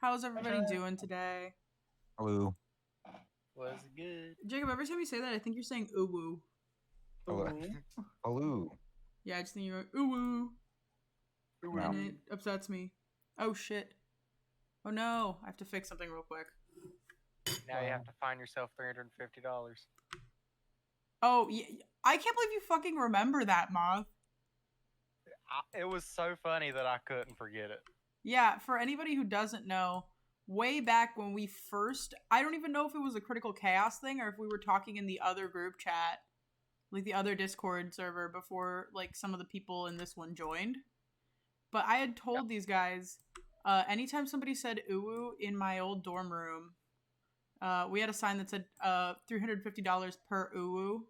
How's everybody doing today? Hello. Was good. Jacob, every time you say that, I think you're saying ooh woo. Hello. Hello. Yeah, I just think you're going ooh woo. No. And it upsets me. Oh shit. Oh no, I have to fix something real quick. Now you have to find yourself $350. Oh, yeah, I can't believe you fucking remember that, Moth. It was so funny that I couldn't forget it. Yeah, for anybody who doesn't know, way back when we first, I don't even know if it was a Critical Chaos thing or if we were talking in the other group chat, like the other Discord server before like some of the people in this one joined. But I had told these guys, anytime somebody said ooh in my old dorm room, we had a sign that said $350 per ooh.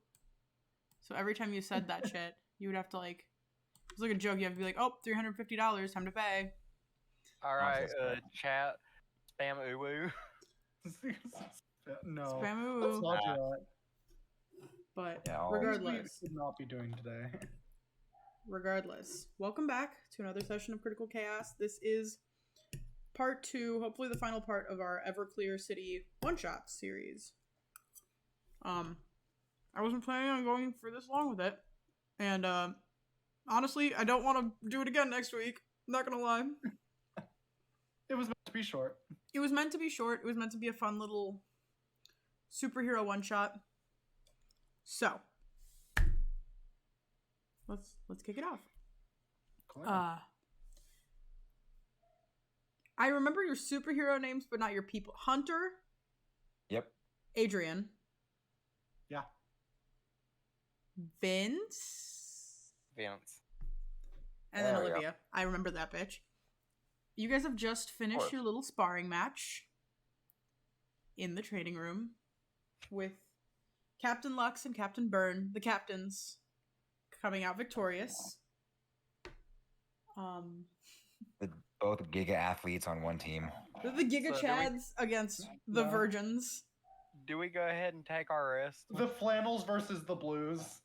So every time you said that shit, you would have to like, it was like a joke. You have to be like, oh, $350, time to pay. All right, chat, spam ooh. No. Spam ooh. Let's not do that. But Yeah, regardless, We should not be doing today. regardless, welcome back to another session of Critical Chaos. This is part 2, hopefully the final part of our Everclear City one-shot series. I wasn't planning on going for this long with it, and honestly, I don't want to do it again next week. I'm not gonna lie. It was meant to be short. It was meant to be short. It was meant to be a fun little superhero one-shot. So, let's kick it off. Cool. I remember your superhero names, but not your people. Hunter. Yep. Adrian. Yeah. Vince. And then There we go. Olivia. I remember that bitch. You guys have just finished your little sparring match in the training room with Captain Lux and Captain Byrne, the captains, coming out victorious. Both Giga athletes on one team. The Giga So Chads against the No. Virgins. Do we go ahead and take our rest? The flannels versus the blues.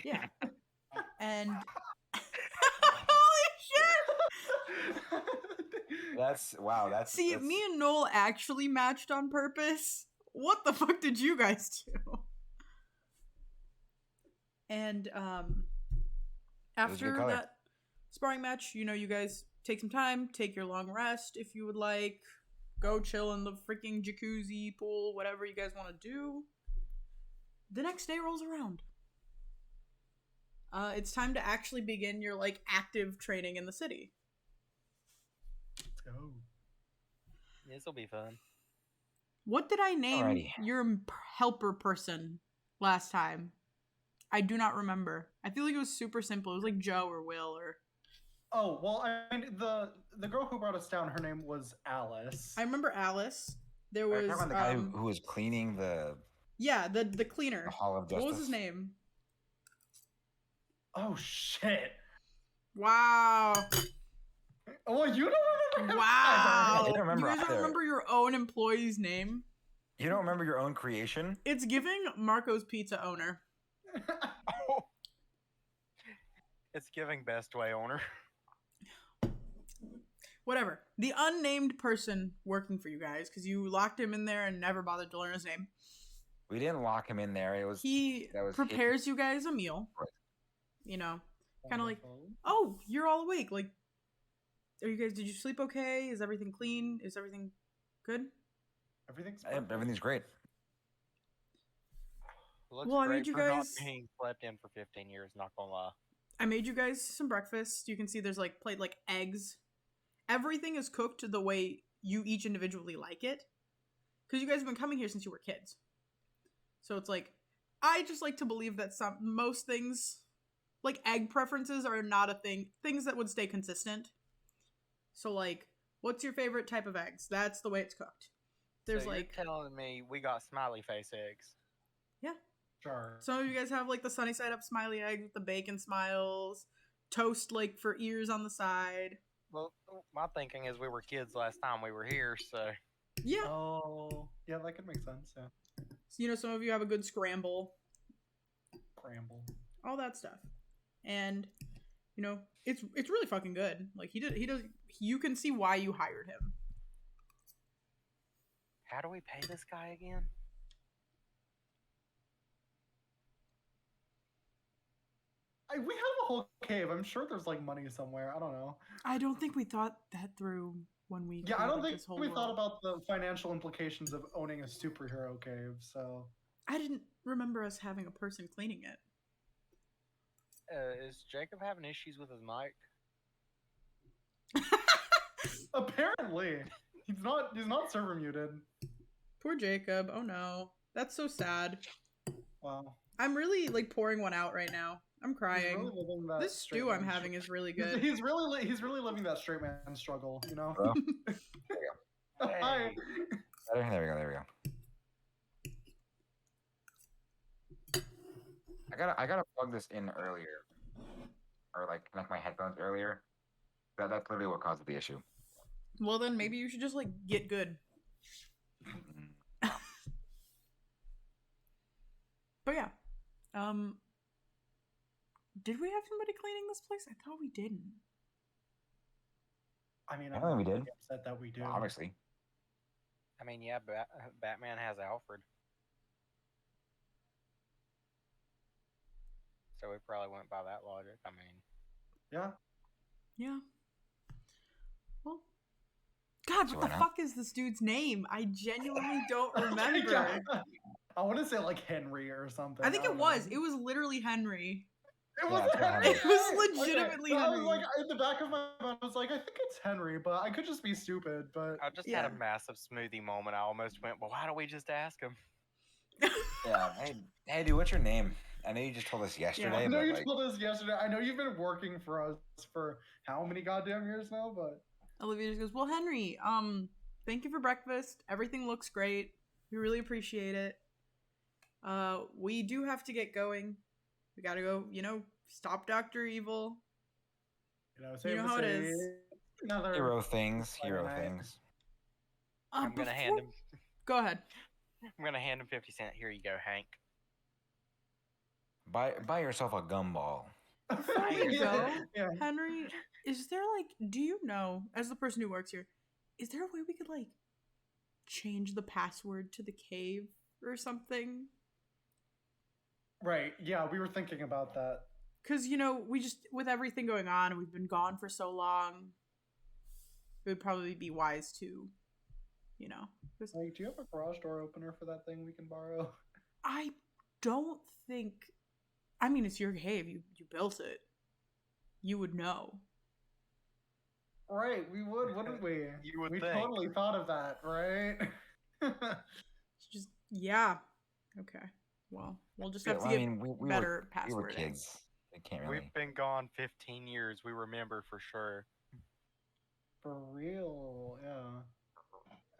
Yeah. And holy shit! That's See, me and Noel actually matched on purpose. What the fuck did you guys do? And after color. that sparring match, you guys take some time, take your long rest if you would like. Go chill in the freaking jacuzzi, pool, whatever you guys want to do. The next day rolls around. It's time to actually begin your like active training in the city. Let's go. This'll be fun. What did I name Alrighty. your helper person last time? I do not remember. I feel like it was super simple. It was like Joe or Will or... Oh, well, I mean, the girl who brought us down, her name was Alice. I remember Alice. There Are was... you talking about the guy who was cleaning the Yeah, the cleaner. Hall of Justice? What was his name? Oh, shit. Wow. Well, you don't remember him Wow. I didn't You remember guys don't either. remember your own employee's name? You don't remember your own creation? It's giving Marco's Pizza owner. Oh. It's giving Best Way owner. Whatever. The unnamed person working for you guys, because you locked him in there and never bothered to learn his name. We didn't lock him in there. It was He that was prepares you guys a meal. Right. Kind of like, oh, you're all awake. Like, did you sleep okay? Is everything clean? Is everything good? Everything's great. Looks Well, I great made you for not guys- being slept in for 15 years, not gonna lie. I made you guys some breakfast. You can see there's like plate like eggs. Everything is cooked the way you each individually like it. Because you guys have been coming here since you were kids. So it's like, I just like to believe that most things, like egg preferences are not a thing. Things that would stay consistent. So like, what's your favorite type of eggs? That's the way it's cooked. There's so like... you're telling me we got smiley face eggs. Yeah. Sure. Some of you guys have like the sunny side up smiley eggs with the bacon smiles. Toast like for ears on the side. Well, my thinking is we were kids last time we were here, so... Yeah. Oh, yeah, that could make sense, yeah. So, some of you have a good scramble. Scramble. All that stuff. And, it's really fucking good. Like, he does, you can see why you hired him. How do we pay this guy again? We have a whole cave. I'm sure there's like money somewhere. I don't know. I don't think we thought that through when we Yeah, I don't created think this whole we world. thought about the financial implications of owning a superhero cave. So I didn't remember us having a person cleaning it. Is Jacob having issues with his mic? apparently, he's not. He's not server muted. Poor Jacob. Oh no. That's so sad. Wow. I'm really like pouring one out right now. I'm He's crying. really living that This straight stew I'm man having is really He's, good. he's really living that straight man struggle. You know. Hello? Hi. There we go. There we go. I gotta plug this in earlier, or like connect my headphones earlier. That's literally what caused the issue. Well then maybe you should just like get good. Mm. But yeah. Did we have somebody cleaning this place? I thought we didn't. I mean, Yeah, we did. upset that we do. Obviously. I mean, yeah, Batman has Alfred. So we probably went by that logic. I mean, Yeah. Yeah. Well, God, So what why the not? fuck is this dude's name? I genuinely don't remember. Yeah. I want to say like Henry or something. I think it don't was. know. It was literally Henry. It Yeah, was it's not Henry. Henry. It was legitimately I was Henry. like, in the back of my mind, I was like, I think it's Henry, but I could just be stupid. But I just Yeah. had a massive smoothie moment. I almost went, well, why don't we just ask him? Yeah. Hey, dude, what's your name? I know you just told us yesterday, I know but you like, told us yesterday. I know you've been working for us for how many goddamn years now, but Olivia just goes, well, Henry, thank you for breakfast. Everything looks great. We really appreciate it. We do have to get going. We gotta go, stop Dr. Evil. save know the how it city. is. Another hero things. Right. I'm gonna hand him. Go ahead. I'm gonna hand him 50 cents. Here you go, Hank. Buy yourself a gumball. Before you Yeah, go, yeah. Henry, is there do you know, as the person who works here, is there a way we could change the password to the cave or something? Right. Yeah, we were thinking about that. Because, we just, with everything going on, and we've been gone for so long, it would probably be wise to, just, Like, do you have a garage door opener for that thing we can borrow? I don't think, I mean, it's your cave. You built it. You would know. Right, we would, wouldn't we? You would we think. totally thought of that, right? It's just, yeah. Okay. Well, we'll just have Yeah, to I get mean, we better were passwording. kids. They can't really. We've been gone 15 years. We remember for sure. For real, yeah.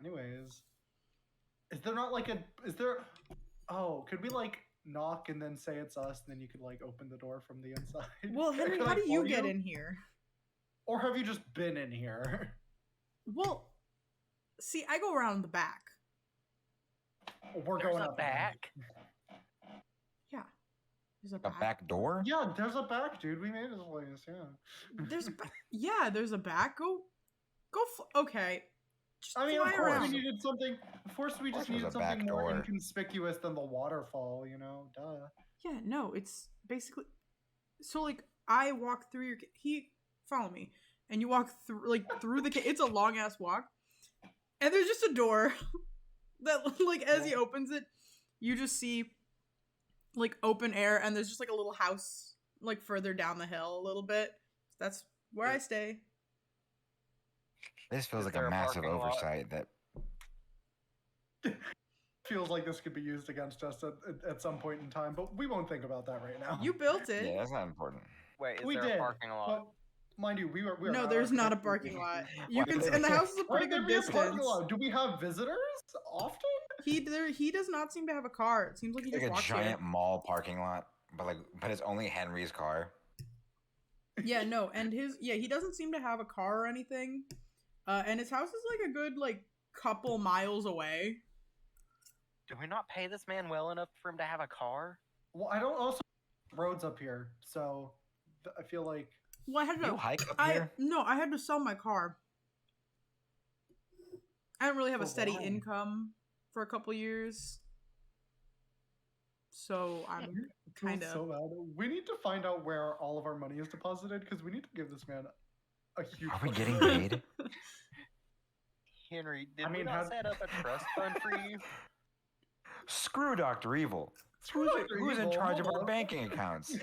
Anyways, is there not oh, could we knock and then say it's us, and then you could open the door from the inside? Well, Henry, Could I how do you pull get in here? Or have you just been in here? Well, see, I go around the back. We're There's going a up again. back. Yeah. There's a A back. back door? Yeah, there's a back, dude. We made this place, yeah. There's a back. Yeah, there's a back. Go. Okay. Just I mean, fly of course around. we needed something. Of course, we just there's needed a back something more door. inconspicuous than the waterfall. Duh. Yeah, no, it's basically so I walk through your follow me, and you walk through through the it's a long ass walk, and there's just a door that as he opens it, you just see open air, and there's just a little house further down the hill a little bit. That's where I stay. This feels Is like there a a massive parking lot? oversight that Feels like this could be used against us at some point in time, but we won't think about that right now. You built it. yeah, that's not important. Wait, is we there did. a parking lot? But mind you, we are No, not there's not a architects. parking lot. You Why can, did and the they- house is a Why pretty would good there be a parking distance. lot? Do we have visitors often? He does not seem to have a car. It seems like he Like just a walks giant mall parking lot, but it's only Henry's car. here. Yeah, no, and he doesn't seem to have a car or anything. And his house is a good couple miles away. Do we not pay this man well enough for him to have a car? Well, I don't also roads up here, so I feel like Well, I had You to. hike up here? I had to sell my car. I don't really have a For steady why? income for a couple years. So I'm Feels kind of... so bad. We need to find out where all of our money is deposited because we need to give this man a huge. Are we fucking- getting paid? Henry, did I we mean, not how- set up a trust fund for you? Screw Dr. Evil. Screw Dr. Who's in Evil, charge of hold our up. banking accounts?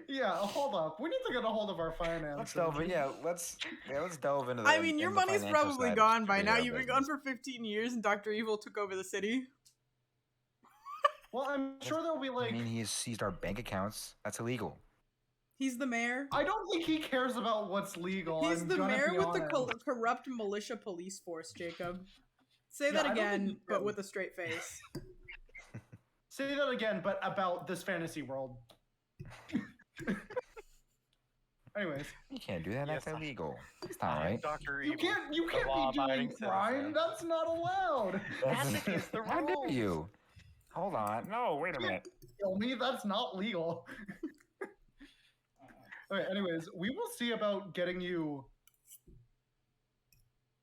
Yeah, hold up. We need to get a hold of our finances. Let's delve into that. I mean, your money's probably gone by now. You've been gone for 15 years, and Dr. Evil took over the city. Well, I'm sure there'll be like. I mean, he has seized our bank accounts. That's illegal. He's the mayor. I don't think he cares about what's legal. He's I'm the gonna mayor be with the honest. corrupt militia police force, Jacob. Say Yeah, that I don't think again, he but can. with a straight face. Say that again, but about this fantasy world. Anyways, You can't do that. That's Yes, illegal. It's not right. Dr. you Evil. can't be law-abiding doing crime. citizen. That's not allowed. That's against the How dare rules. you? Hold on. No, wait a minute. Kill me. That's not legal. Okay. Anyways, we will see about getting you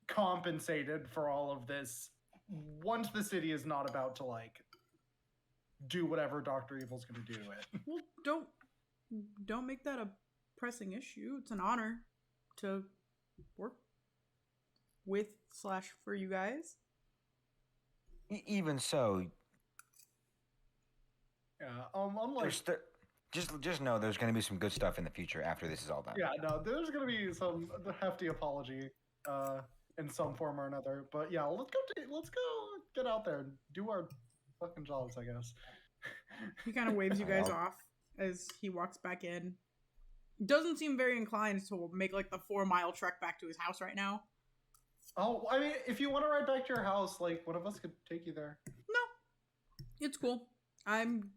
compensated for all of this once the city is not about to like do whatever Dr. Evil's going to do to it. Well, don't make that a pressing issue. It's an honor to work with / for you guys. Even so, Yeah. Unlike. just know there's going to be some good stuff in the future after this is all done. Yeah. No. There's going to be some hefty apology, in some form or another. But yeah, let's go get out there and do our fucking jobs, I guess. He kind of waves you guys off as he walks back in. Doesn't seem very inclined to make like the 4-mile trek back to his house right now. Oh, I mean, if you want to ride back to your house, like one of us could take you there. No, it's cool. I'm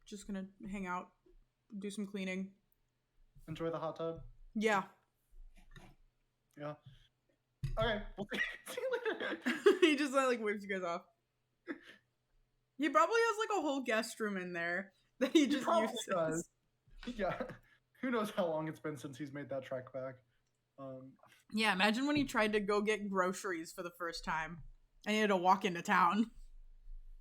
just gonna hang out, do some cleaning. Enjoy the hot tub. Yeah. Yeah. Okay. We'll see you later. He just like waves you guys off. He probably has like a whole guest room in there that he just probably uses. does. Yeah. Who knows how long it's been since he's made that trek back. Yeah, imagine when he tried to go get groceries for the first time and he had to walk into town.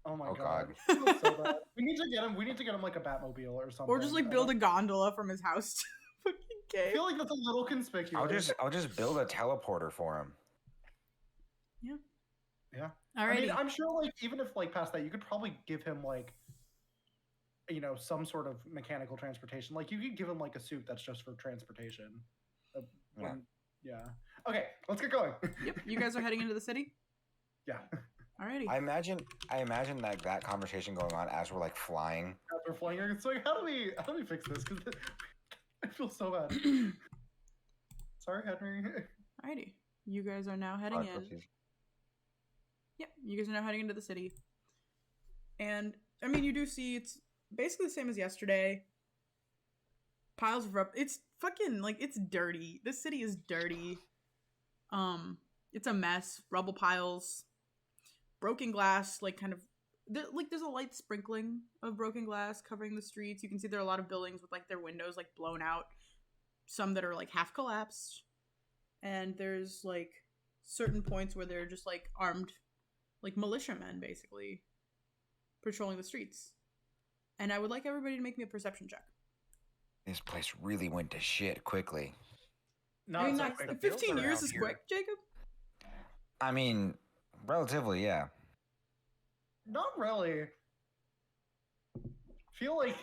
Oh my Oh, god. God. Feels so bad. We need to get him like a Batmobile or something. Or just like build a gondola from his house to fucking I cave. feel like that's a little conspicuous. I'll just build a teleporter for him. Yeah. Alrighty. I mean, I'm sure like even if like past that, you could probably give him like some sort of mechanical transportation. Like you could give him like a suit that's just for transportation. Yeah. Okay, let's get going. Yep, you guys are heading into the city? Yeah. Alrighty. I imagine like that conversation going on as we're like flying. As we're flying, it's like how do we fix this? Because I feel so bad. Sorry, Henry. Alrighty. You guys are now heading in. Yep, you guys are now heading into the city. And, I mean, you do see it's basically the same as yesterday. Piles of it's fucking, like, it's dirty. This city is dirty. It's a mess. Rubble piles. Broken glass, like, kind of, there's a light sprinkling of broken glass covering the streets. You can see there are a lot of buildings with, like, their windows, like, blown out. Some that are, like, half collapsed. And there's, like, certain points where they're just, like, armed, like, militiamen, basically, patrolling the streets. And I would like everybody to make me a perception check. This place really went to shit quickly. Not I mean, so not, quick. 15 years around is here. quick, Jacob. I mean, relatively, yeah. Not really. Feel like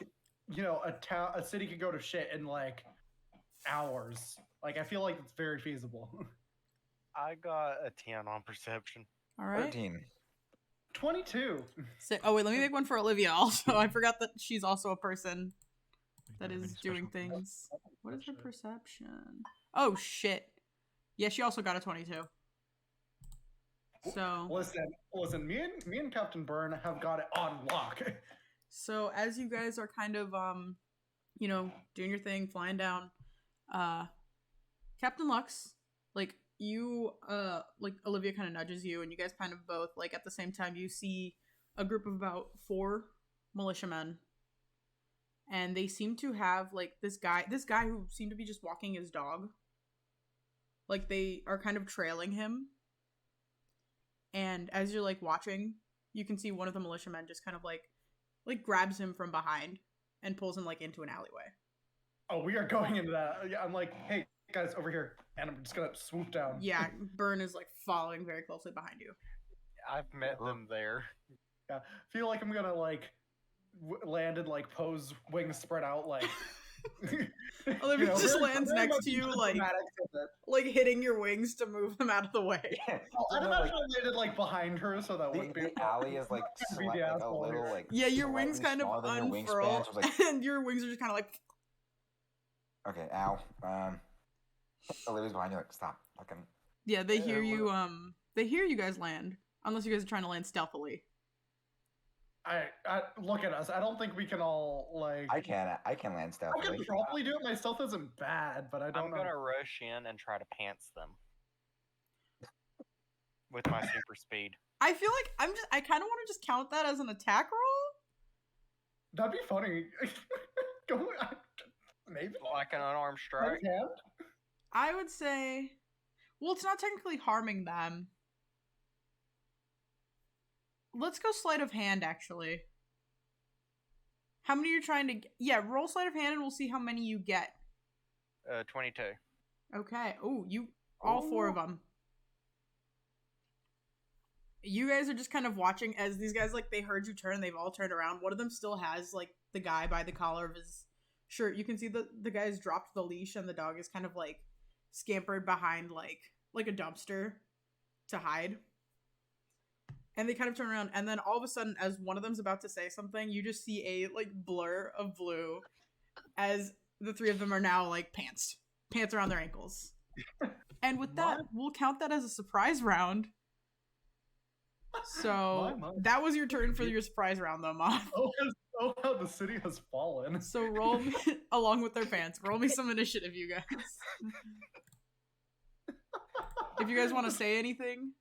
a city could go to shit in like hours. Like I feel like it's very feasible. I got a 10 on perception. All right. 13. 22. Oh, wait, let me make one for Olivia also. I forgot that she's also a person that is doing things. What is her perception? Oh, shit. Yeah, she also got a 22. So, Listen. Me and Captain Byrne have got it on lock. so as you guys are kind of, doing your thing, flying down, Captain Lux, like, you, like, Olivia kind of nudges you, and you guys kind of both, like, at the same time, you see a group of about 4 militiamen, and they seem to have, like, this guy who seemed to be just walking his dog. Like, they are kind of trailing him, And as you're like watching, you can see one of the militiamen just kind of like grabs him from behind and pulls him like into an alleyway. Oh, we are going into that. Yeah, I'm like, hey guys, over here, and I'm just gonna swoop down. Yeah, Burn is like following very closely behind you. I've met them there. Yeah, feel like I'm gonna like land and like pose, wings spread out, like. Olivia just very- lands very next much to you, the like dramatics of it. hitting your wings to move them out of the way. Yeah. Oh, I'd No, imagine like, I landed like behind her, so that wouldn't be. the alley is like, Be the like a asshole little here. like. Yeah, your wings slightly kind of smaller than your unfurl, wingspan, so it's like, and your wings are just kind of like. okay, ow. Olivia's behind you. Like, stop. Fucking. Yeah, they Yeah, hear you. what- They hear you guys land, unless you guys are trying to land stealthily. I look at us. I don't think we can all like. I can land stuff. I could probably do it. My stealth isn't bad, but I don't I'm know. gonna rush in and try to pants them with my super speed. I feel like I kind of want to just count that as an attack roll. That'd be funny. Go. Maybe. Like an unarmed strike. Right hand? I would say, well, it's not technically harming them. Let's go sleight of hand, actually. How many you're trying to get? Yeah, roll sleight of hand and we'll see how many you get. 22. Okay. Oh, all four of them. You guys are just kind of watching as these guys, like, they heard you turn, they've all turned around. One of them still has, like, the guy by the collar of his shirt. You can see the guy's dropped the leash and the dog is kind of, like, scampered behind, like a dumpster to hide. And they kind of turn around, and then all of a sudden, as one of them's about to say something, you just see a, like, blur of blue as the three of them are now, like, pants around their ankles. And with that, we'll count that as a surprise round. So, that was your turn for your surprise round, though, Moth. Oh, how the city has fallen. So roll me, along with their pants, roll me some initiative, you guys. If you guys want to say anything,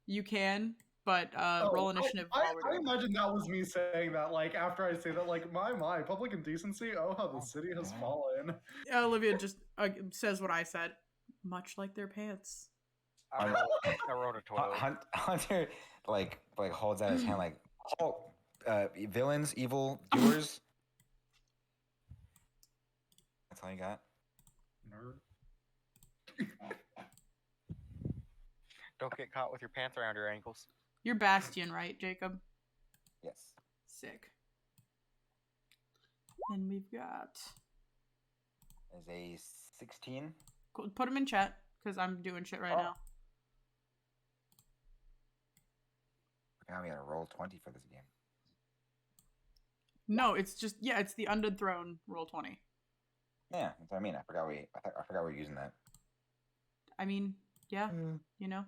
you can, but roll initiative while we're I doing imagine that was me saying that, like, after I say that, like, my, public indecency, oh, how the city has fallen. Olivia just says what I said. Much like their pants. I rolled a 12. Hunter like holds out his hand like, oh, villains, evil doers. That's all you got. Nerd. Don't get caught with your pants around your ankles. You're Bastion, right, Jacob? Yes. Sick. And we've got... Is a 16. Cool. Put them in chat, because I'm doing shit right now. Now we gotta roll 20 for this game. No, it's just, yeah, it's the Undead Throne roll 20. Yeah, that's what I mean. I forgot we were using that. I mean, yeah, you know.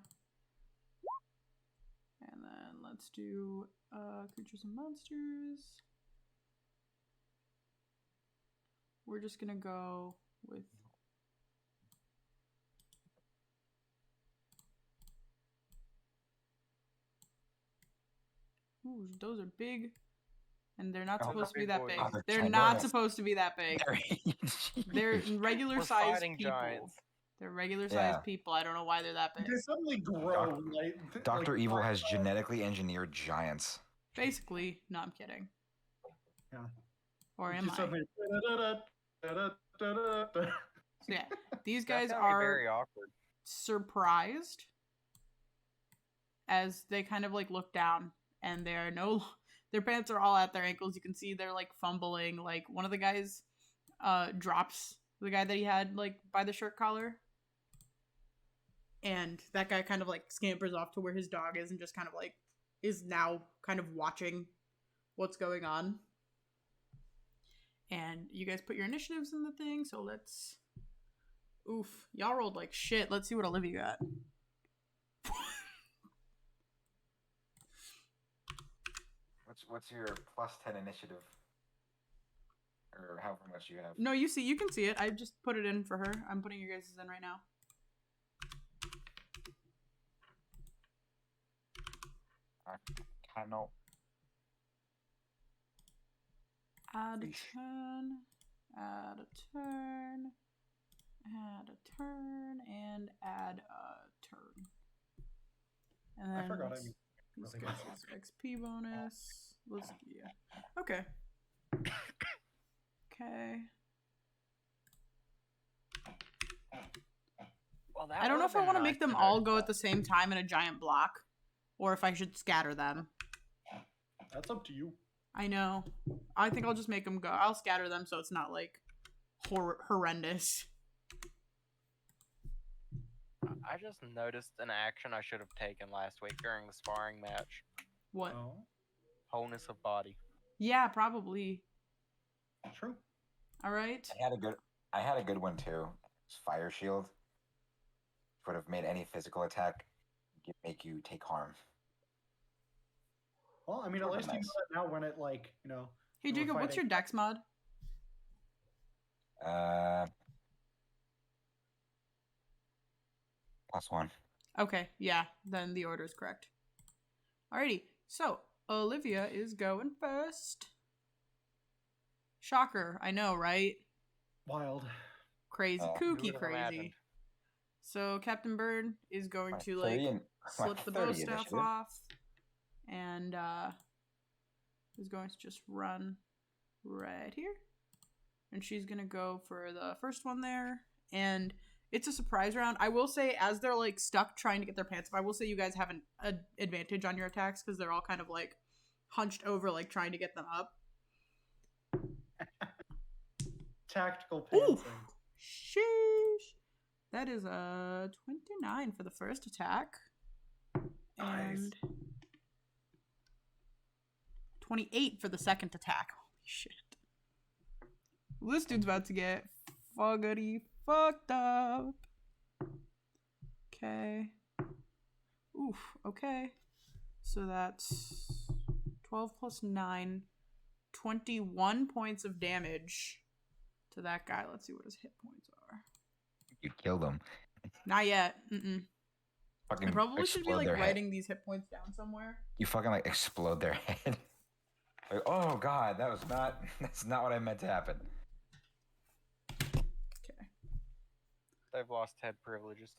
And then let's do creatures and monsters. We're just gonna go with ooh, those are big. And they're not supposed to be that big. They're not supposed to be that big. They're regular sized people. Giants. They're regular sized people. I don't know why they're that big. They suddenly grow. Dr. Evil has genetically engineered giants. Basically, no, I'm kidding. Yeah. Or am I? Suddenly... So yeah, these guys That's gonna be are very awkward. surprised as they kind of like look down and they are their pants are all at their ankles. You can see they're like fumbling. Like one of the guys drops the guy that he had like by the shirt collar. And that guy kind of like scampers off to where his dog is and just kind of like is now kind of watching what's going on. And you guys put your initiatives in the thing, so let's... Oof. Y'all rolled like shit. Let's see what Olivia got. What's your plus 10 initiative? Or however much you have? No, you can see it. I just put it in for her. I'm putting your guys' in right now. I cannot. Add a Yeesh. turn, add a turn, add a turn, and add a turn. And I then forgot. I let's- mean, these really guys much. is XP bonus. Let's yeah. Okay. Okay. Well, that I don't know would've if I been want to nice make them to all know. go at the same time in a giant block, or if I should scatter them. That's up to you. I know. I think I'll just make them go. I'll scatter them so it's not like horrendous. I just noticed an action I should have taken last week during the sparring match. What? Oh, Wholeness of body. Yeah, probably. true. All right. I had a good one too. It's Fire Shield. Would have made any physical attack make you take harm. Well, I mean, at Sort of least you know nice. that now when it like Hey you were Jacob, what's fighting- your dex mod? +1. Okay, yeah, then the order is correct. Alrighty, so Olivia is going first. Shocker, I know, right? wild. Crazy, Yeah. Who kooky, would've crazy. imagined? So Captain Bird is going My to 30 like and- my slip the 30 bow staff initiative. off, and is going to just run right here, and she's gonna go for the first one there, and it's a surprise round. I will say, as they're like stuck trying to get their pants up, I will say you guys have an advantage on your attacks because they're all kind of like hunched over, like trying to get them up. Tactical Ooh, pantsing. sheesh. That is a 29 for the first attack. Nice. And 28 for the second attack. Holy shit. This dude's about to get fuckity fucked up. Okay. Oof, okay. So that's 12 plus 9. 21 points of damage to that guy. Let's see what his hit points are. You killed them. Not yet. Mm-mm. Fucking I probably should be explode like their head. writing these hit points down somewhere. You fucking like explode their head. Like, oh god, that's not what I meant to happen. Okay. They've lost head privileges.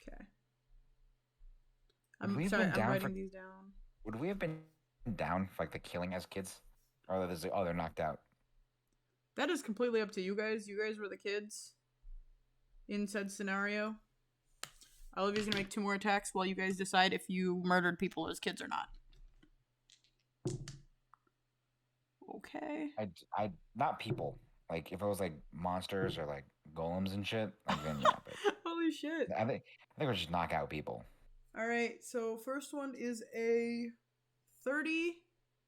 Okay. Would I'm we have sorry, been I'm down writing for- these down. Would we have been down for like the killing as kids? Or they're knocked out. That is completely up to you guys. You guys were the kids in said scenario. Olivia's gonna make 2 more attacks while you guys decide if you murdered people as kids or not. Okay. I not people. Like if it was like monsters or like golems and shit, like then yeah. But Holy shit. I think we'll just knock out people. Alright, so first one is a 30.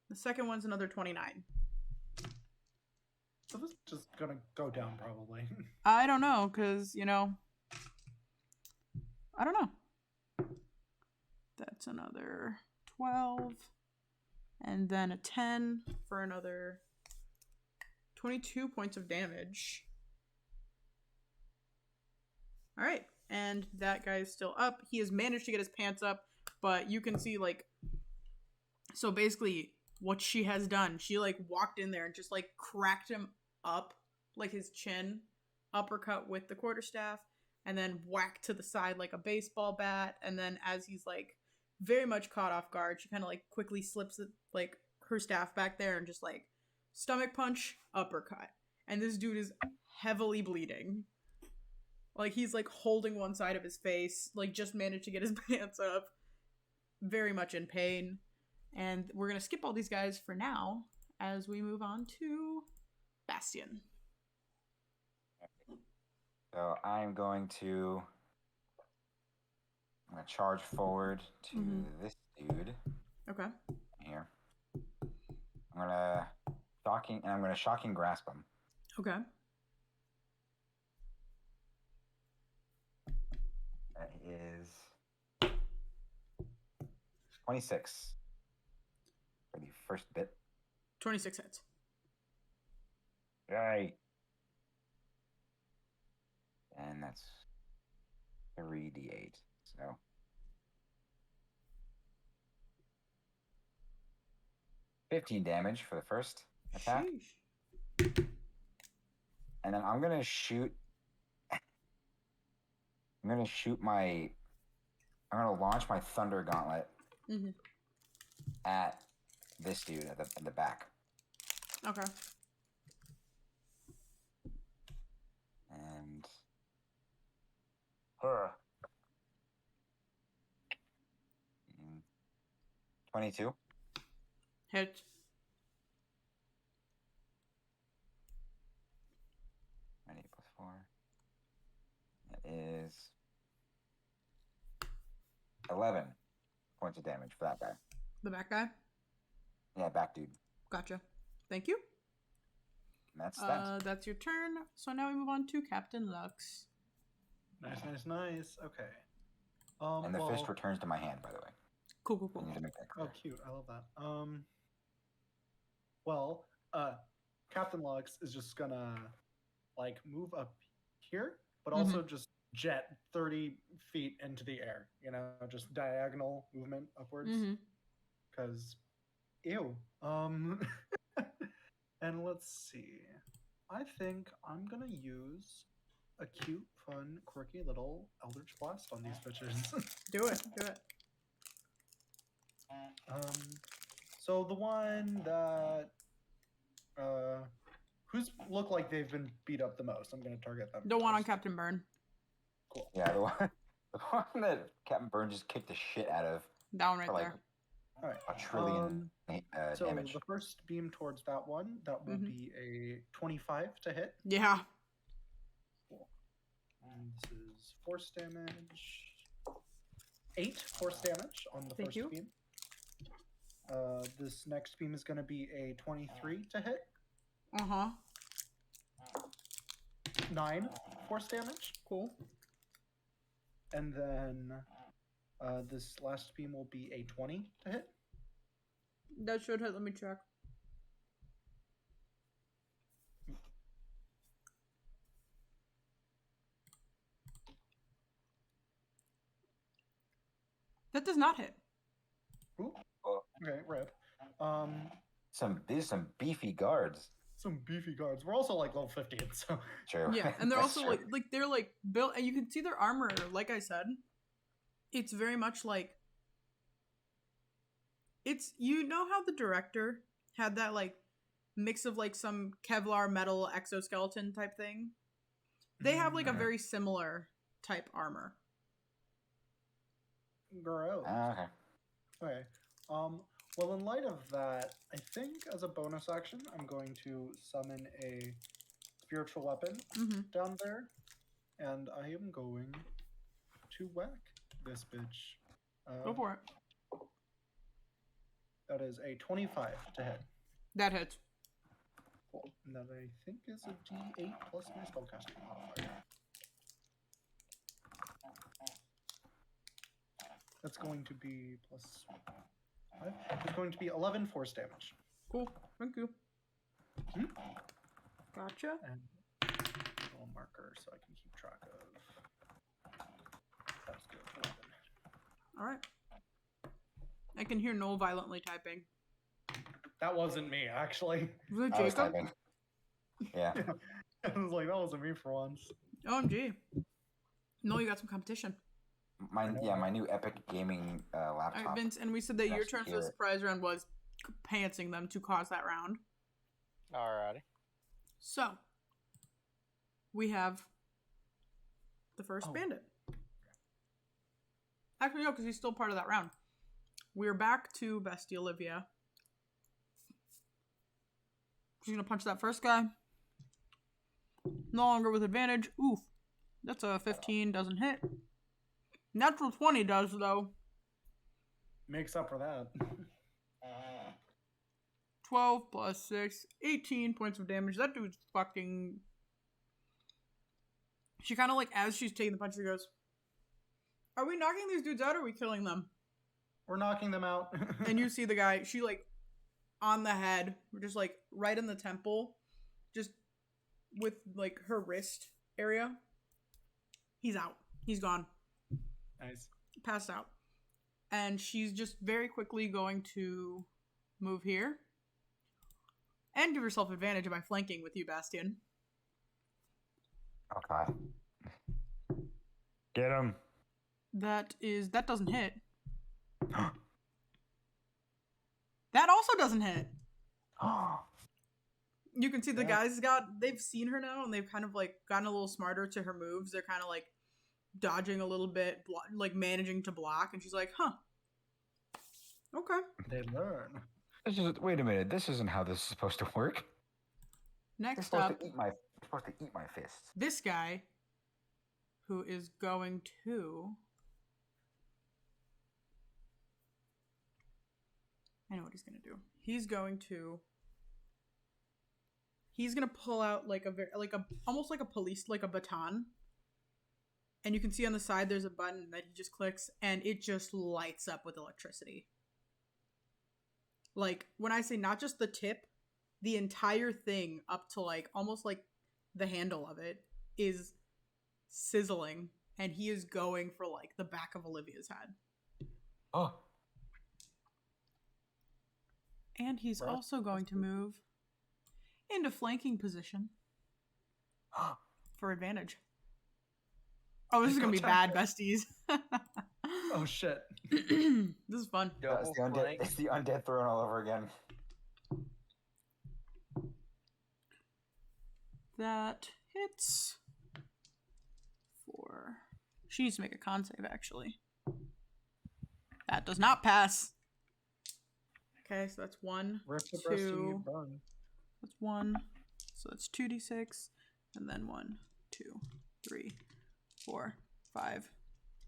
The second one's another 29. So this is just gonna go down probably. I don't know, because, I don't know. That's another 12. And then a 10 for another 22 points of damage. Alright, and that guy is still up. He has managed to get his pants up, but you can see, like, so basically what she has done, she, like, walked in there and just, like, cracked him up, like his chin, uppercut with the quarterstaff, and then whack to the side like a baseball bat, and then as he's, like, very much caught off guard, she kind of, like, quickly slips it, like, her staff back there and just, like, stomach punch, uppercut. And this dude is heavily bleeding. Like, he's, like, holding one side of his face, like, just managed to get his pants up. Very much in pain. And we're gonna skip all these guys for now as we move on to Bastion. So I'm going to charge forward to this dude Okay. here. I'm gonna shocking grasp him. Okay. That is 26 for the first bit. 26 hits. Right. And that's 3d8. So 15 damage for the first attack. Sheesh. And then I'm gonna shoot gonna shoot my. I'm gonna launch my Thunder Gauntlet Mhm. at this dude at the back. Okay. And. Her. 22. Hit. 98 plus 4. That is 11 points of damage for that guy. The back guy. Yeah, back dude. Gotcha. Thank you. And that's that. That's your turn. So now we move on to Captain Lux. Nice. Okay. And the fist returns to my hand, by the way. Cool. I need to make that clear. Oh, cute. I love that. Captain Lux is just gonna like move up here, but also just jet 30 feet into the air. You know, just diagonal movement upwards. Because, ew. And let's see. I think I'm gonna use a cute, fun, quirky little Eldritch Blast on these bitches. Do it. So the one that who's look like they've been beat up the most, I'm gonna target them. The one on first. Captain Burn. Cool. Yeah, the one that Captain Burn just kicked the shit out of Down right for like there. All right. a trillion So damage. the first beam towards that one, that will be a 25 to hit. Yeah. Cool. And this is force damage. 8 force damage on the first beam. This next beam is going to be a 23 to hit. 9 force damage. Cool. And then this last beam will be a 20 to hit. That should hit. Let me check. That does not hit. Ooh. Okay, rip. These are some beefy guards. Some beefy guards. We're also like level 15, so True. Yeah, and they're That's also true. like they're like built, and you can see their armor. Like I said, it's very much like it's, you know how the director had that like mix of like some Kevlar metal exoskeleton type thing. They have like a very similar type armor. gross. Okay. Okay. Well, in light of that, I think as a bonus action, I'm going to summon a spiritual weapon down there, and I am going to whack this bitch. Go for it. That is a 25 to hit. That hits. Cool. And that I think is a D8 plus my spellcasting modifier. That's going to be plus 5. It's going to be 11 force damage. Cool. Thank you. Gotcha. And a little marker so I can keep track of. That's good. 11. All right. I can hear Noel violently typing. That wasn't me, actually. Was it I was Jacob? typing. Yeah. I was like, that wasn't me for once. OMG. No, you got some competition. My new Epic Gaming laptop. All right, Vince, and we said that your Actually turn for hear the it. surprise round was pantsing them to cause that round. Alrighty. So, we have the first bandit. Actually, no, because he's still part of that round. We're back to Bestie Olivia. She's going to punch that first guy. No longer with advantage. Oof. That's a 15. Doesn't hit. Natural 20 does, though. Makes up for that. 12 plus 6. 18 points of damage. That dude's fucking... She kind of like, as she's taking the punch, she goes, are we knocking these dudes out or are we killing them? We're knocking them out. And you see the guy, she like, on the head, just like, right in the temple, just with like her wrist area. He's out. He's gone. Nice. Passed out. And she's just very quickly going to move here. And give herself advantage by flanking with you, Bastian. Okay. Get him. That doesn't hit. That also doesn't hit. You can see the guys they've seen her now, and they've kind of like gotten a little smarter to her moves. They're kind of like dodging a little bit, like managing to block, and she's like, huh. Okay. They learn. Wait a minute. This isn't how this is supposed to work. You're Next supposed up, to eat my fists. this guy, who is going to... I know what he's going to do. He's going to pull out almost like a police, like a baton. And you can see on the side there's a button that he just clicks, and it just lights up with electricity. Like, when I say not just the tip, the entire thing up to like almost like the handle of it is sizzling, and he is going for like the back of Olivia's head. Oh. And he's also going to move into flanking position for advantage. Oh, this is going to be bad, besties. Oh, shit. This is fun. It's the undead throne all over again. That hits for... She needs to make a con save, actually. That does not pass. Okay, so that's 1, Rip the breast and 2. you burn. That's 1. So that's 2d6. And then 1, 2, 3, 4, 5,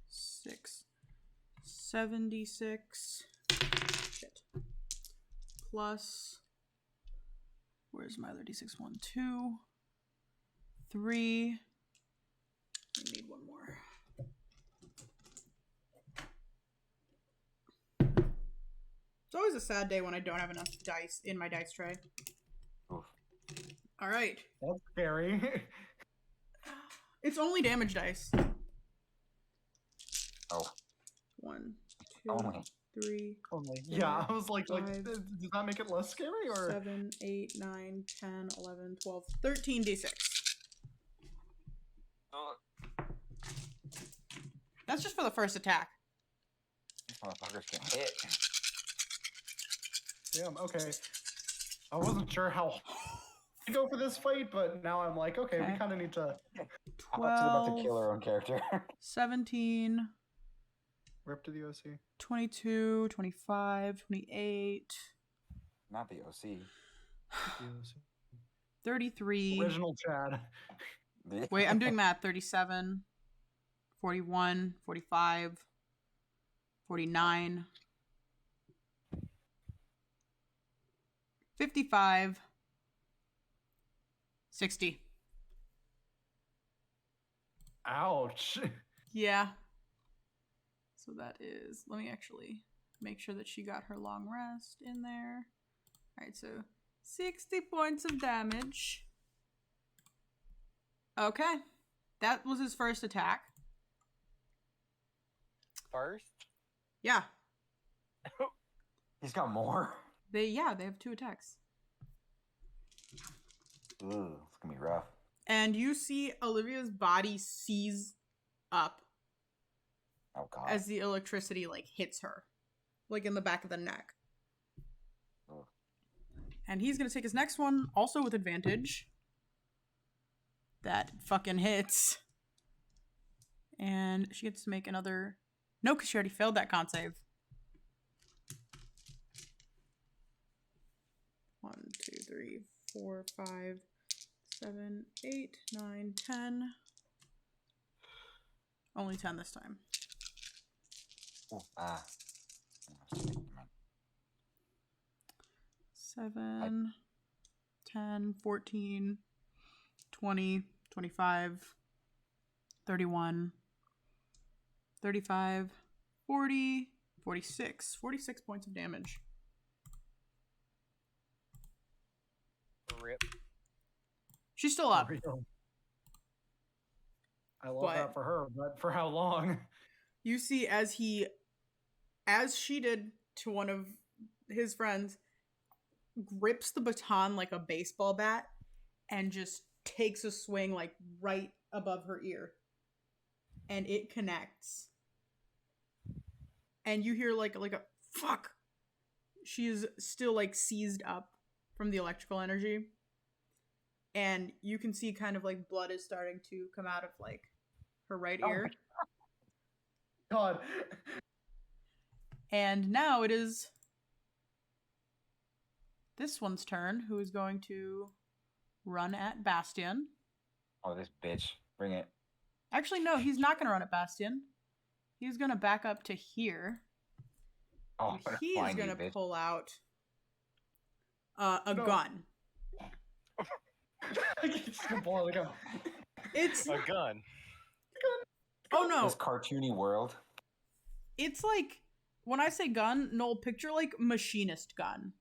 6, 76. Shit. Plus... Where's my other d6? 1, 2, 3. I need one more. It's always a sad day when I don't have enough dice in my dice tray. Oof. All right. That's scary. It's only damage dice. Oh. 1, 2, Only. 3, Only. Yeah, I was like, Five, does that make it less scary or? 7, 8, 9, 10, 11, 12, 13 d6. That's just for the first attack. These motherfuckers can hit. Damn. Okay. I wasn't sure how to go for this fight, but now I'm like, okay, we kind of need to I thought she was about to kill her own character. 17, rip to the OC. 22, 25, 28, Not the OC. The OC. 33. Original Chad. Wait, I'm doing math. 37, 41, 45, 49, 55, 60. Ouch. Yeah. So that is, let me actually make sure that she got her long rest in there. All right, so 60 points of damage. Okay. That was his first attack. First? Yeah. He's got more. They have 2 attacks. Ooh, it's gonna be rough. And you see Olivia's body seize up Oh god. as the electricity like hits her, like in the back of the neck. Ugh. And he's gonna take his next one, also with advantage. That fucking hits. And she gets to make another... No, because she already failed that con save. 1, 2, 3, 4, 5, 7, 8, 9, 10. Only 10 this time. Ooh, ah. 7, 10, 14, 20, 25, 31, 35, 40, 46. 46 points of damage. Rip. She's still up. I love But- that for her, but for how long? You see as she did to one of his friends, grips the baton like a baseball bat and just takes a swing like right above her ear. and it connects. And you hear like a fuck. She is still like seized up from the electrical energy. And you can see kind of like blood is starting to come out of like her right ear. God. And now it is this one's turn, who is going to run at Bastion. Oh, this bitch. Bring it. Actually, no, he's not going to run at Bastion. He's going to back up to here. Oh, And he is going to pull out a gun. He's gonna pull out a gun. It's A gun. Oh no. This cartoony world. It's like, when I say gun, Noel, picture like machinist gun.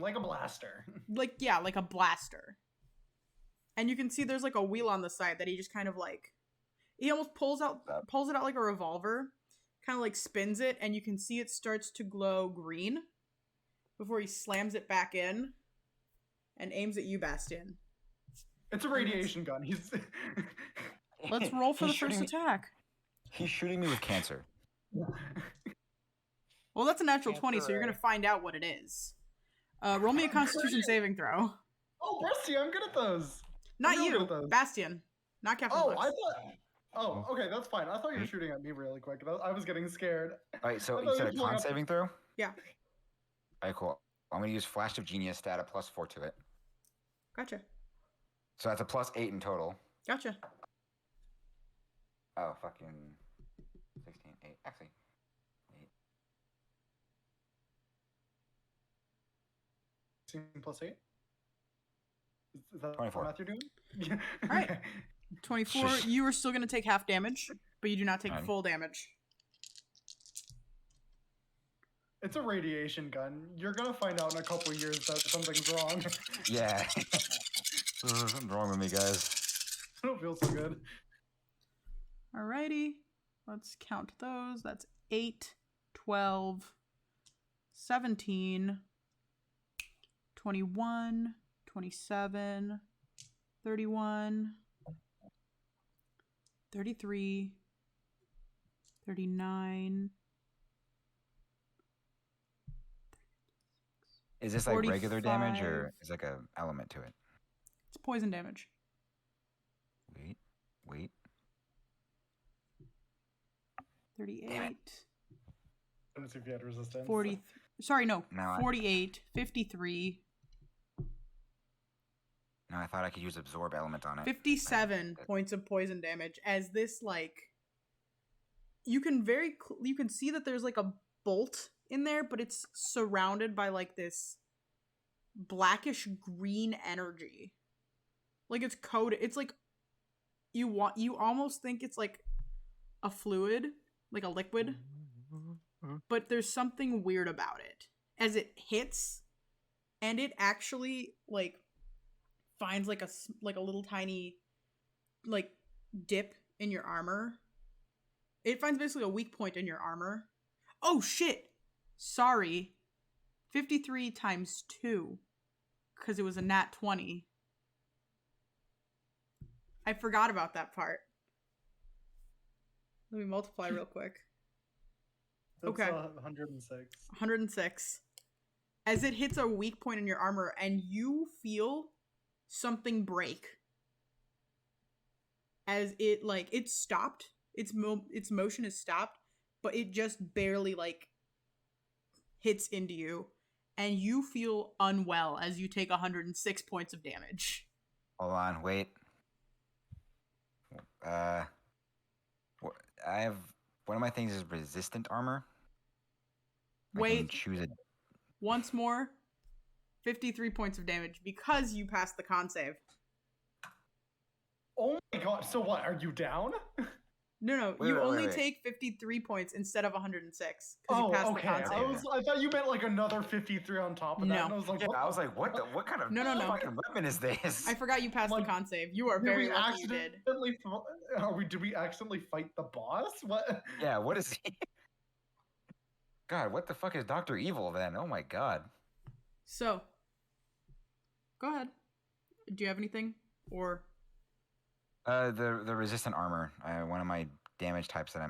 Like a blaster. Like, yeah, like a blaster. And you can see there's like a wheel on the side that he just kind of like, he almost pulls it out like a revolver, kind of like spins it, and you can see it starts to glow green before he slams it back in and aims at you, Bastion. It's a radiation gun. He's. Let's roll for the first attack. He's shooting me with cancer. Well, that's a natural 20, so you're going to find out what it is. Roll me a Constitution saving throw. Oh, Rusty, I'm good at those. Not I'm real you, good at those. Bastion. Not Captain Oh, Brooks. I thought. Oh, okay, that's fine. I thought you were shooting at me really quick. I was getting scared. All right, so I you thought said a you were con saving throw? Yeah. All right, cool. I'm going to use Flash of Genius to add a +4 to it. Gotcha. So that's a +8 in total. Gotcha. Oh, fucking 16, 8. Actually, 8. 16 plus 8? Is that 24. what math you're doing? All right. 24, you are still going to take half damage, but you do not take full damage. It's a radiation gun. You're gonna find out in a couple of years that something's wrong. Yeah. Something's wrong with me, guys. I don't feel so good. Alrighty. Let's count those. That's 8, 12, 17, 21, 27, 31, 33, 39. Is this like regular damage 45. or is like a element to it? It's poison damage. Wait. 38, Let me see if you had resistance. 40. Sorry, no. No, 48, 53, No, I thought I could use absorb element on it. 57 points of poison damage as this like you can you can see that there's like a bolt in there, but it's surrounded by like this blackish green energy. Like it's coated. It's like you almost think it's like a fluid, like a liquid, but there's something weird about it as it hits, and it actually like finds like a little tiny like dip in your armor. It finds basically a weak point in your armor. Oh shit! Sorry. 53 times 2 because it was a nat 20. I forgot about that part. Let me multiply real quick. That's, Okay. 106. 106. As it hits a weak point in your armor and you feel something break. As it like it stopped. Its motion is stopped, but it just barely like hits into you and you feel unwell as you take 106 points of damage. Hold on, wait. I have one of my things is resistant armor. I Wait. can choose it. Once more, 53 points of damage because you passed the con save. Oh my god, so what, are you down? No, Wait, you wait, only wait. take 53 points instead of 106 because Oh, you passed okay. the con save. I thought you meant like another 53 on top of that. No. And I was like, Yeah, what? I was like, what kind of No. fucking weapon is this? I forgot you passed Like, the con save. You are Did very we lucky you did. Did we accidentally fight the boss? What? Yeah, what is he? God, what the fuck is Dr. Evil then? Oh my god. So, go ahead. Do you have anything? Or The resistant armor. One of my damage types that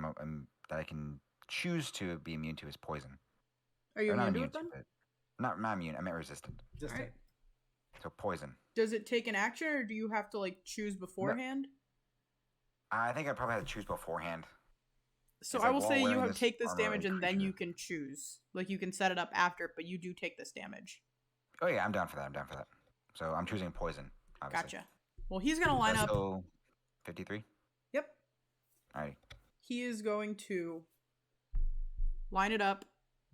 that I can choose to be immune to is poison. Are you Or not immune to it immune then? to it. Not immune. I meant resistant. Just Alright. So poison. Does it take an action, or do you have to like choose beforehand? I think I probably had to choose beforehand. So It's I like, will while say you wearing have this take this armor, damage, and then you creature- can choose. Like you can set it up after, but you do take this damage. Oh yeah, I'm down for that. I'm down for that. So I'm choosing poison. Obviously. Gotcha. Well, he's gonna line up. So 53. Yep. Alright. He is going to line it up,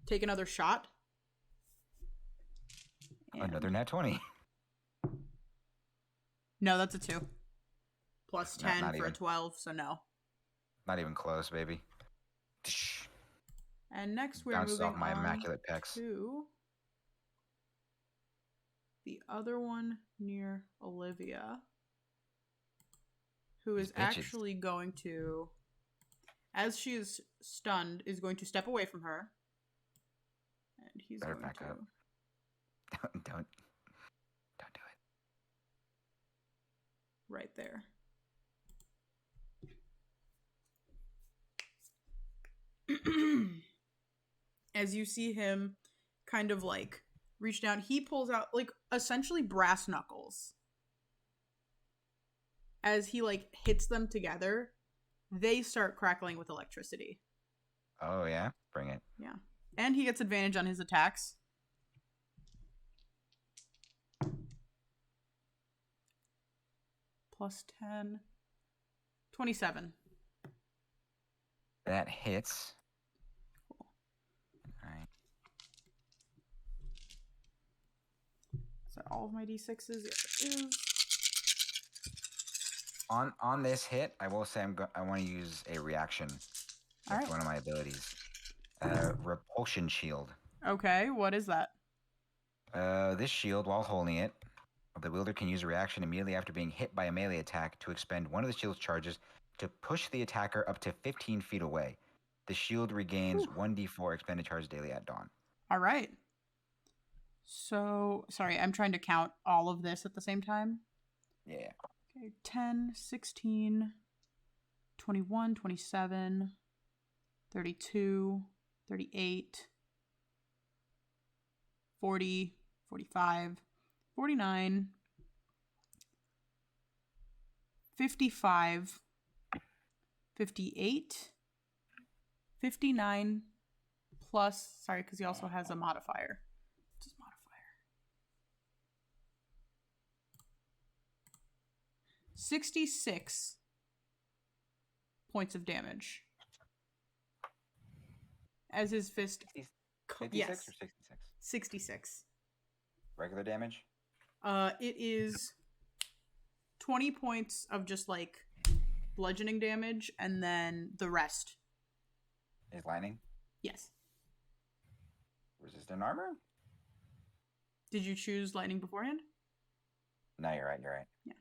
take another shot. And- Another nat 20. No, that's a 2. Plus 10 Not for a even. 12, so no. Not even close, baby. And next we're Bounced moving off my on immaculate pecs. to the other one near Olivia, who is These bitches. actually going to, as she is stunned, is going to step away from her. And he's Better going back to... up. Don't do Right there. As you see him kind of like reach down, he pulls out like essentially brass knuckles. As he like hits them together, they start crackling with electricity. it. Oh yeah? Bring it. Yeah. And he gets advantage on his attacks. Plus 10. 27. That hits. Alright. Is that all of my d6s? Yes, it is. On this hit, I will say I want to use a reaction with Alright. one of my abilities. Repulsion shield. Okay, what is that? This shield, while holding it, the wielder can use a reaction immediately after being hit by a melee attack to expend one of the shield's charges to push the attacker up to 15 feet away. The shield regains 1d4 expended charge daily at dawn. All right. So, sorry, I'm trying to count all of this at the same time. Yeah. Okay, 10, 16, 21, 27, 32, 38, 40, 45, 49, 55, 58, 59, plus, sorry, because he also has a modifier. What's his modifier? 66 points of damage. As his fist... 56 yes, or 66? 66. Regular damage? It is 20 points of just like bludgeoning damage, and then the rest. Is lightning? Yes. Resistant armor? Did you choose lightning beforehand? No, you're right. Yeah.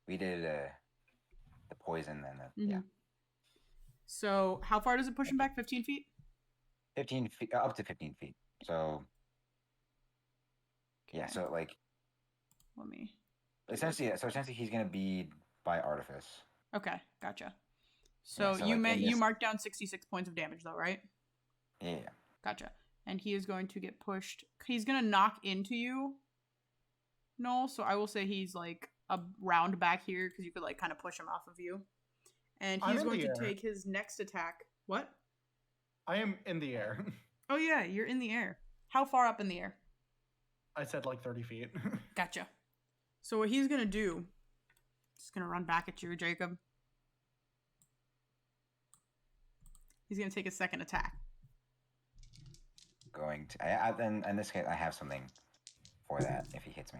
We did the poison and the... Mhm. Yeah. So, how far does it push him back? 15 feet? 15 feet, up to 15 feet. So... Yeah, Okay. so like... Let me... Essentially he's going to be by artifice. Okay, gotcha. So, so, you like, in you this- marked down 66 points of damage, though, right? Yeah. Gotcha. And he is going to get pushed. He's going to knock into you. No, so I will say he's like a round back here because you could like kind of push him off of you. And I'm he's in going the to air. take his next attack. What? I am in the air. Oh, yeah, you're in the air. How far up in the air? I said like 30 feet. Gotcha. So what he's going to do, just going to run back at you, Jacob. He's going to take a second attack. Going to... then in this case, I have something for that if he hits me.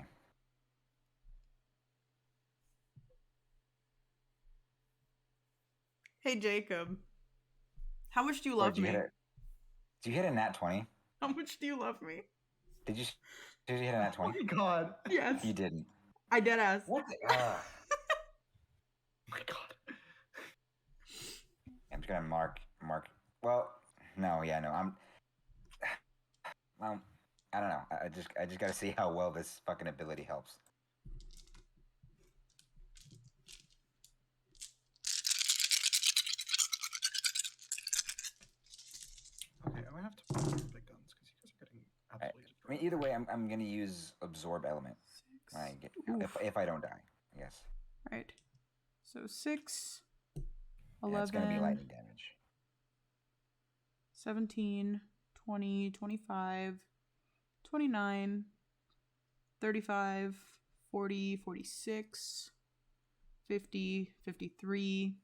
Hey, Jacob. How much do you Or love did you me? hit a- Did you hit a nat 20? How much do you love me? Did you hit a nat Oh 20? my god. Yes. You didn't. I dead ass. What the... Oh my god. I'm just gonna mark. Well, no, yeah, no. Well, I don't know. I just gotta see how well this fucking ability helps. I have to put the big guns because you guys are getting absolutely I destroyed. mean, either way, I'm gonna use absorb element. When I get if I don't die, I guess. Right. So 6, Yeah, it's gonna be 11, lightning damage. 17, 20, 25, 29, 35, 40, 46, 50, 53,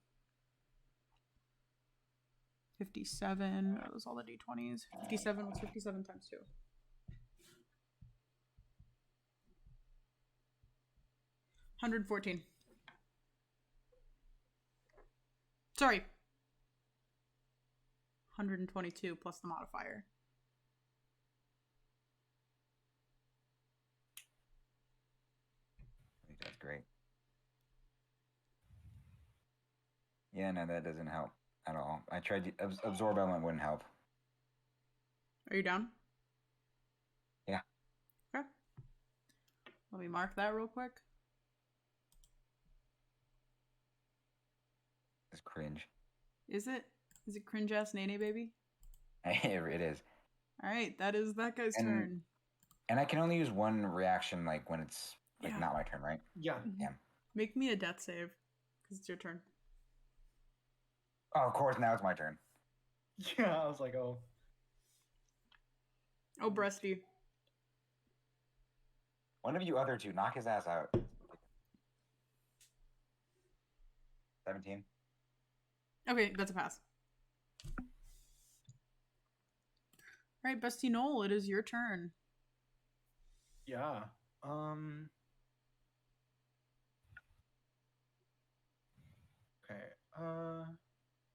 57. Are those all the d20s? 57. What's 57 times 2? 114. Sorry. 122 plus the modifier. I think that's great. Yeah, no, that doesn't help at all. I tried to absorb element wouldn't help. Are you down? Yeah. Okay. Let me mark that real quick. It's cringe. Is it? Is it cringe ass Nene baby? It is. Alright, that is that guy's turn. And I can only use one reaction like when it's like Yeah. not my turn, right? Yeah. Yeah. Make me a death save. Because it's your turn. Oh, of course, now it's my turn. Yeah, I was like, oh. Oh, breasty. One of you other two, knock his ass out. 17. Okay, that's a pass. Alright, Bestie Noel, it is your turn. Yeah. Okay.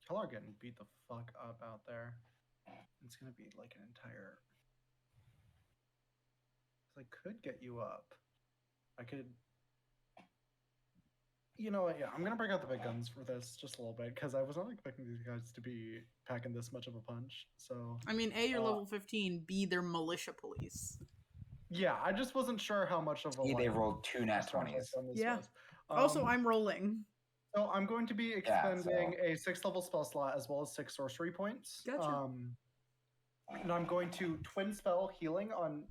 Y'all are getting beat the fuck up out there. It's gonna be like an entire. I could get you up. I could. You know what? Yeah, I'm gonna break out the big guns for this just a little bit because I was not expecting these guys to be packing this much of a punch. So. I mean, A, you're level 15. B, they're militia police. Yeah, I just wasn't sure how much of a. See, they like, rolled 2 nat 20s. Yeah. Was. Also, I'm rolling. So I'm going to be expending so- a 6th level spell slot as well as 6 sorcery points. Gotcha. And I'm going to twin spell healing on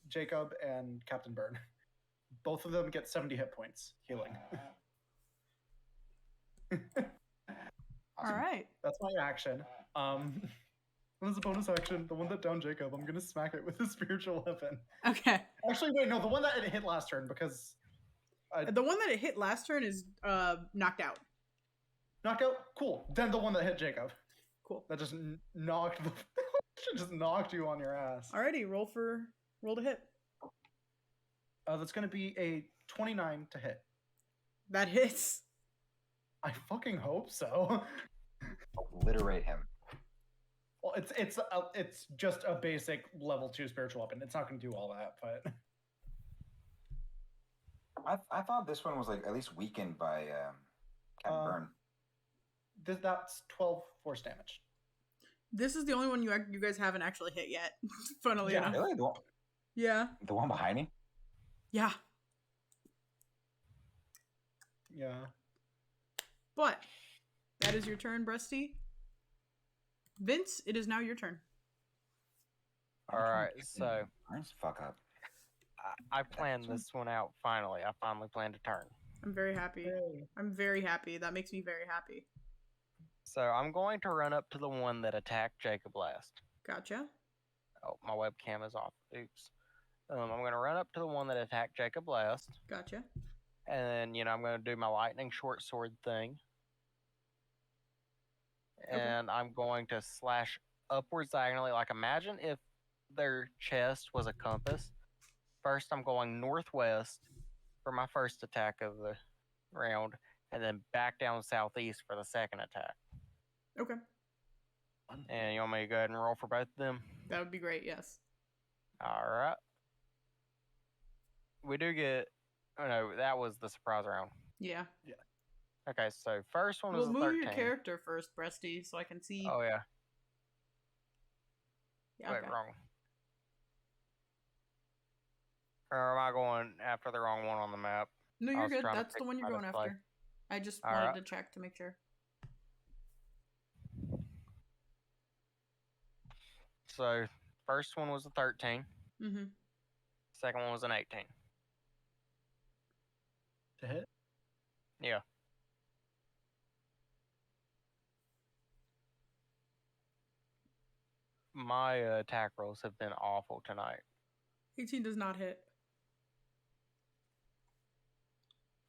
Jacob and Captain Byrne. Both of them get 70 hit points healing. Awesome. Alright. That's my action. As a bonus action, the one that downed Jacob, I'm going to smack it with a spiritual weapon. Okay. Actually, wait, no, the one that it hit last turn because... The one that it hit last turn is knocked out. Knocked out? Cool. Then the one that hit Jacob. Cool. That just knocked the... just knocked you on your ass. Alrighty, roll to hit. That's going to be a 29 to hit. That hits. I fucking hope so. Obliterate him. Well, it's just a basic level 2 spiritual weapon. It's not going to do all that, but... I thought this one was like at least weakened by Captain Byrne. That's 12 force damage. This is the only one you guys haven't actually hit yet. Funnily enough. Really? Yeah. The one behind me? Yeah. Yeah. But that is your turn, Breasty. Vince, it is now your turn. Alright, so Let's fuck up. I planned this one out finally. I finally planned a turn. I'm very happy. Hey. I'm very happy. That makes me very happy. So I'm going to run up to the one that attacked Jacob last. Gotcha. Oh, my webcam is off. Oops. I'm going to run up to the one that attacked Jacob last. Gotcha. And then, I'm going to do my lightning short sword thing. And I'm going to slash upwards diagonally. Like, imagine if their chest was a compass. First, I'm going northwest for my first attack of the round, and then back down southeast for the second attack. Okay. And you want me to go ahead and roll for both of them? That would be great, yes. All right. We do get... Oh, no, that was the surprise round. Yeah. Okay, so first one was Well, a move 13. your character first, Breasty, so I can see. Oh, yeah. Yeah, Wait, okay. wrong. Or am I going after the wrong one on the map? No, I you're was good. trying to That's the pick one you're my going display. after. I just All wanted right. to check to make sure. So, first one was a 13. Mm-hmm. Second one was an 18. To hit? Yeah. My attack rolls have been awful tonight. 18 does not hit.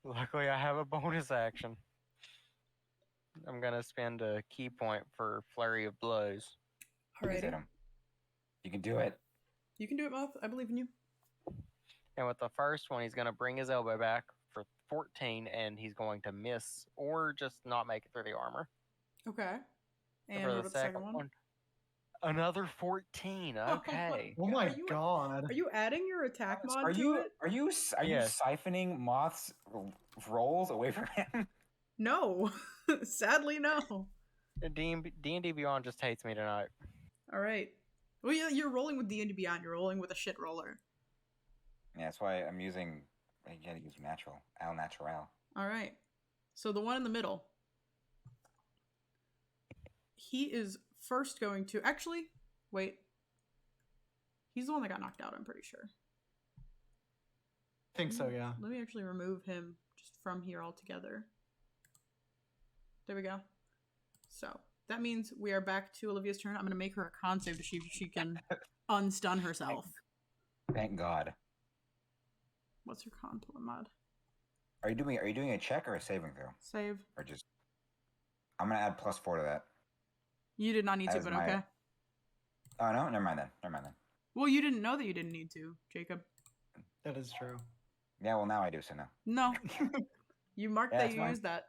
Luckily, I have a bonus action. I'm going to spend a key point for Flurry of Blows. Please hit Alrighty. him. You can do it. You can do it, Moth. I believe in you. And with the first one, he's going to bring his elbow back for 14, and he's going to miss or just not make it through the armor. Okay. And for what the about the second one? Another 14. Okay. Oh my Are you- god. Are you adding your attack mod Are to you it? are you Yes. siphoning Moth's rolls away from him? No. Sadly, no. D&D Beyond just hates me tonight. All right. Well, yeah, you're rolling with D&D Beyond. You're rolling with a shit roller. Yeah, that's why I'm using. I gotta use natural. Al natural. All right. So the one in the middle. He is first going to actually wait. He's the one that got knocked out, I'm pretty sure. I think so, yeah. Let me actually remove him just from here altogether. There we go. So that means we are back to Olivia's turn. I'm going to make her a con save to see if she can unstun herself. Thank God. What's your con mod? Are you doing a check or a saving throw? Save. Or just I'm gonna add +4 to that. You did not need to, As but my- okay. Oh no, never mind then. Well, you didn't know that you didn't need to, Jacob. That is true. Yeah, well now I do, so no. No. You marked Yeah, that it's you fine. used that.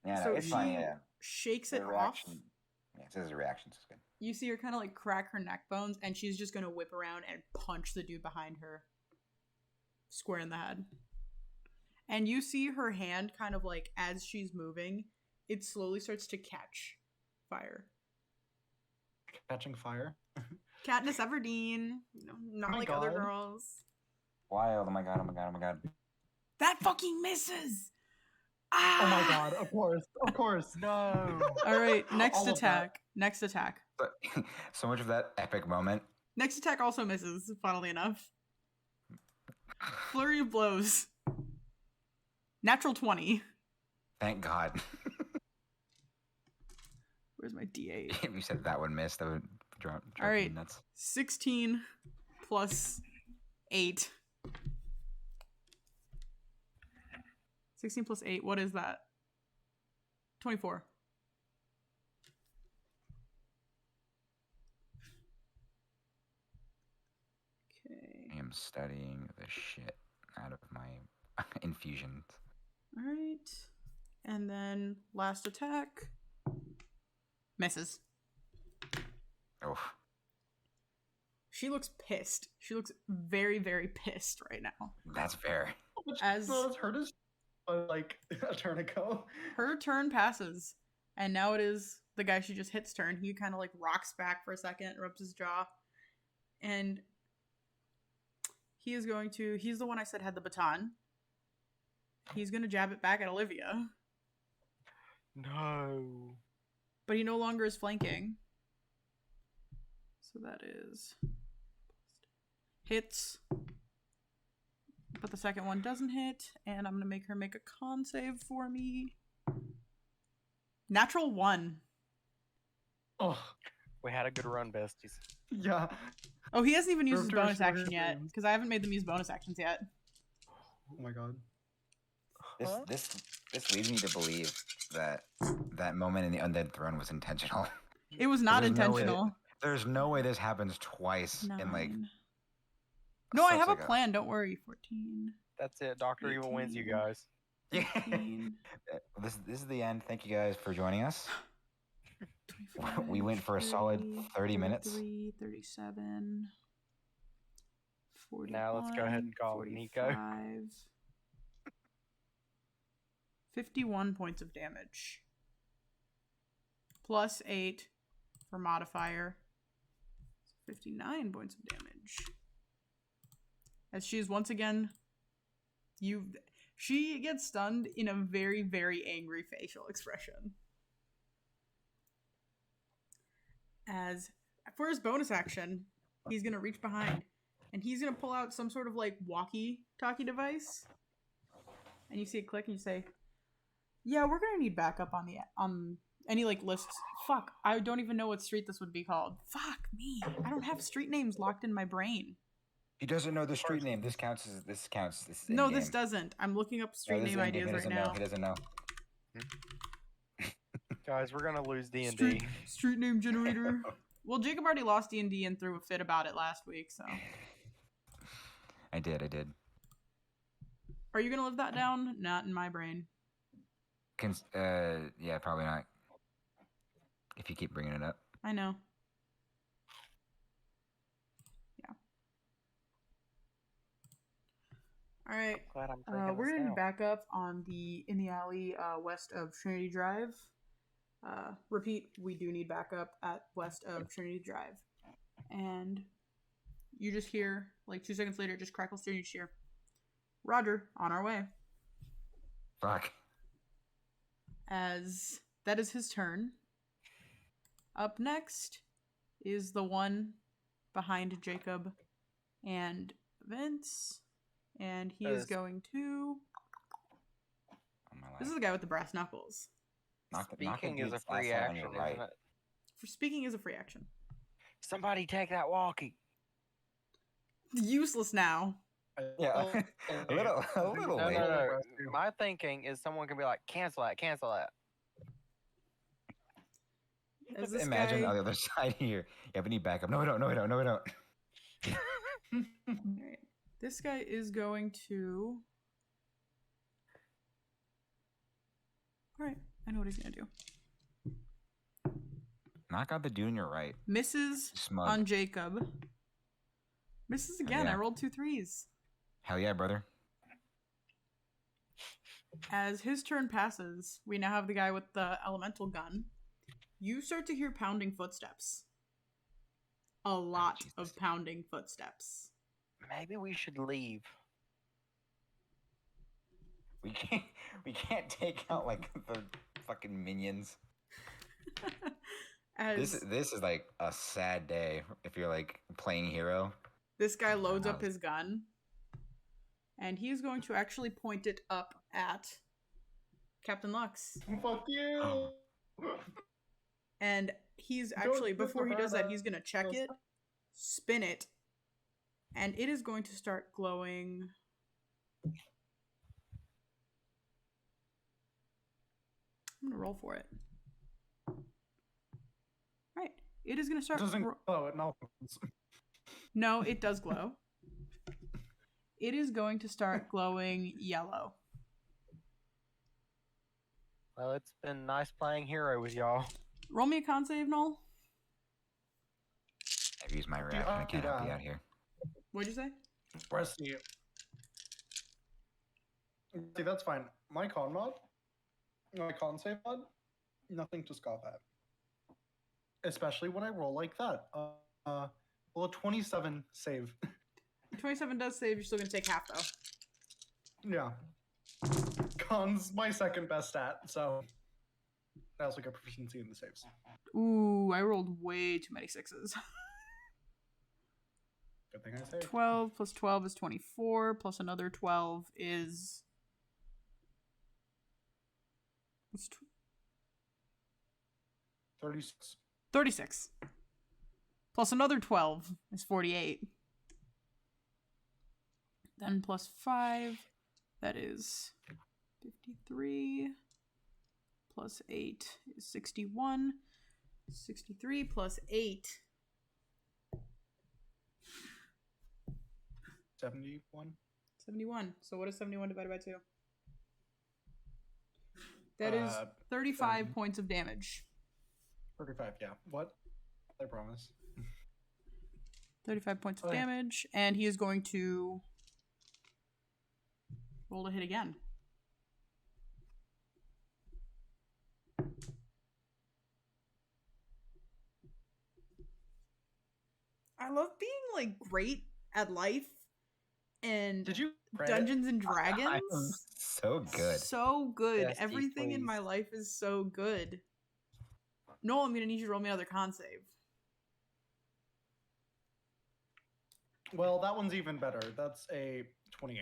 Yeah, So no, it's fine. she Yeah, shakes the it off. reaction. Yeah, it says the reactions is good. You see her kind of like crack her neck bones, and she's just gonna whip around and punch the dude behind her square in the head. And you see her hand kind of like, as she's moving, it slowly starts to catch fire. Catching fire. Katniss Everdeen, not my like other God. girls. Wild! Oh my god! That fucking misses. Oh my Ah! god, of course. No. All right, next All of that. attack. Next attack. But so much of that epic moment. Next attack also misses, funnily enough. Flurry of blows. Natural 20. Thank God. Where's my D8? If you said that one missed, that would drive All right. me nuts. 16 plus 8. 16 plus 8. What is that? 24. Okay. I am studying the shit out of my infusions. All right. And then last attack. Misses. Oh, She looks pissed. She looks very, very pissed right now. that's fair. Which As- was hurt as like a turn ago. Her turn passes, and now it is the guy she just hit's turn. He kind of like rocks back for a second, rubs his jaw, and he is going to. He's the one I said had the baton. He's going to jab it back at Olivia, No. but he no longer is flanking. So that is hits, but the second one doesn't hit, and I'm going to make her make a con save for me. Natural 1. Oh, We had a good run, besties. yeah. Oh, he hasn't even used his Moved her bonus shorter action yet, frames. because I haven't made them use bonus actions yet. Oh my god. This leads me to believe that that moment in the undead throne was intentional. It was not There's no way intentional. There's no way this happens twice in like. 9. No, I such have a like plan. Don't worry. 14. That's it. Dr. Evil wins, you 18. guys. Yeah. 15, This is the end. Thank you guys for joining us. 25, We went for a solid 30 minutes. 43, 37. 41, Now let's go ahead and call it Nico. 45, 51 points of damage. Plus 8 for modifier. 59 points of damage. As she is once again, she gets stunned in a very, very angry facial expression. As for his bonus action, he's gonna reach behind and he's gonna pull out some sort of like walkie-talkie device. And you see it click and you say, "Yeah, we're gonna need backup on any like lists." Fuck, I don't even know what street this would be called. Fuck me, I don't have street names locked in my brain. He doesn't know the street name. This counts. This counts. This is No, in-game. this doesn't. I'm looking up No, street this is name in-game. ideas He right doesn't now. know. He doesn't know. Guys, we're gonna lose D&D. Street name generator. Well, Jacob already lost D&D and threw a fit about it last week, so. I did. Are you gonna live that down? Not in my brain. Yeah, probably not. If you keep bringing it up. I know. Yeah. All right. Glad I'm drinking We're this gonna now. back up in the alley west of Trinity Drive. Repeat, we do need backup at west of Trinity Drive. And you just hear, like 2 seconds later, it just crackles through and you just hear, "Roger, on our way." Fuck. As that is his turn. Up next is the one behind Jacob and Vince. And he is going to... Oh, my This is life. the guy with the brass knuckles. Speaking is a dude's free asshole on action, your right. isn't it? For speaking is a free action. Somebody take that walkie. Useless now. Yeah, a little No, late. no. My thinking is someone can be like, cancel that. As Just this imagine guy... on the other side here. Yeah, we need backup. No, we don't. Alright. This guy is going to... Alright, I know what he's going to do. Knock out the dude on your right. Misses Smug. on Jacob. Misses again. yeah. I rolled 2 3s. Hell yeah, brother. As his turn passes, we now have the guy with the elemental gun. You start to hear pounding footsteps. A lot Jesus. of pounding footsteps. Maybe we should leave. We can't take out like the fucking minions. As This is like a sad day if you're like playing hero. this guy loads up his gun, and he is going to actually point it up at Captain Lux. Fuck you. And he's Don't actually, do before he does that, that. he's going to check it, spin it, and it is going to start glowing. I'm going to roll for it. Right. It is going to It start... doesn't glow. It melts. No, it does glow. It is going to start glowing yellow. Well, it's been nice playing hero with y'all. Roll me a con save, Noel. I've used my reaction. I can't help you out here. What'd you say? Press you. See, that's fine. My con save mod, nothing to scoff at. Especially when I roll like that. Well, a 27 save. 27 does save. You're still going to take half, though. Yeah. Con's my second best stat, so I also get proficiency in the saves. Ooh, I rolled way too many 6s. Good thing I saved. 12 plus 12 is 24, plus another 12 is... What's 36. 36. Plus another 12 is 48. Then plus 5, that is 53. Plus 8 is 61. 63 plus 8. 71. 71. So what is 71 divided by 2? That is 7. 35 points of damage. 35, yeah. What? I promise. 35 points of Okay. damage. And he is going to roll to hit again. I love being like great at life and Did you pray it? Dungeons and Dragons. I'm so good. So good. Yes, Everything in please. my life is so good. Noel, I'm gonna need you to roll me another con save. Well, that one's even better. That's a 28.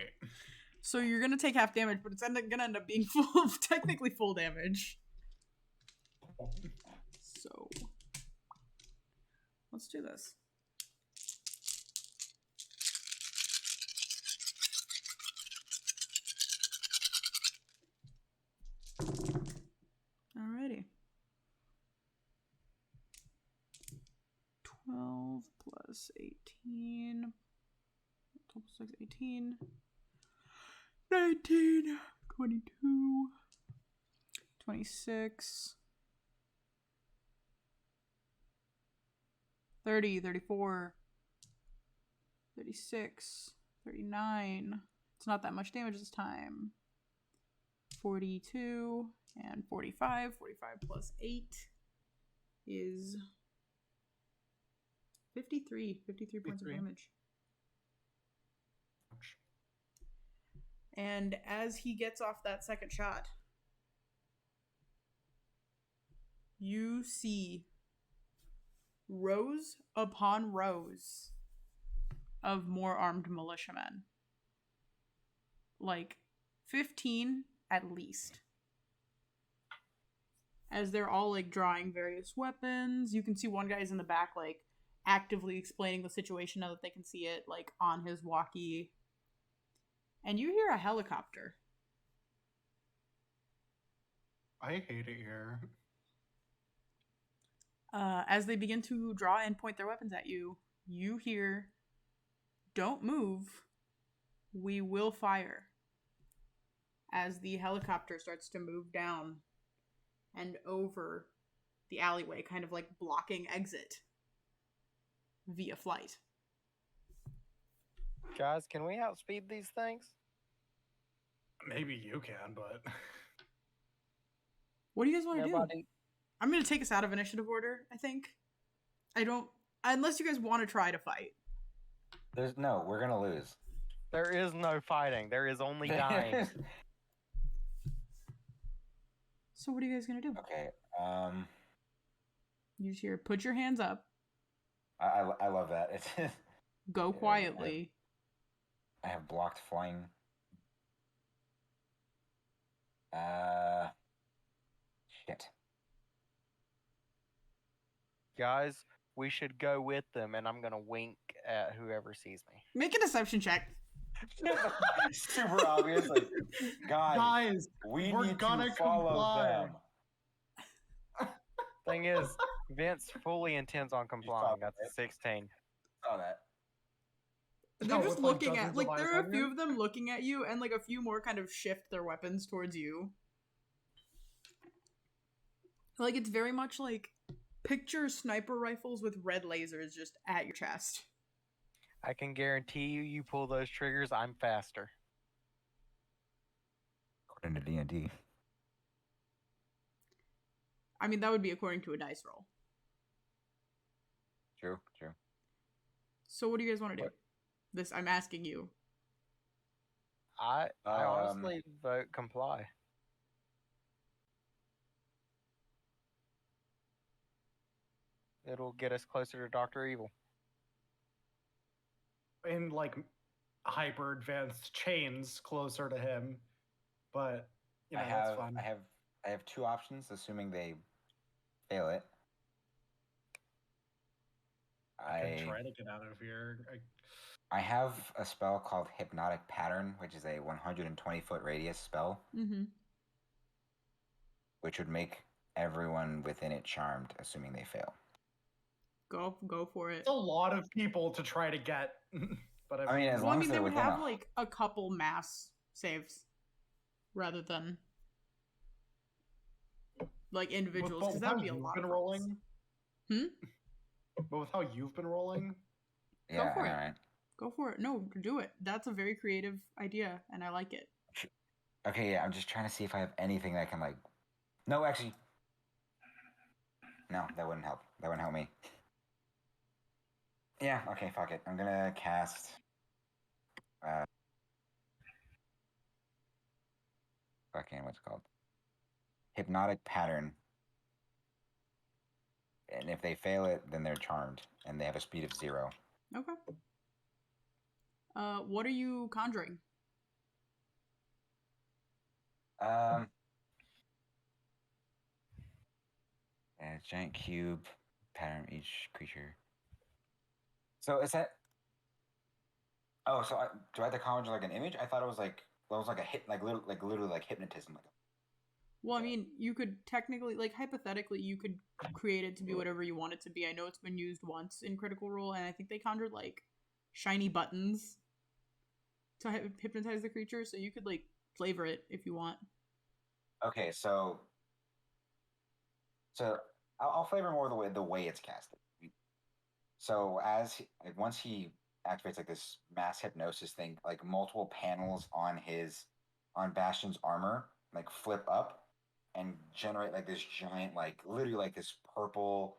So you're gonna take half damage, but it's gonna end up being technically full damage. So let's do this. Alrighty. 12 plus 18. 12 plus 6, 18. 19. 22. 26. 30, 34, 36, 39. It's not that much damage this time. 42 and 45. 45 plus 8 is 53. 53 points of 53. damage. And as he gets off that second shot, you see rows upon rows of more armed militiamen. Like 15 at least. As they're all like drawing various weapons. You can see one guy's in the back like actively explaining the situation now that they can see it like on his walkie. And you hear a helicopter. I hate it here. As they begin to draw and point their weapons at you, you hear, "Don't move. We will fire." As the helicopter starts to move down and over the alleyway, kind of like blocking exit via flight. Guys, can we outspeed these things? Maybe you can, but What do you guys want to do? Nobody. I'm going to take us out of initiative order, I think. I don't... Unless you guys want to try to fight. We're gonna lose. There is no fighting. There is only dying. So what are you guys going to do? Okay. You just hear, "Put your hands up. I love that. It's Go quietly." I have blocked flying. Shit. Guys, we should go with them, and I'm gonna wink at whoever sees me. Make a deception check. Super obvious. Like, guys, we we're need gonna to follow comply. them. Thing is, Vince fully intends on complying. that, That's a 16. Saw that. They're No, just with, like, looking at, dozens like, of there eyes are a on few you? of them looking at you, and, like, a few more kind of shift their weapons towards you. Like, it's very much like, picture sniper rifles with red lasers just at your chest. I can guarantee you pull those triggers, I'm faster. According to D&D. I mean, that would be according to a dice roll. True. So what do you guys want to do? What? This, I'm asking you. I honestly vote comply. It'll get us closer to Dr. Evil. in like hyper advanced chains closer to him. But you know, that's fine. I have two options, assuming they fail it. I can try to get out of here. I have a spell called Hypnotic Pattern, which is a 120-foot radius spell, Mm-hmm. which would make everyone within it charmed, assuming they fail. Go for it. It's a lot of people to try to get. But I mean, as long as they they're would within have like a couple mass saves rather than like individuals, because that would be a lot. Been of rolling. Hmm. But with how you've been rolling, Yeah, Go for it. all right. Go for it. No, do it. That's a very creative idea, and I like it. Okay, yeah, I'm just trying to see if I have anything that can like. No, actually, no, that wouldn't help. That wouldn't help me. Yeah, okay, fuck it. I'm gonna cast. Fucking what's it called? Hypnotic Pattern. And if they fail it, then they're charmed, and they have a speed of 0. Okay. What are you conjuring? A giant cube pattern each creature. So is that? Oh, so do I have to conjure like an image? I thought it was like a hit, literally like hypnotism. Well, I mean, you could technically, like, hypothetically, you could create it to be whatever you want it to be. I know it's been used once in Critical Role, and I think they conjured, like, shiny buttons to hypnotize the creature, so you could, like, flavor it if you want. Okay, so I'll flavor more the way it's casted. So once he activates like this mass hypnosis thing, like multiple panels on Bastion's armor like flip up and generate like this giant, like literally like this purple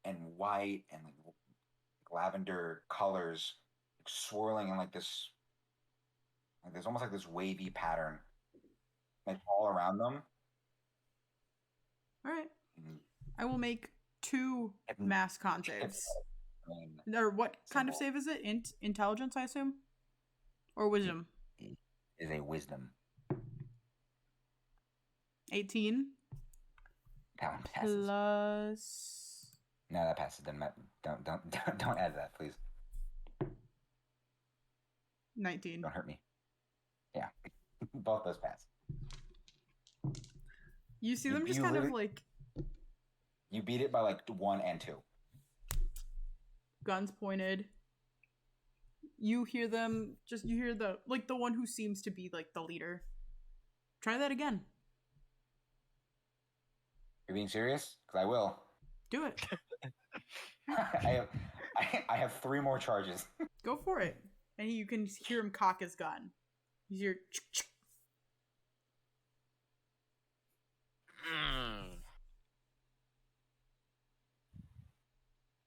and white and like lavender colors like, swirling in like this, like there's almost like this wavy pattern like all around them. All right. Mm. I will make 2 mass con saves. I mean, Or what kind of symbol. save is it? Intelligence, I assume? Or wisdom? Is a wisdom. 18. That one passes. Plus... No, that passes. Don't add that, please. 19. Don't hurt me. Yeah, both those pass. You see them just kind of like... You beat it by like 1 and 2. Guns pointed. You hear them, you hear the one who seems to be like the leader. Try that again. You're being serious? Because I will. Do it. I have 3 more charges. Go for it. And you can hear him cock his gun. You hear...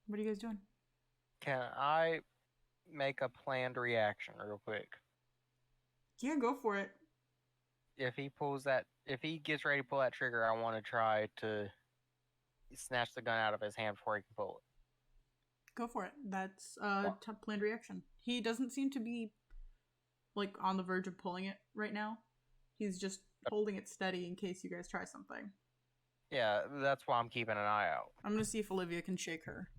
What are you guys doing? Can I make a planned reaction real quick? Yeah, go for it. If he gets ready to pull that trigger, I want to try to snatch the gun out of his hand before he can pull it. Go for it. That's planned reaction. He doesn't seem to be like on the verge of pulling it right now. He's just holding it steady in case you guys try something. Yeah, that's why I'm keeping an eye out. I'm gonna see if Olivia can shake her.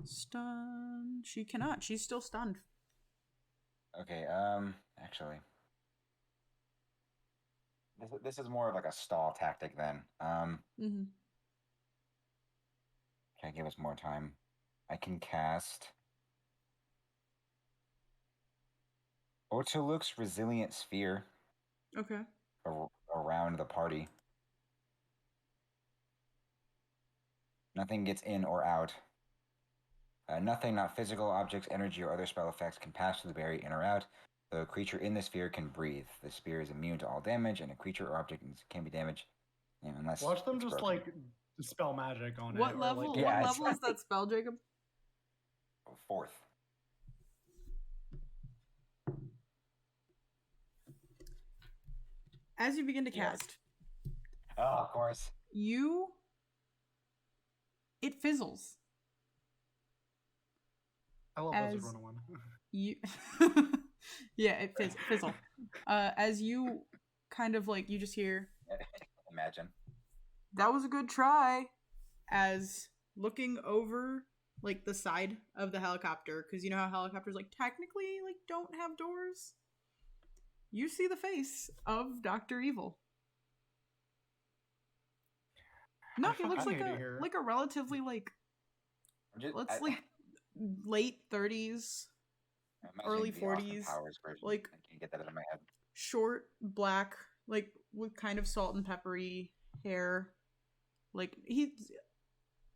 Stun. She cannot. She's still stunned. Okay, actually. This is more of like a stall tactic then. Mm-hmm. Can I give us more time? I can cast Otuluk's Resilient Sphere. Okay. Around the party. Nothing gets in or out. Nothing, not physical objects, energy, or other spell effects can pass through the barrier in or out. The creature in the sphere can breathe. The sphere is immune to all damage, and a creature or object can be damaged unless. Watch them just broken. like spell magic on it. What level? Like, what level is that spell, Jacob? 4th. As you begin to cast, oh, of course, it fizzles. I love Wizard 101. You, yeah, it fizzle. As you kind of like, you just hear. Imagine. That was a good try. As looking over like the side of the helicopter, because you know how helicopters like technically like don't have doors. You see the face of Dr. Evil. No, he looks like a relatively like late 30s, early 40s. Like I can't get that out of my head. Short, black, like with kind of salt and peppery hair. Like he's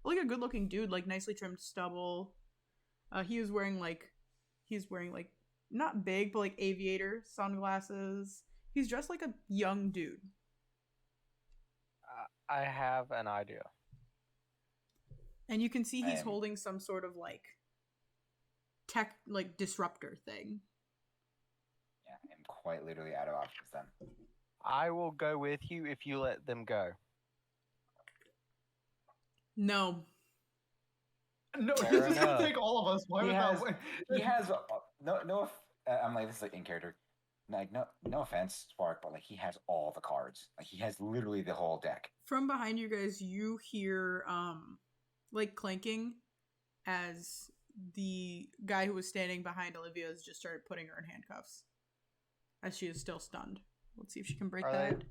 like a good-looking dude, like nicely trimmed stubble. He's wearing like not big, but like aviator sunglasses. He's dressed like a young dude. I have an idea. And you can see he's holding some sort of like tech, like disruptor thing. Yeah, I'm quite literally out of options then. I will go with you if you let them go. No. No, he's just gonna take all of us. Why would that? He has no. I'm like, this is like in character. Like, no offense, Spark, but like he has all the cards. Like he has literally the whole deck. From behind you guys, you hear like clanking as the guy who was standing behind Olivia has just started putting her in handcuffs as she is still stunned. Let's see if she can break Are that. they-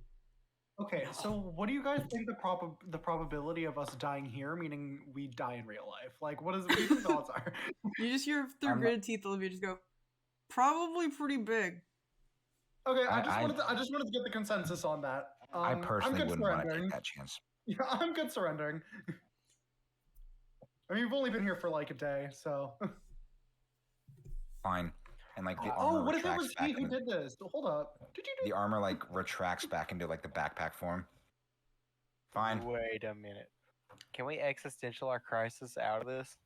Okay, so what do you guys think the probability of us dying here, meaning we die in real life? Like, what do you think the odds are? You just hear through I'm not- gritted teeth, Olivia just go, probably pretty big. Okay, I I- just wanted to get the consensus on that. I I'm personally good wouldn't want to surrendering. take that chance. Yeah, I'm good surrendering. I mean, we've only been here for like a day, so. Fine. And like the armor Oh, what if it retracts was back he who into, did this? Hold up. the armor like retracts back into like the backpack form. Fine. Wait a minute. Can we existential our crisis out of this?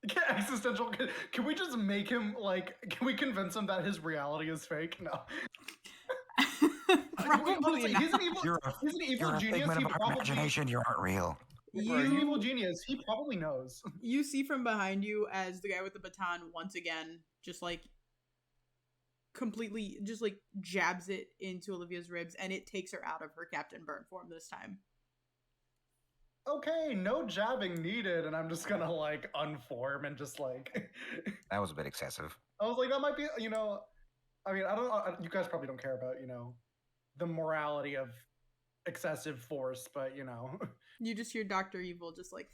Get existential. Can we just make him like? Can we convince him that his reality is fake? No. Probably Honestly, not. he's an evil. He's an evil You're a genius. figment He of our probably. imagination. You aren't real. He's an evil You, genius. He probably knows. you see from behind you as the guy with the baton once again just like completely just like jabs it into Olivia's ribs and it takes her out of her Captain Burn form this time. Okay, no jabbing needed, and I'm just gonna like unform and just like. That was a bit excessive. I was like, that might be, I mean, I don't. You guys probably don't care about, the morality of excessive force, but You just hear Dr. Evil just like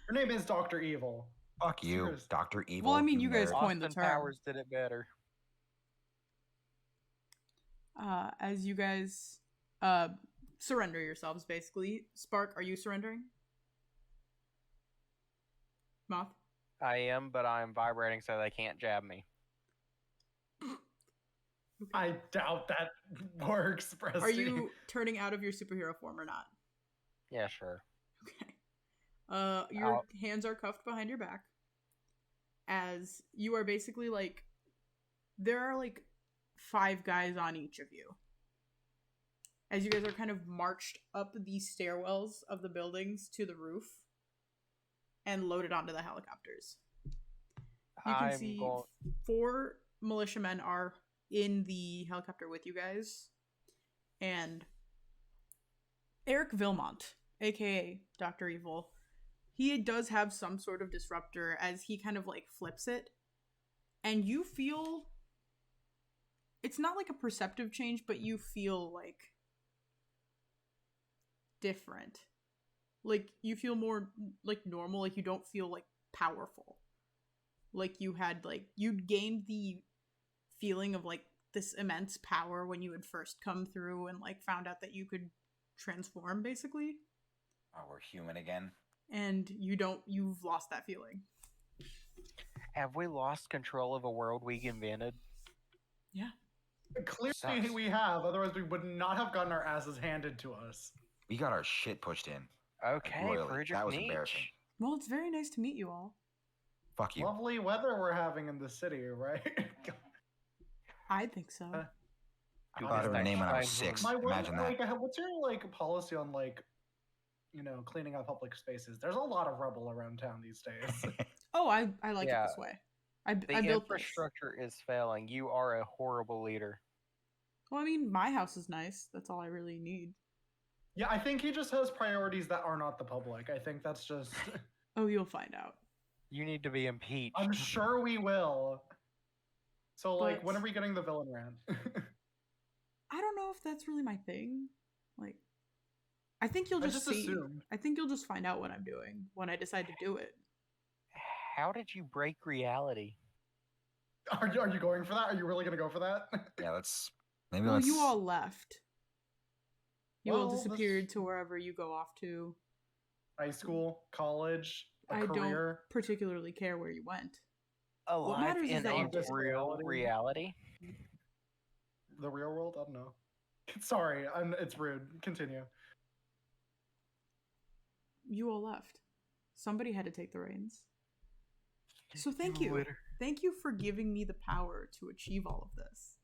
her name is Dr. Evil. Fuck you, Serious. Dr. Evil. Well, I mean, you guys nerd. coined the Austin term. Powers did it better. As you guys surrender yourselves basically. Spark, are you surrendering? Moth? I am, but I'm vibrating so they can't jab me. I doubt that works, Presty. Are you turning out of your superhero form or not? Yeah, sure. Okay. Your Out. hands are cuffed behind your back. As you are basically like, there are like 5 guys on each of you. As you guys are kind of marched up the stairwells of the buildings to the roof and loaded onto the helicopters. You can I'm see going. 4 militiamen are in the helicopter with you guys. And Eric Vilmont, aka Dr. Evil, he does have some sort of disruptor as he kind of like flips it. And you feel, it's not like a perceptive change, but you feel like different. Like you feel more like normal, like you don't feel like powerful. Like you had like, you'd gained the feeling of like this immense power when you had first come through and like found out that you could transform basically. Oh, we're human again. And you've lost that feeling. Have we lost control of a world we invented? Yeah. Clearly Sucks. we have, otherwise we would not have gotten our asses handed to us. We got our shit pushed in. Okay, royally. Bridget That was Nietzsche. embarrassing. Well, it's very nice to meet you all. Fuck you. Lovely weather we're having in the city, right? I think so. I thought of her name when I was 6. Imagine that. Like, what's your like policy on like, cleaning up public spaces? There's a lot of rubble around town these days. Oh, I like it Yeah. this way. I The built this. infrastructure is failing. You are a horrible leader. Well, I mean, my house is nice. That's all I really need. Yeah, I think he just has priorities that are not the public. I think that's just. Oh, you'll find out. You need to be impeached. I'm sure we will. So, like, But- when are we getting the villain rant? I don't know if that's really my thing. Like, I think you'll I just just see. assumed. I think you'll just find out what I'm doing when I decide to do it. How did you break reality? Are you going for that? Are you really going to go for that? Yeah, let's. Maybe Well, let's. you all left. You all Well, this- disappeared to wherever you go off to. High school, college, a I career. don't particularly care where you went. Alive matters is in that a you did. real reality? The real world? I don't know. Sorry, it's rude. Continue. You all left. Somebody had to take the reins. So thank you. Twitter. Thank you for giving me the power to achieve all of this.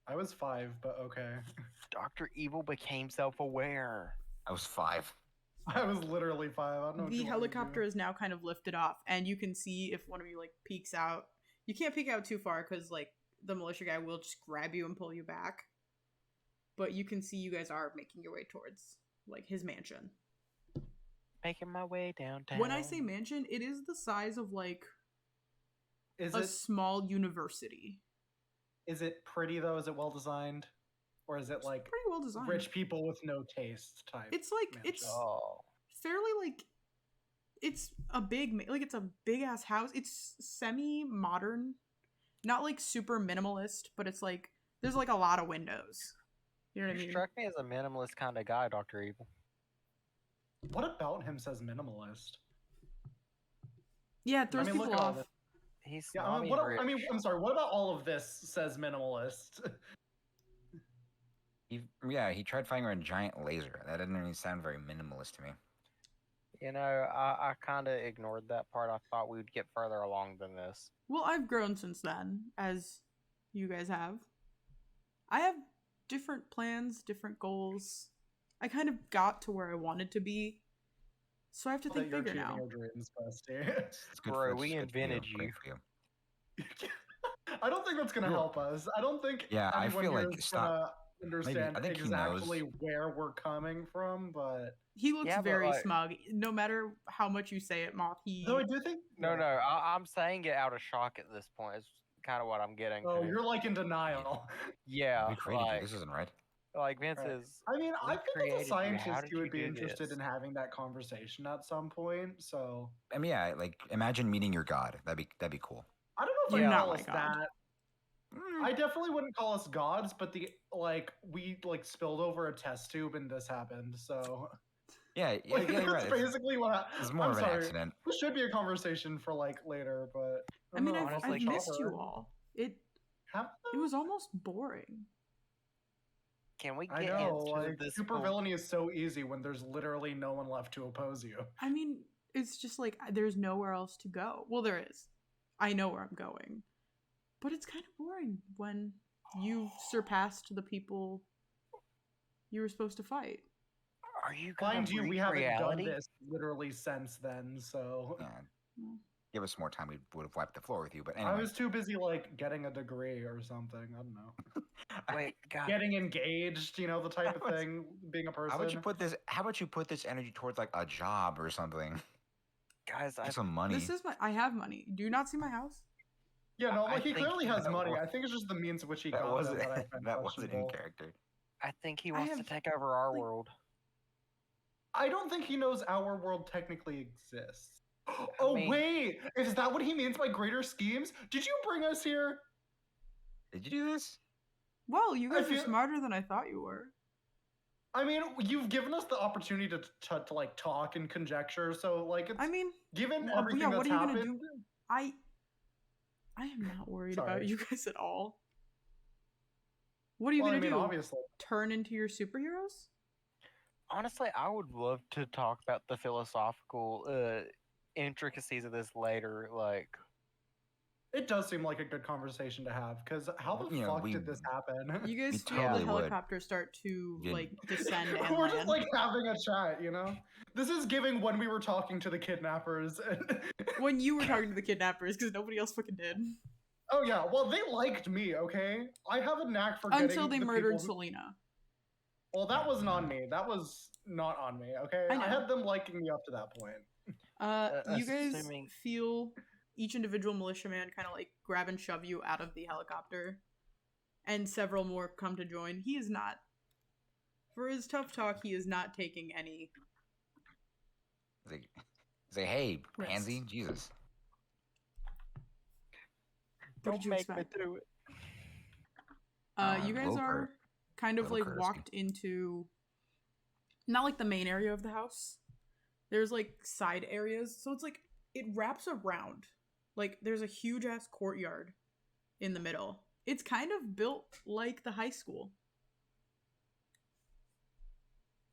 I was 5, but okay. Dr. Evil became self-aware. I was 5. I was literally 5. I don't know. what The you want me to helicopter do. is now kind of lifted off, and you can see if one of you like peeks out, You can't peek out too far because like the militia guy will just grab you and pull you back. But you can see you guys are making your way towards like his mansion. Making my way downtown. When I say mansion, it is the size of like Is a it small university. is it pretty though? Is it well designed, or is it It's like pretty well designed. rich people with no taste type? It's like mansion? it's Oh. fairly like it's a big ass house. It's semi modern, not like super minimalist, but it's like there's like a lot of windows. You know what I You mean? struck me as a minimalist kind of guy, Dr. Evil. What about him says minimalist? Yeah, it throws look people at all off. this. He's Yeah, snobby and rich. I'm sorry. What about all of this says minimalist? He tried firing a giant laser. That didn't really sound very minimalist to me. You know, I kind of ignored that part. I thought we would get further along than this. Well, I've grown since then, as you guys have. I have different plans, different goals. I kind of got to where I wanted to be, so I have to think You're bigger achieving now. your dreams, bestie. It's good Bro, for, we it's good for you. invented Great you. for you. I don't think that's gonna Cool. help us. I don't think Yeah, I anyone feel here like is stop. gonna understand I think he exactly knows. where we're coming from, but He looks Yeah, but, very like- smug. No matter how much you say it, Moth, he... no, I do think No, I'm saying it out of shock at this point. Is kind of what I'm getting. Oh, to. you're like in denial. Yeah, We created you. like, This isn't right. like Vince Right. is. I mean, We I think as created a you. scientist, How did you would you be do interested this? in having that conversation at some point. So I mean, yeah, like imagine meeting your god. That'd be cool. I don't know if You're I'd not call my us god. that. I definitely wouldn't call us gods, but we spilled over a test tube and this happened. So Yeah, like, you're that's right. basically what It's more I'm of an sorry. accident. This should be a conversation for like later, but I mean, don't know, I've honestly, missed you Chopper. all. It Have was almost boring. Can we I get know, into like this? super villainy is so easy when there's literally no one left to oppose you. I mean, it's just like there's nowhere else to go. Well, there is. I know where I'm going. But it's kind of boring when you've surpassed the people you were supposed to fight. Are you gonna Mind you, we breach haven't reality? done this literally since then, so Yeah. Mm. Give us more time, we would have wiped the floor with you. But anyway, I was too busy like getting a degree or something. I don't know. Wait, God. Getting engaged, the type of How about- thing, being a person. How about you put this energy towards like a job or something? Guys, Make some money. I have money. Do you not see my house? Yeah, no, I like he think clearly has that money. was- I think it's just the means in which he that got wasn't them that I find that wasn't in questionable. character. I think he I wants to have, take over our like- world. I don't think he knows our world technically exists. Oh mean- wait, is that what he means by greater schemes? Did you bring us here? Did you do this? Well, you I guys are feel- smarter than I thought you were. I mean, you've given us the opportunity to like talk and conjecture. So like, it's I mean, given well, everything yeah, that's what are you happened. gonna do? I am not worried about Sorry. you guys at all. What are you Well, I gonna mean, do? obviously. Turn into your superheroes? Honestly, I would love to talk about the philosophical intricacies of this later. Like, It does seem like a good conversation to have, because how the You know, fuck we- did this happen? You guys We see totally the would. helicopter start to You'd- like descend and We're just land. like having a chat, This is giving when we were talking to the kidnappers. When you were talking to the kidnappers, because nobody else fucking did. Oh yeah, well they liked me, okay? I have a knack for getting Until they the murdered people who- Selena. Well, that wasn't on me. That was not on me, okay? I I know. had them liking me up to that point. You guys assuming- feel each individual militiaman kind of like grab and shove you out of the helicopter, and several more come to join. He is not, for his tough talk, he is not taking any. Say, hey, Risks. Pansy, Jesus. What don't did you make expect? me do it. You guys Loper. are kind of Little like courtesy. walked into, not like the main area of the house. There's like side areas, so it's like it wraps around. Like there's a huge ass courtyard in the middle. It's kind of built like the high school.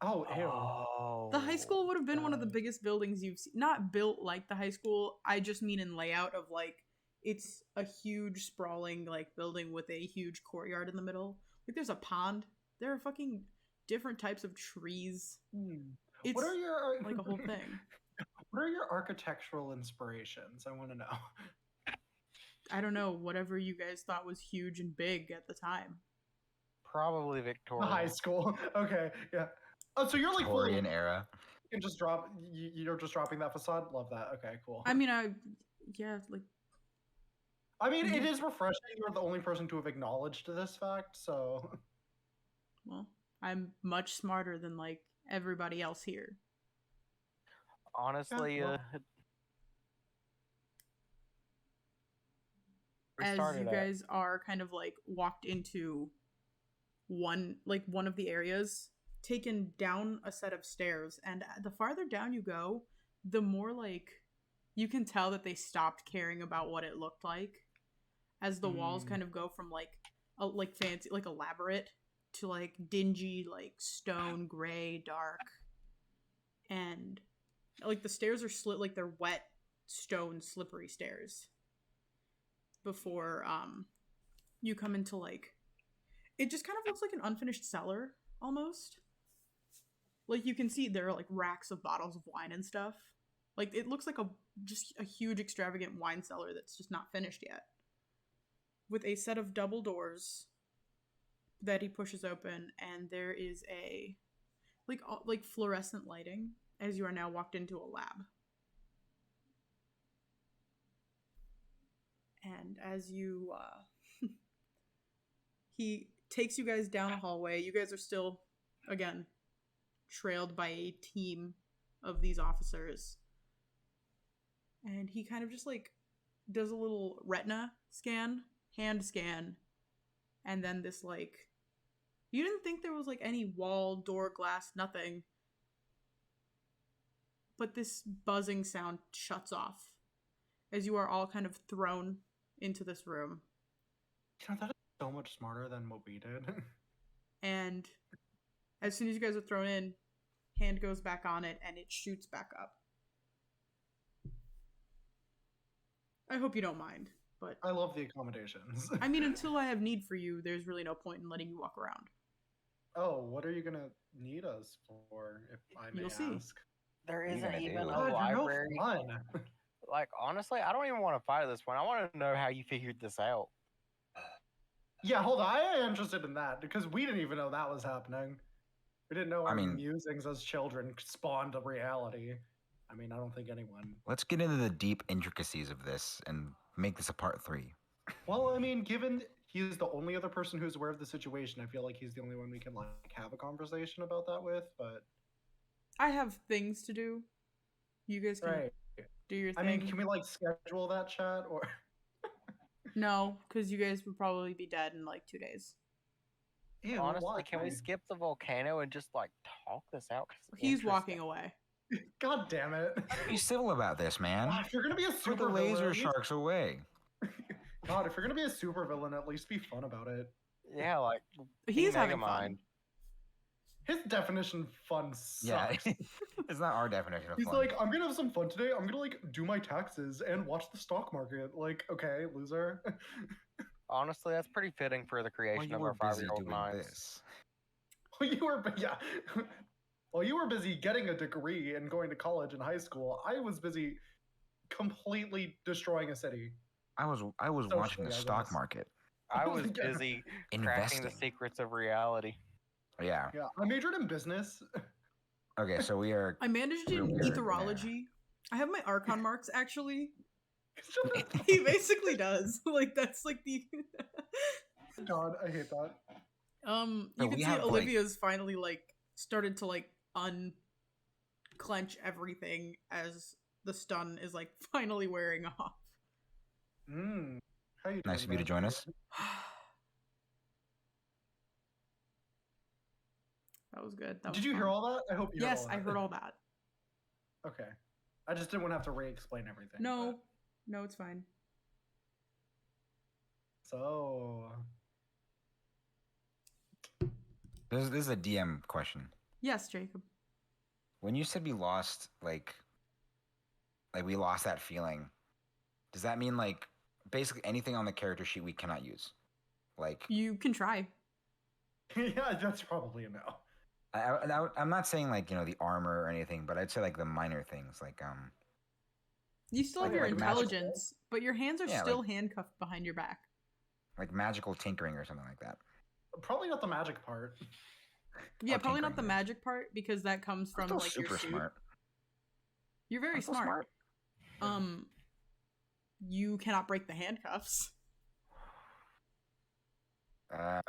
Oh, ew. Oh, The high school would have been one of the God. biggest buildings you've seen. Not built like the high school. I just mean in layout of like it's a huge sprawling like building with a huge courtyard in the middle. Like there's a pond. There are fucking different types of trees. It's What are your like a whole thing. What are your architectural inspirations? I want to know. I don't know, whatever you guys thought was huge and big at the time. Probably The Victoria. high school. Okay, yeah. Oh, so you're like fully Victorian era. you can just drop. You're just dropping that facade. Love that. Okay, cool. I mean, yeah, like, I mean, it Yeah. is refreshing. You're the only person to have acknowledged this fact, so well, I'm much smarter than like everybody else here. Honestly, well. we As started you at guys are kind of like walked into one of the areas, taken down a set of stairs, and the farther down you go, the more like you can tell that they stopped caring about what it looked like, as the walls kind of go from like fancy, like elaborate, to like dingy, like stone gray dark, and like the stairs are slit, like they're wet stone slippery stairs before you come into like, it just kind of looks like an unfinished cellar almost. Like you can see there are like racks of bottles of wine and stuff. Like it looks like just a huge extravagant wine cellar that's just not finished yet, with a set of double doors that he pushes open, and there is a like fluorescent lighting as you are now walked into a lab. And as you he takes you guys down a hallway. You guys are still, again, trailed by a team of these officers. And he kind of just like does a little retina scan, hand scan, and then this like, you didn't think there was like any wall, door, glass, nothing. But this buzzing sound shuts off as you are all kind of thrown into this room. That is so much smarter than what we did. And as soon as you guys are thrown in, hand goes back on it and it shoots back up. I hope you don't mind, but I love the accommodations. I mean, until I have need for you, there's really no point in letting you walk around. Oh, what are you gonna need us for, if I may You'll see. ask? there What are you isn't gonna even do? a God, you're no library. fun. Like honestly, I don't even want to fight this one. I want to know how you figured this out. Yeah, hold on. I am interested in that because we didn't even know that was happening. We didn't know I our mean- musings as children spawned a reality. I mean, I don't think anyone. Let's get into the deep intricacies of this and make this a part 3. Well, I mean, given he's the only other person who's aware of the situation, I feel like he's the only one we can like have a conversation about that with. But I have things to do. You guys can right. do your I thing. mean, can we like schedule that chat or? No, because you guys would probably be dead in like 2 days. Ew, Honestly, why? can we skip the volcano and just like talk this out? 'Cause it's He's walking interesting. away. God damn it! Be civil about this, man. God, if you're gonna be a Put the super laser villain, sharks away. God, if you're gonna be a super villain, at least be fun about it. Yeah, like He's Mega having Mind. fun. His definition fun sucks. Yeah, it's not our definition of He's fun. like, I'm gonna have some fun today. I'm gonna like do my taxes and watch the stock market. Like, okay, loser. Honestly, that's pretty fitting for the Well, creation you of were our busy 5-year-old doing minds. this. Well, you were, yeah. While you were busy getting a degree and going to college and high school, I was busy completely destroying a city. I was Socially, watching the I stock guess. market. I was Yeah. busy cracking Investing. the secrets of reality. Yeah. Yeah, I majored in business. Okay, so we are. I managed in We're weird, etherology. I have my Archon marks actually. He basically does. Like that's like the God, I hate that. you So can we see have, like- Olivia's finally like started to like unclench everything as the stun is like finally wearing off. How you Nice doing, of you to man? join us. That was good. That Did was you hear fun. all that? I hope you Yes, heard all I that. heard all that. Okay. I just didn't want to have to re-explain everything. No, no, it's fine. but- So, This is a DM question. Yes, Jacob. When you said we lost, like we lost that feeling, does that mean like basically anything on the character sheet we cannot use? Like, You can try. yeah, that's probably a no. I'm not saying like the armor or anything, but I'd say like the minor things, like You still have Like- your like magical- intelligence, but your hands are Yeah, still like- handcuffed behind your back. Like magical tinkering or something like that. Probably not the magic part. Yeah, Or probably not the tinkering, yeah. magic part because that comes I'm from still like your super suit. smart. You're very I'm still smart. You cannot break the handcuffs. Are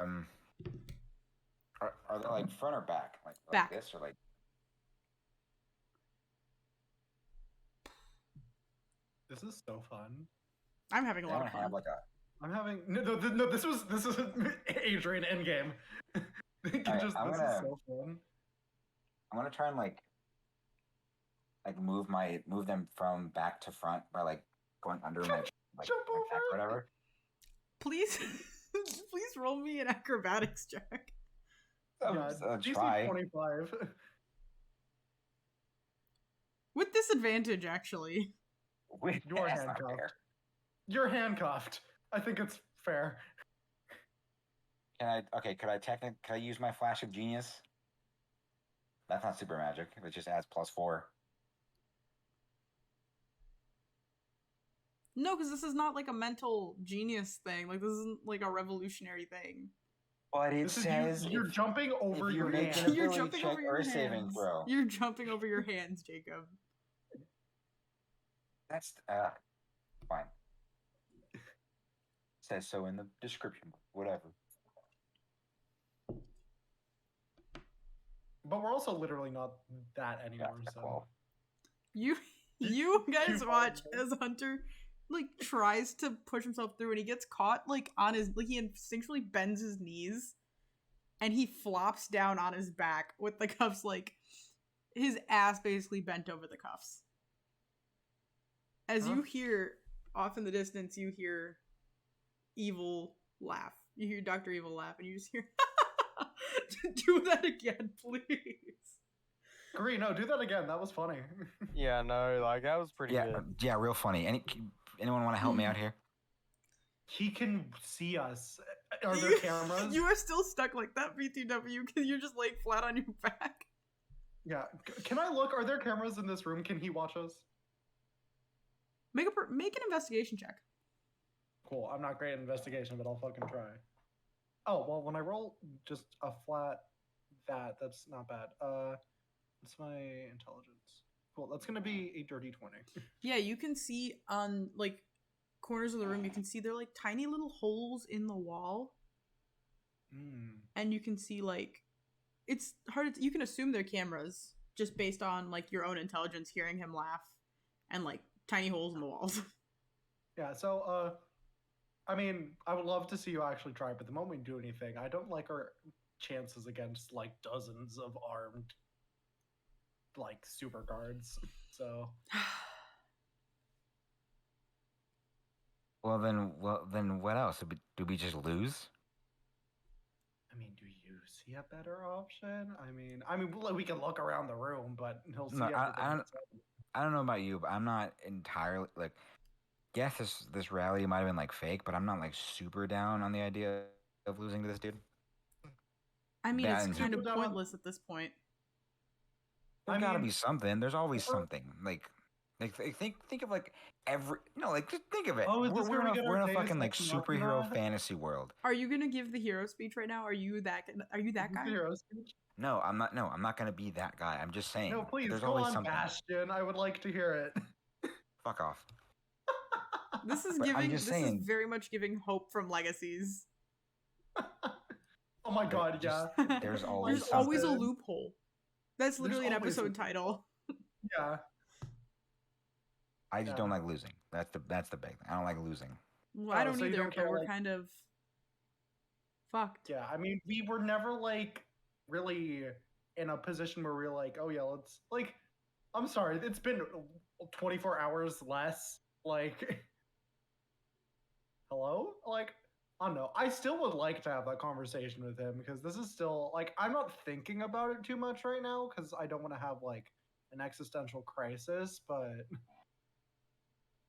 they like front or back? Like Back. this or like? This is so fun. I'm having a They lot don't of fun. have like a. I'm having no. This was Adrian Endgame. Alright, This is so fun. I'm gonna try and like move them from back to front by like going under my Jump my over back or it. whatever. Please, please roll me an acrobatics check. DC Try. 25. With disadvantage, actually. You are That's not handcuffed. fair. You're handcuffed. I think it's fair. Could I use my flash of genius? That's not super magic. It just adds +4. No, because this is not like a mental genius thing. Like, this isn't like a revolutionary thing. But it This is says you're jumping over if your you're making hand. an You're ability jumping check over or your a saving hands. throw. You're jumping over your hands, Jacob. That's fine. Says so in the description. Whatever. But we're also literally not that Yeah, anymore. it's a So 12. You guys You watch follow as Hunter like tries to push himself through and he gets caught like on his like he instinctually bends his knees and he flops down on his back with the cuffs like his ass basically bent over the cuffs. As you hear off in the distance, you hear Evil laugh. You hear Dr. Evil laugh and you just hear do that again, please. Green, no, do that again. That was funny. Yeah, no, like that was pretty Yeah, good. yeah, real funny. Anyone want to help me out here? He can see us. Are there cameras? You are still stuck like that, BTW, because you're just laying flat on your back. Yeah. Can I look? Are there cameras in this room? Can he watch us? Make an investigation check. Cool. I'm not great at investigation, but I'll fucking try. Oh, well, when I roll just a flat that's not bad. What's my intelligence? Cool. That's going to be a dirty 20. Yeah, you can see on like corners of the room, you can see there are like tiny little holes in the wall. And you can see like it's hard you can assume they're cameras just based on like your own intelligence hearing him laugh and like tiny holes in the walls. Yeah, so I mean, I would love to see you actually try, but the moment we do anything, I don't like our chances against like dozens of armed like super guards. So Well then, what else? Do we just lose? I mean, do you see a better option? I mean, we can look around the room, but he'll see No, everything. I don't know about you, but I'm not entirely like. Yes, this rally might have been like fake, but I'm not like super down on the idea of losing to this dude. I mean, That it's and kind of super- pointless at this point. There's I gotta mean, be something. There's always or- something. Like think of like every like just think of it. Oh, is this we're where we in get a, our we're in a Deus fucking like Ex superhero Machina? fantasy world. Are you gonna give the hero speech right now? Are you that guy? Hero speech? No, I'm not. No, I'm not gonna be that guy. I'm just saying. No, please there's go always on, something. Bastion. I would like to hear it. Fuck off. This is But I'm giving just this saying- is very much giving hope from Legacies. Oh my god, just- yeah. There's always There's always a something. loophole. That's There's literally an always episode a- title. Yeah. I just Yeah. don't like losing. That's the big thing. I don't like losing. Well, I Oh, don't so you either, don't care, but we're like- kind of fucked. Yeah, I mean, we were never like really in a position where we are like, oh yeah, let's like. I'm sorry, it's been 24 hours less. Like, hello? Like, I don't know. I still would like to have that conversation with him because this is still like I'm not thinking about it too much right now because I don't want to have like an existential crisis. But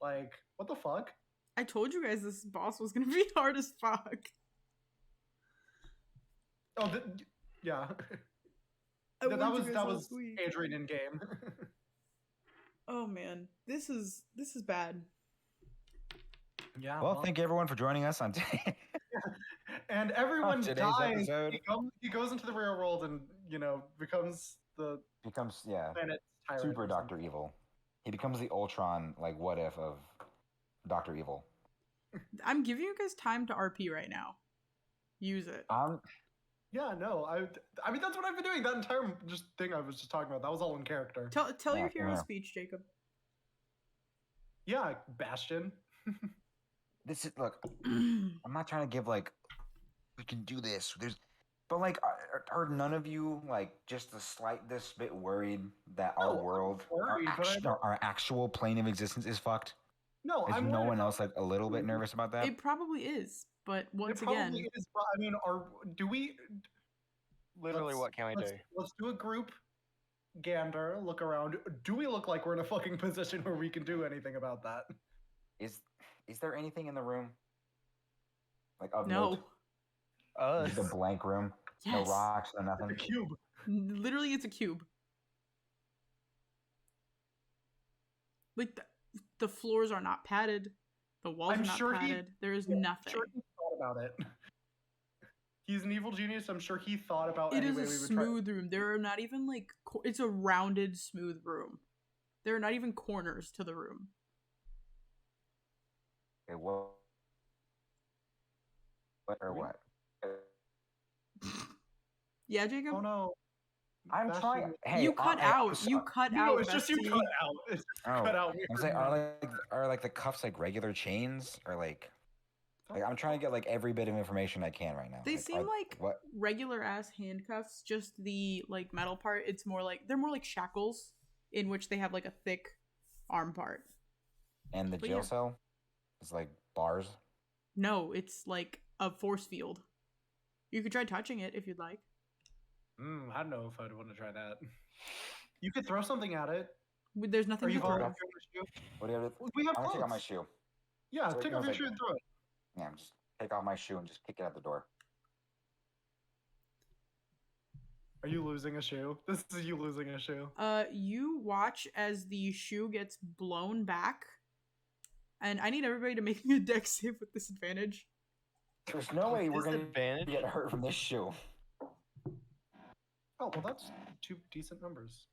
like, what the fuck? I told you guys this boss was gonna be hard as fuck. Oh, yeah. I that warned you was guys that last was week. Adrian in game. Oh man, this is bad. Yeah. Well, thank you everyone for joining us on today. And everyone today's dies. episode. He goes into the real world and becomes the Becomes planet's tyrant. super or Doctor something. Evil. He becomes the Ultron like what if of Doctor Evil. I'm giving you guys time to RP right now. Use it. Yeah, no, I mean that's what I've been doing. That entire thing I was just talking about, that was all in character. Tell your Yeah, hero yeah. speech, Jacob. Yeah, Bastion. This is look. I'm not trying to give like we can do this. But like, are none of you like just the slightest bit worried that our No, I'm world, worried, but I don't- our actual plane of existence is fucked? No, Is I'm no worried one about- else like a little bit nervous about that? It probably is, but once It probably again, is, but I mean, do we? Literally, let's- what can we do? Let's do a group gander, look around. Do we look like we're in a fucking position where we can do anything about that? Is there anything in the room? Like of no. note? Us. Just a blank room. Yes. No rocks, no nothing. The cube. Literally, it's a cube. Like the floors are not padded. The walls I'm are not sure he- padded. There is Yeah, I'm nothing. sure he thought about it. He's an evil genius. I'm sure he thought about It any is way a we would try. smooth room. There are not even like it's a rounded, smooth room. There are not even corners to the room. Okay, what or what? Yeah, Jacob. Oh no. I'm Bastion- trying. Hey, You cut out. You cut No, out. it's just you bestie. cut out. It's Oh, cut out. I'm saying, are like the cuffs like regular chains or like I'm trying to get like every bit of information I can right now. They Like, seem are- like what? regular ass handcuffs. Just the like metal part. It's more like they're more like shackles in which they have like a thick arm part. And the But jail yeah. cell is like bars. No, it's like a force field. You could try touching it if you'd like. I don't know if I'd want to try that. You could throw something at it. There's nothing Are you to throw. volunteering the shoe? What do you have to? We have I'm gonna take off my clothes. shoe. Yeah, So it take off goes your like- shoe and throw it. Yeah, just take off my shoe and just kick it out the door. Are you losing a shoe? This is you losing a shoe. You watch as the shoe gets blown back, and I need everybody to make me a dex save with disadvantage. There's no way we're gonna Disadvantage? get hurt from this shoe. Oh, well, that's two decent numbers.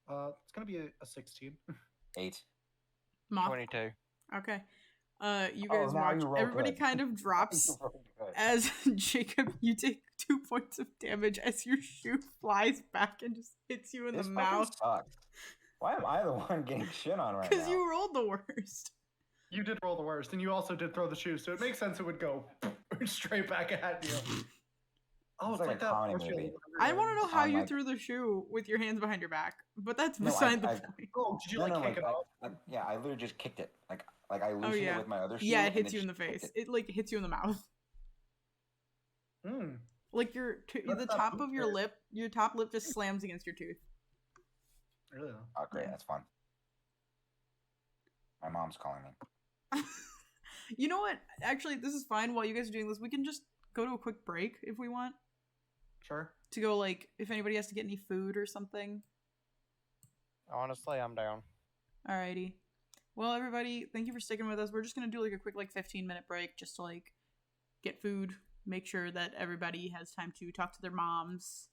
It's gonna be a 16. 8. Moth. 22. Okay. You Oh, guys now watch. you roll Everybody good. kind of drops as Jacob. You take 2 points of damage as your shoe flies back and just hits you in This the fucking mouth sucks. Why am I the one getting shit on right because now? you rolled the worst. You did roll the worst, and you also did throw the shoe, so it makes sense it would go straight back at you. Oh, It's it's like like a that. comedy horse movie. show. I want to know how I'm you like- threw the shoe with your hands behind your back, but that's No, beside the I- point. Oh, did you No, like no, kick it off? yeah, I literally just kicked it. Like I loosened yeah. it with my other shoe. Yeah, it and hits then you in the just kicked face. it. It like hits you in the mouth. Hmm. Like the That's not top of your booster. lip, your top lip just slams against your tooth. Really? Oh, great, Yeah. that's fun. My mom's calling me. You know what? Actually, this is fine. While you guys are doing this, we can just go to a quick break if we want Sure. to go. Like, if anybody has to get any food or something. Honestly, I'm down. Alrighty. Well, everybody, thank you for sticking with us. We're just gonna do like a quick 15-minute break just to like get food, make sure that everybody has time to talk to their moms,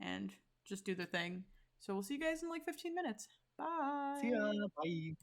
and just do their thing. So we'll see you guys in like 15 minutes. Bye. See ya. Bye.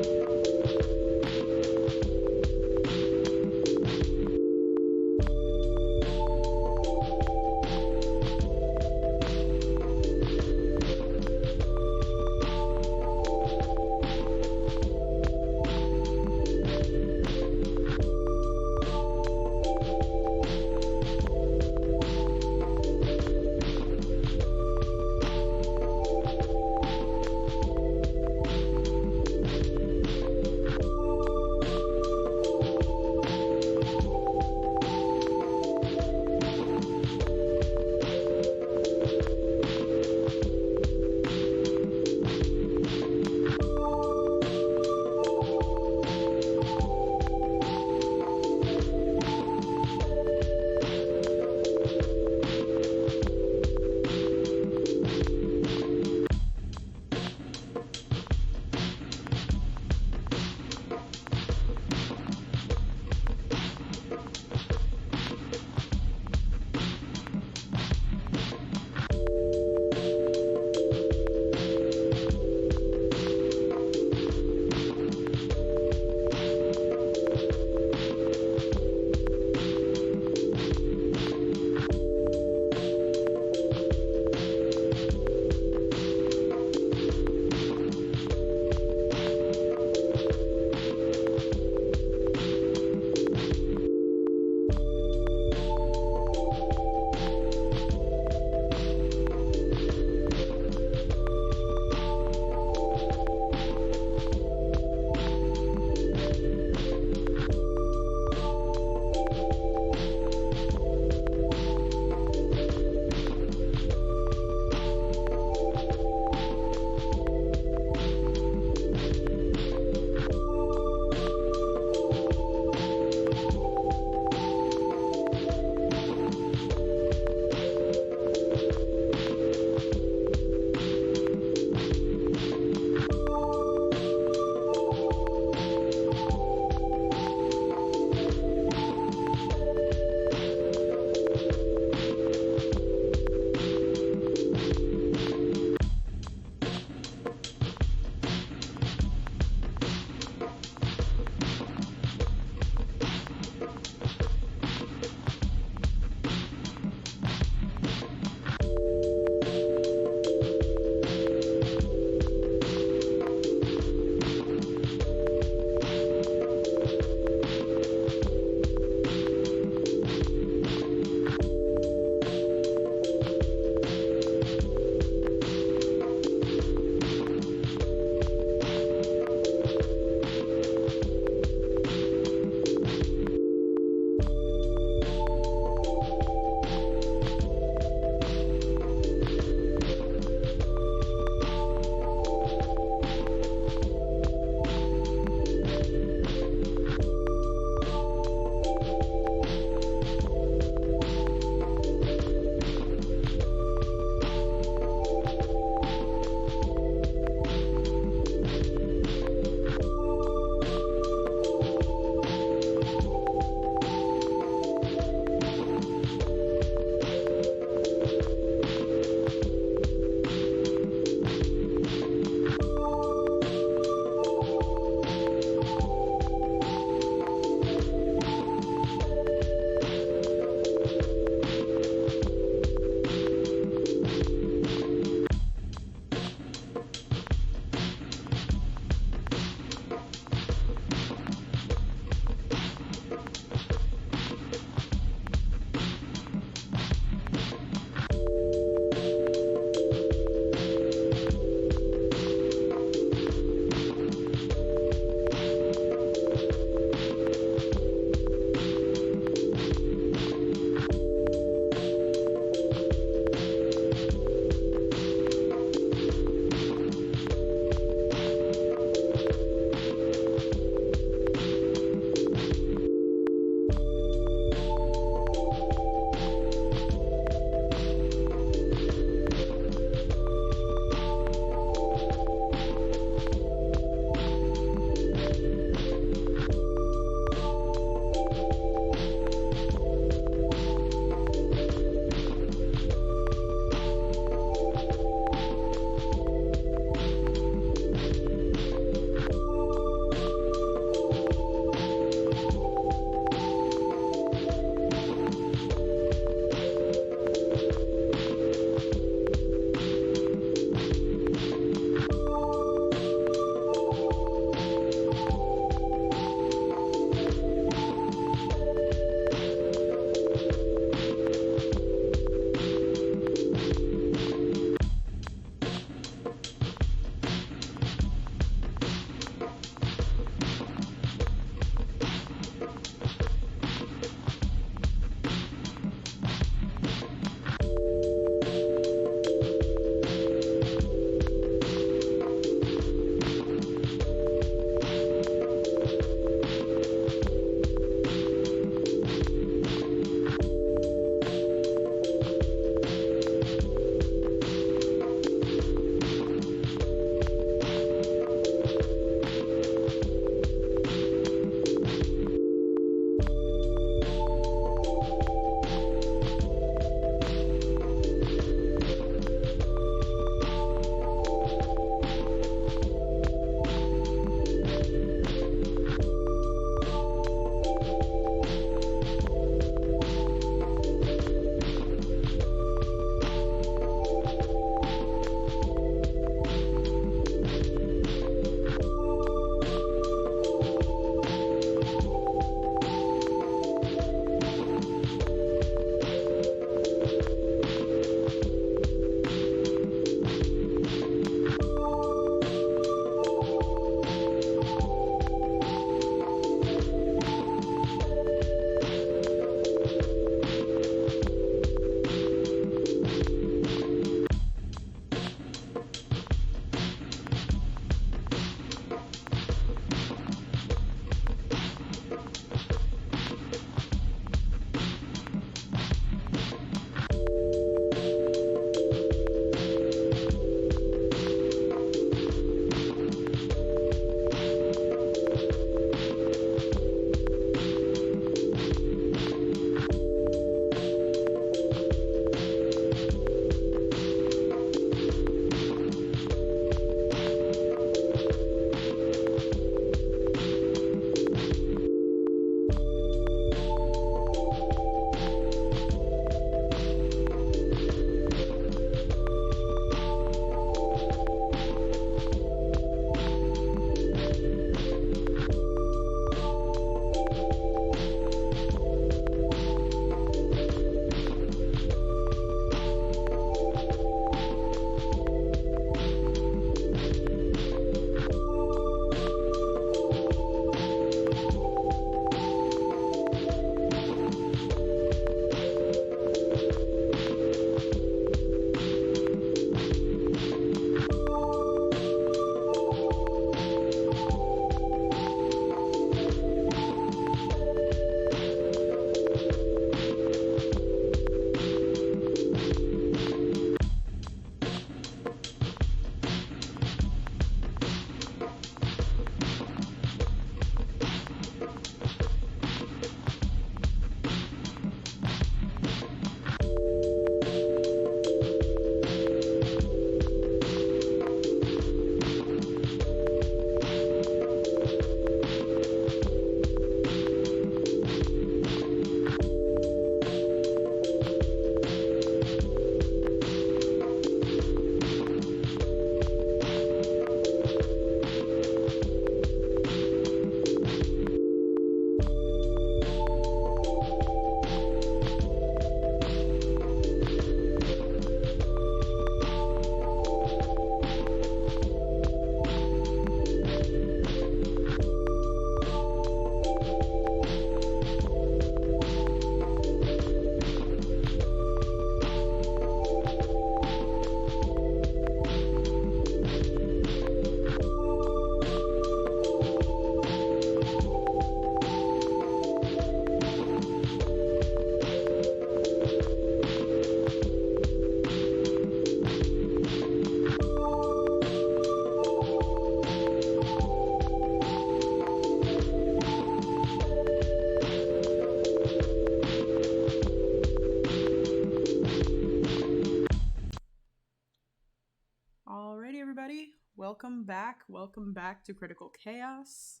back. Welcome back to Critical Chaos,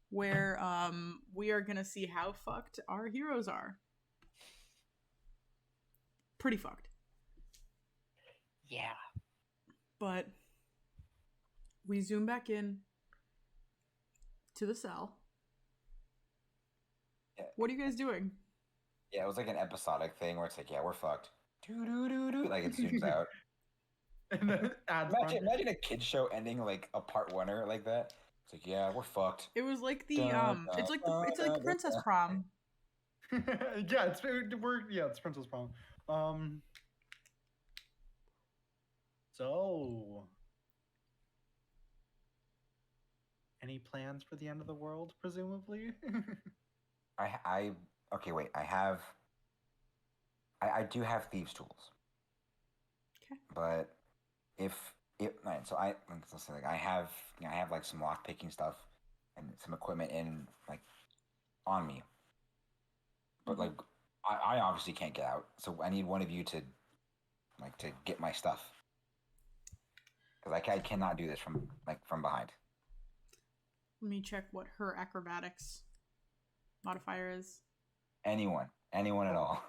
where we are gonna see how fucked our heroes are. Pretty fucked. Yeah. But we zoom back in to the cell. Yeah. What are you guys doing? Yeah, it was like an episodic thing where it's like, yeah, we're fucked. Doo-doo-doo-doo. Like it zooms out. And then ads Imagine a kid show ending like a part one-er like that. It's like, yeah, we're fucked. It was like the Dun, it's like dun, the dun, Princess dun. Prom. yeah, it's Princess Prom. So, any plans for the end of the world? Presumably. Okay, wait. I do have thieves' tools. Okay. But right, so let's say like I have like some lock picking stuff and some equipment on me. But like I obviously can't get out, so I need one of you to get my stuff. Because I cannot do this from behind. Let me check what her acrobatics modifier is. Anyone at all.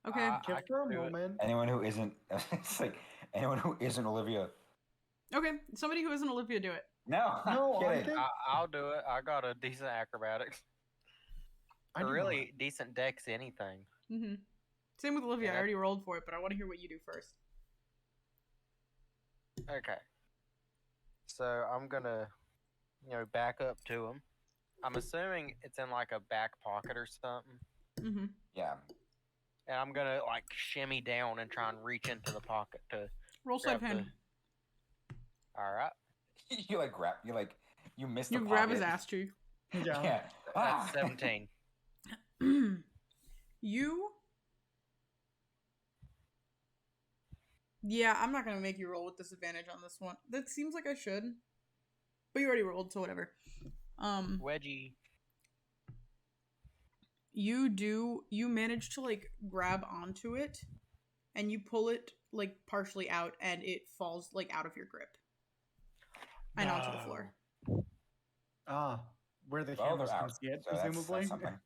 Okay. Give her a moment. Anyone who isn't it's like anyone who isn't Olivia. Okay. Somebody who isn't Olivia, do it. No, No, I kidding. think I'll do it. I got a decent acrobatics. I do Really decent dex anything. Mm-hmm. Same with Olivia. I Yeah. already rolled for it, but I want to hear what you do first. Okay. So I'm gonna, back up to him. I'm assuming it's in like a back pocket or something. Mm-hmm. Yeah. And I'm gonna like shimmy down and try and reach into the pocket to Roll sleight of grab hand. Alright. you missed You the grab pocket. his ass cheek. Yeah. Yeah. That's 17. You. Yeah, I'm not gonna make you roll with disadvantage on this one. That seems like I should, but you already rolled, so whatever. Wedgie. You manage to grab onto it, and you pull it partially out, and it falls out of your grip and onto the floor. Where the Well, cameras they're can out, see it, so that's presumably. something.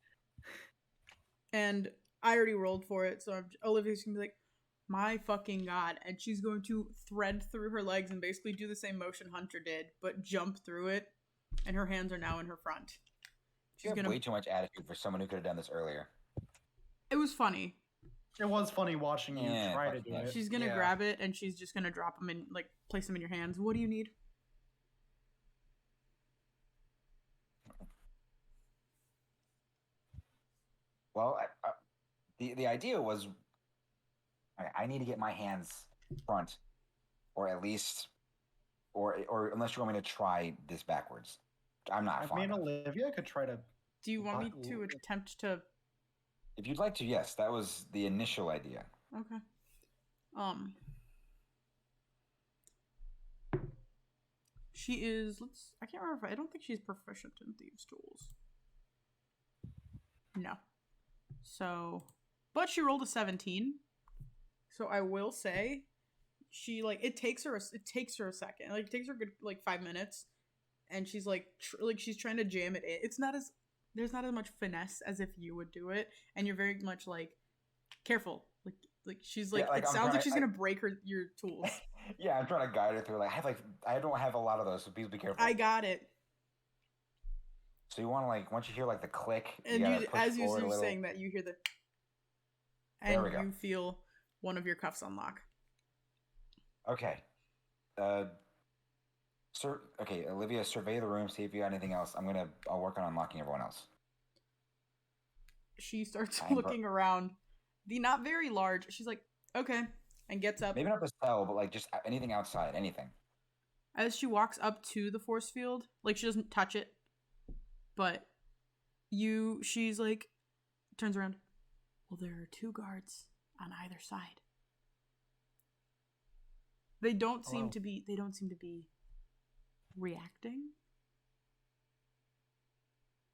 And I already rolled for it, so Olivia's gonna be like, my fucking god, and she's going to thread through her legs and basically do the same motion Hunter did, but jump through it, and her hands are now in her front. You have way too much attitude for someone who could have done this earlier. It was funny. It was funny watching you try to do it. She's gonna grab it, and she's just gonna drop them in, place them in your hands. What do you need? Well, the idea was I need to get my hands front, or at least, or unless you want me to try this backwards. I'm not. I mean, Olivia could try to. Do you want me to attempt to? If you'd like to, yes. That was the initial idea. Okay. She is. I can't remember. I don't think she's proficient in thieves' tools. No. So, but she rolled a 17. So I will say, she it takes her a second. It takes her a good 5 minutes, and she's she's trying to jam it in. There's not as much finesse as if you would do it, and you're very much careful. She's it sounds like she's gonna break your tools. Yeah, I'm trying to guide her through. I don't have a lot of those, so please be careful. I got it. So you want to once you hear the click, and as you're saying that, you hear the, and you feel one of your cuffs unlock. Okay. Okay, Olivia, survey the room, see if you got anything else. I'll work on unlocking everyone else. She starts looking around. The not very large. She's like, okay, and gets up. Maybe not the cell, but just anything outside, anything. As she walks up to the force field, she doesn't touch it, but she's turns around. Well, there are 2 guards on either side. They don't seem to be reacting.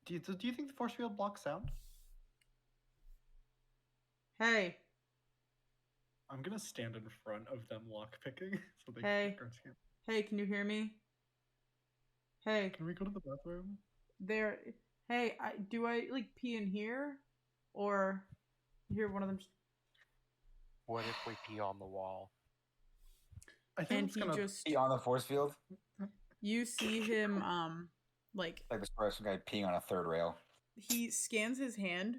Do you think the force field blocks sound? Hey. I'm gonna stand in front of them lock picking so they Hey. guards can't. Hey, can you hear me? Hey, Can we go to the bathroom? there. Hey, do I like pee in here, or hear one of them? What if we pee on the wall? I think And it's he gonna. just, Pee on the force field? you see him, like Like the story of some guy peeing on a third rail. he scans his hand,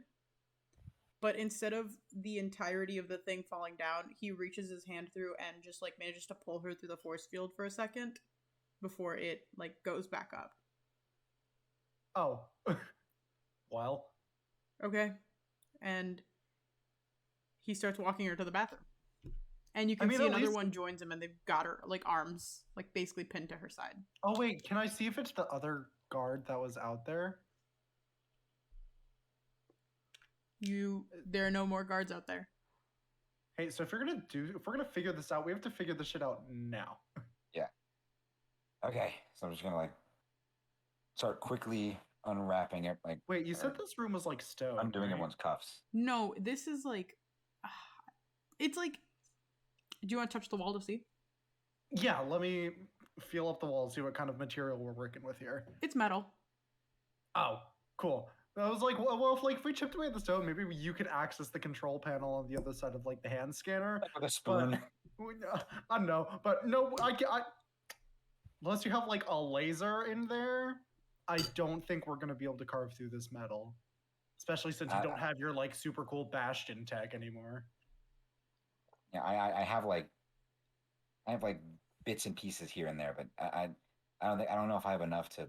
but instead of the entirety of the thing falling down, he reaches his hand through and just like manages to pull her through the force field for a second before it like goes back up. Oh. Well. Okay. And he starts walking her to the bathroom. And you can see at another least- one joins him and they've got her like arms like basically pinned to her side. Oh wait, can I see if it's the other guard that was out there? There are no more guards out there. Hey, so if we're gonna figure this out, we have to figure this shit out now. Okay, so I'm just gonna like start quickly unwrapping it, like Wait, you said this room was like stone. undoing right? everyone's cuffs. No, this is like it's like, do you want to touch the wall to see? Yeah, let me feel up the wall, see what kind of material we're working with here. It's metal. Oh, cool. I was like, well, if we chipped away at the stone, maybe you could access the control panel on the other side of like the hand scanner. Like with a spoon. I don't know, but no, I unless you have like a laser in there, I don't think we're gonna be able to carve through this metal, especially since you don't have your like super cool Bastion tech anymore. Yeah, I have like bits and pieces here and there, but I don't know if I have enough to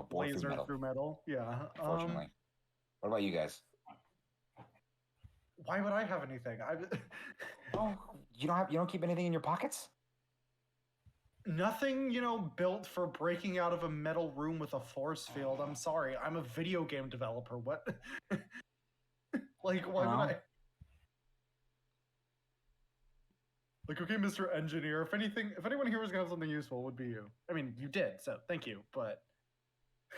bore Laser through metal. Yeah. Unfortunately. What about you guys? Why would I have anything? Oh, you don't keep anything in your pockets? Nothing, built for breaking out of a metal room with a force field. I'm sorry. I'm a video game developer. What? Like, why would I? Like, okay, Mr. Engineer, if anyone here was gonna have something useful, it would be you. I mean, you did, so thank you, but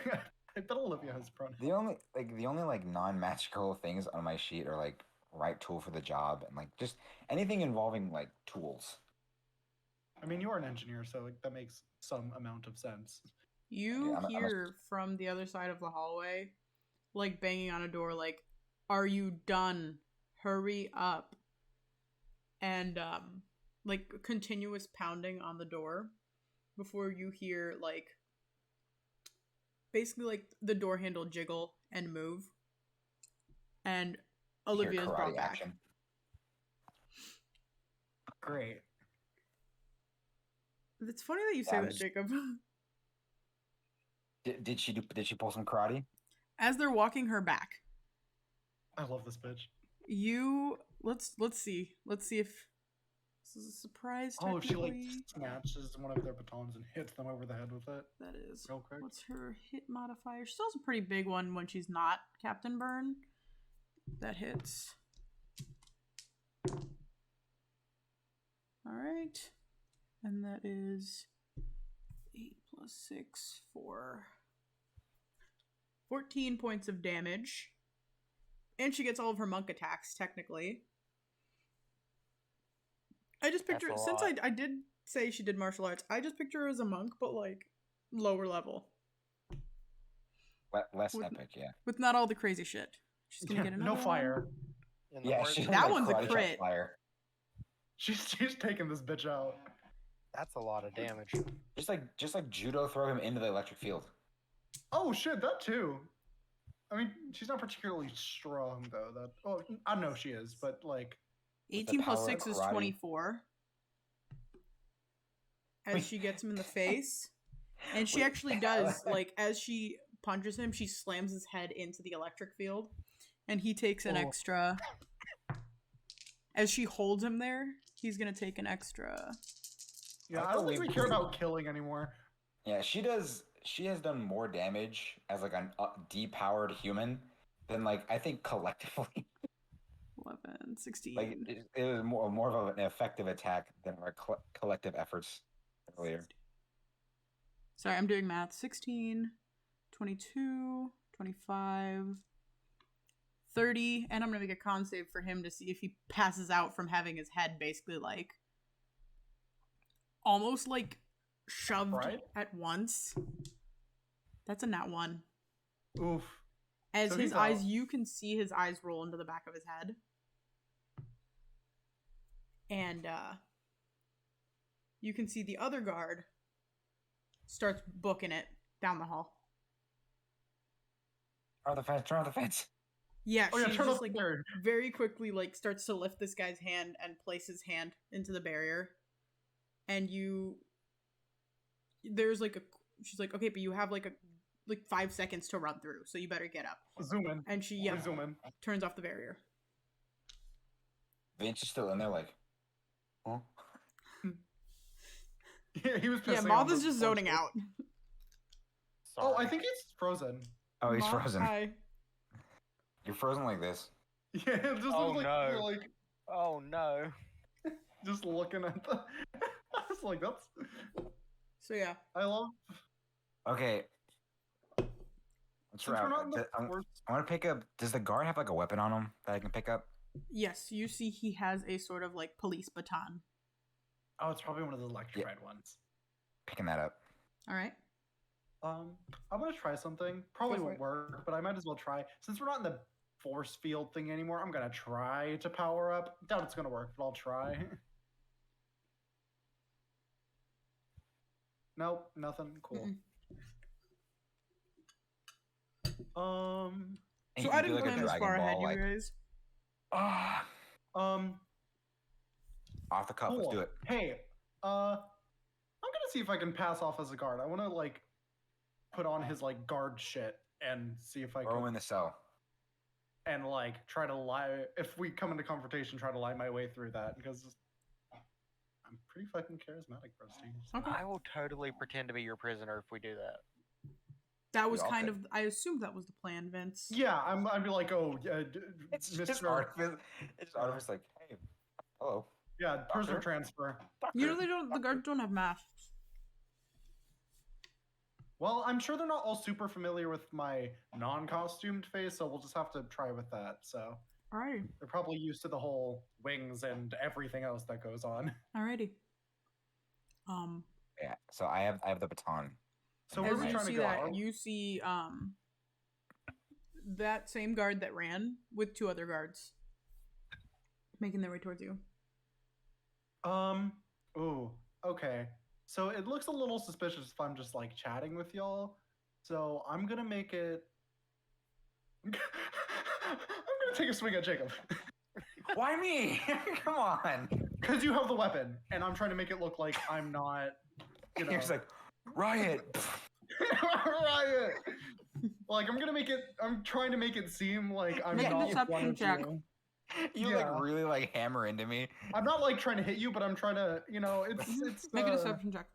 I bet Olivia has pronouns. The only non-magical things on my sheet are like right tool for the job and like just anything involving like tools. I mean, you are an engineer, so like that makes some amount of sense. You hear from the other side of the hallway, like banging on a door, like, "Are you done? Hurry up!" And like continuous pounding on the door before you hear like basically like the door handle jiggle and move, and Olivia's brought back. Action. Great. It's funny that you say that, Jacob. Did she pull some karate? As they're walking her back, I love this bitch. Let's see if this is a surprise. Oh, she like technically. snatches one of their batons and hits them over the head with it. That is. Real quick. What's her hit modifier? She still has a pretty big one when she's not Captain Byrne. That hits. Alright. And that is 8 plus 6 for 14 points of damage. And she gets all of her monk attacks, technically. I just picture, since I did say she did martial arts, I just picture her as a monk, but like lower level. Less epic, yeah. With not all the crazy shit. She's gonna get another no fire. Yeah, that one's a crit. Fire. She's taking this bitch out. That's a lot of damage. Just like judo throw him into the electric field. Oh shit, that too. I mean, she's not particularly strong though. I know she is, but like 18 plus 6 is 24. As she gets him in the face. And she actually does, like, as she punches him, she slams his head into the electric field. And he takes an extra. As she holds him there, he's gonna take an extra. Yeah, I don't think we care about killing anymore. Yeah, she does. She has done more damage as like an depowered human than like I think collectively. 11, 16. Like it was more of an effective attack than our collective efforts earlier. Sorry, I'm doing math. 16, 22, 25, 30, and I'm gonna make a con save for him to see if he passes out from having his head basically like almost like shoved at once That's a nat 1. Oof. As So his he's eyes, out. you can see his eyes roll into the back of his head. And you can see the other guard starts booking it down the hall. Turn off the fence. Turn off the fence. Yeah, Oh yeah, she's turn just off like the barrier. very quickly like starts to lift this guy's hand and place his hand into the barrier. And there's like she's like, okay, but you have like 5 seconds to run through, so you better get up. Zoom in. And she Please zoom in. turns off the barrier. Vince is still in there, like, huh? Yeah, he was pissing Yeah, on Moth is the just zoning poster. out. Oh, I Sorry. think he's frozen. Oh, he's Moth, frozen. hi. You're frozen like this. Yeah, it just Oh, looks like no. you're like Oh no. just looking at the. I was like, that's. So yeah, I love. Okay. Let's Since we're not in the I force. want to pick up. Does the guard have like a weapon on him that I can pick up? yes, you see he has a sort of like police baton. Oh, it's probably one of the electrified ones. Picking that up. All right. I'm gonna try something. Probably Go for won't it. work, but I might as well try. Since we're not in the force field thing anymore, I'm gonna try to power up. Doubt it's gonna work, but I'll try. Nope, nothing. Cool. Mm-mm. And So you I can do, didn't like, a plan this Dragon far ahead, Ball, you like, guys. Um, off the cuff. cool. Let's do it. Hey, I'm gonna see if I can pass off as a guard. I want to like put on his like guard shit and see if I Throw him can in the cell. and like try to lie. If we come into confrontation, try to lie my way through that because I'm pretty fucking charismatic, Rusty. Okay. I will totally pretend to be your prisoner if we do that. That was all kind could. of. I assumed that was the plan, Vince. Yeah, I'd be like, oh, It's Mr. just artifice. It's just artifice. Like, hey, hello. Yeah, prisoner Doctor? transfer. You know they don't. The guards don't have masks. Well, I'm sure they're not all super familiar with my non-costumed face, so we'll just have to try with that. So Alrighty. they're probably used to the whole wings and everything else that goes on. Alrighty. Yeah. So I have the baton. So where As are we you trying to see go? that, you see that same guard that ran with 2 other guards making their way towards you. Ooh, okay. So it looks a little suspicious if I'm just like chatting with y'all. So I'm gonna make it. I'm gonna take a swing at Jacob. Why me? Come on. Because you have the weapon, and I'm trying to make it look like I'm not. You know. He's like, riot. Riot. Like I'm trying to make it seem like I'm Make a not deception one of check. you. You Yeah. like really like hammer into me. I'm not like trying to hit you, but I'm trying to, it's Make a deception check.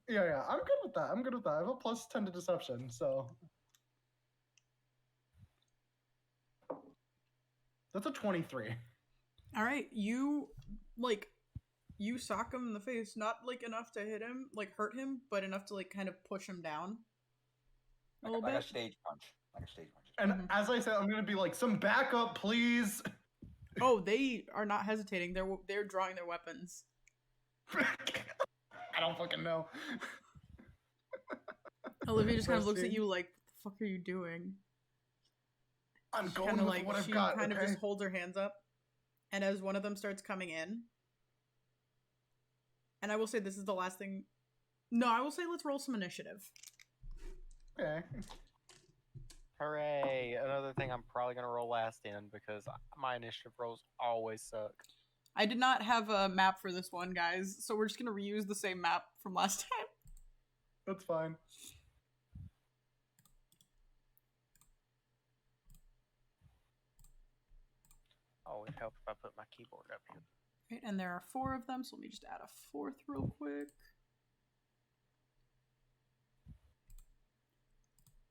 Yeah, I'm good with that. I have a plus 10 to deception, so that's a 23. Alright, you sock him in the face, not like enough to hit him, like hurt him, but enough to like kind of push him down a little Like a bit. stage punch. Like a stage punch. And Mhm. as I said, I'm gonna be like, some backup, please. Oh, they are not hesitating. They're drawing their weapons. I don't fucking know. Olivia just kind of looks at Rusty. you like, "What the fuck are you doing?" I'm She going kind with of like what I've she got. kind of Okay? just holds her hands up, and as one of them starts coming in, and I will say this is the last thing. No, I will say let's roll some initiative. Okay. Hooray! Another thing I'm probably gonna roll last in because my initiative rolls always suck. I did not have a map for this one, guys, so we're just gonna reuse the same map from last time. That's fine. Oh, it'd help if I put my keyboard up here. Right, and there are 4 of them, so let me just add a 4th real quick.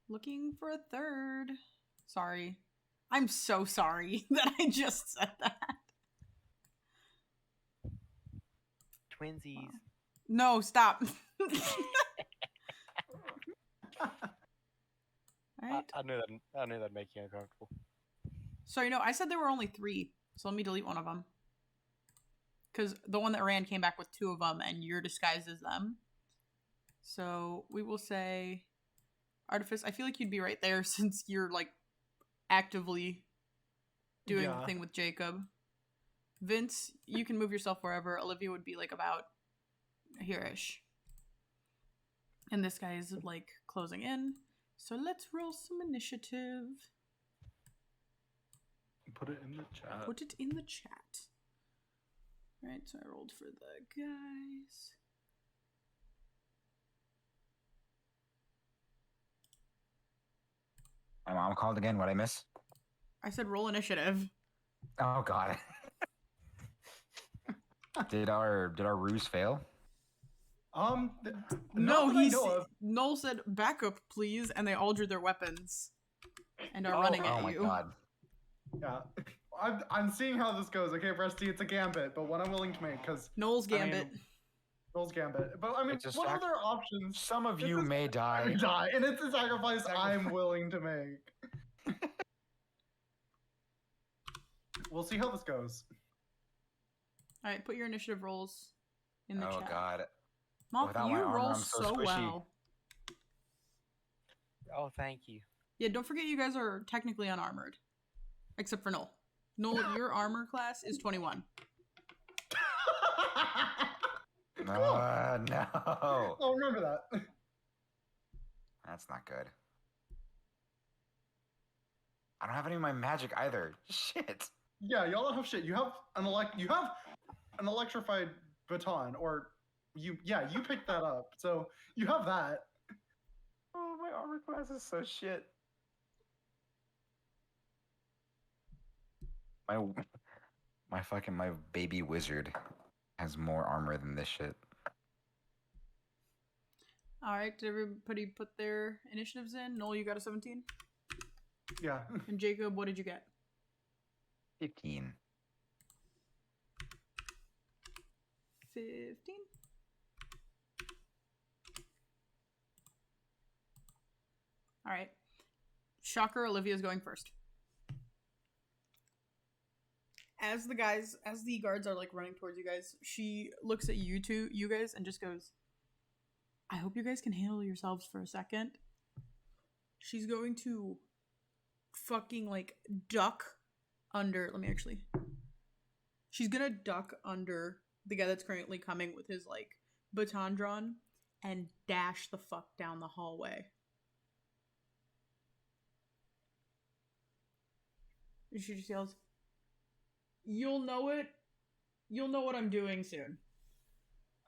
Looking for a 3rd. Sorry. I'm so sorry that I just said that. Twinsies. No, stop. Alright. I knew that'd make you uncomfortable. Sorry, no, I said there were only 3, so let me delete one of them. Because the one that ran came back with 2 of them, and you're disguised as them. So we will say Artifice, I feel like you'd be right there since you're like actively doing the Yeah. thing with Jacob. Vince, you can move yourself wherever. Olivia would be like about here-ish. And this guy is like closing in. So let's roll some initiative. Put it in the chat. Put it in the chat. Right, so I rolled for the guys. My mom called again. What'd I miss? I said roll initiative. Oh God. Did our ruse fail? No, not that I he's know of. Noel said backup, please, and they all drew their weapons and are running at Oh my you. God. Yeah. I'm seeing how this goes. Okay, Rusty, it's a gambit, but one I'm willing to make because Noel's gambit. Noel's gambit. But I mean, It's a what other options? Some of It's you a- may die. Die, and it's a sacrifice I'm willing to make. We'll see how this goes. All right, put your initiative rolls in the Oh chat. God. Moth, Without you my armor, roll I'm so so squishy. well. Oh, thank you. Yeah, don't forget you guys are technically unarmored. Except for Noel. Noel, your armor class is 21. Cool. No. I'll remember that. That's not good. I don't have any of my magic either. Shit. Yeah, y'all don't have shit. You have an electrified baton, or you picked that up. So you have that. Oh, my armor class is so shit. My baby wizard has more armor than this shit. All right, did everybody put their initiatives in? Noel, you got a 17? Yeah. And Jacob, what did you get? 15. 15? All right. Shocker, Olivia's going first. As the guards are like running towards you guys, she looks at you guys, and just goes, I hope you guys can handle yourselves for a second. She's going to fucking like duck under. She's gonna duck under the guy that's currently coming with his like baton drawn and dash the fuck down the hallway. And she just yells, You'll know it. You'll know what I'm doing soon.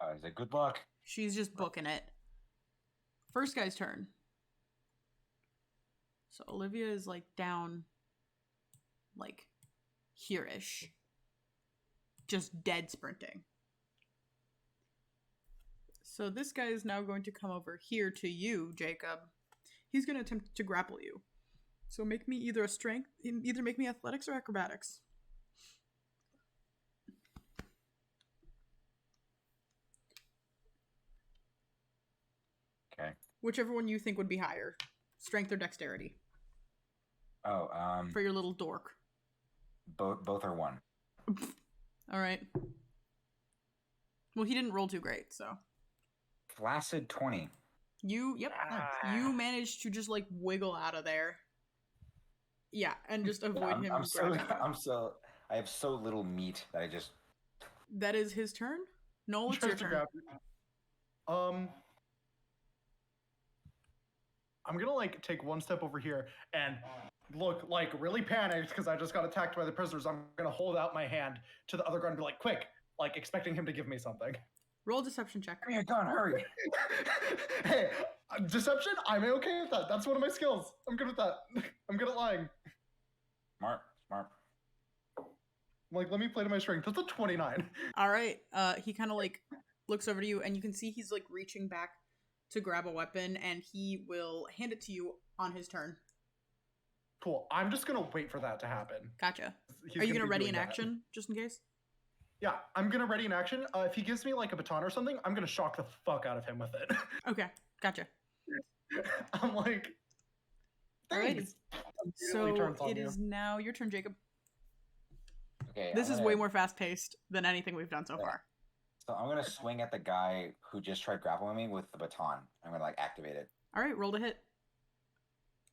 I said, good luck. She's just booking it. First guy's turn. So Olivia is like down, like here-ish. Just dead sprinting. So this guy is now going to come over here to you, Jacob. He's going to attempt to grapple you. So make me either make me athletics or acrobatics. Okay. Whichever one you think would be higher. Strength or dexterity. Oh, For your little dork. both are 1. All right. Well, he didn't roll too great, so. Flaccid 20. You managed to just like wiggle out of there. Yeah, and just avoid him. I have so little meat that I just. That is his turn. Noel, it's your turn. I'm gonna like take one step over here and look like really panicked because I just got attacked by the prisoners. I'm gonna hold out my hand to the other guard and be like, quick, like expecting him to give me something. Roll a deception check. Give me a gun, hurry. Hey, deception, I'm okay with that. That's one of my skills. I'm good with that. I'm good at lying. Smart. Like, let me play to my strength. That's a 29. All right. He kind of like looks over to you, and you can see he's like reaching back to grab a weapon, and he will hand it to you on his turn. Cool. I'm just gonna wait for that to happen. Gotcha. He's Are you gonna be ready doing in that. action just in case? Yeah, I'm gonna ready in action. If he gives me like a baton or something, I'm gonna shock the fuck out of him with it. Okay. Gotcha. I'm like, thanks. So turns on it you. is now your turn, Jacob. Okay. This is way more fast-paced than anything we've done so Yeah. far. So I'm gonna swing at the guy who just tried grappling me with the baton. I'm gonna like activate it. All right, roll to hit.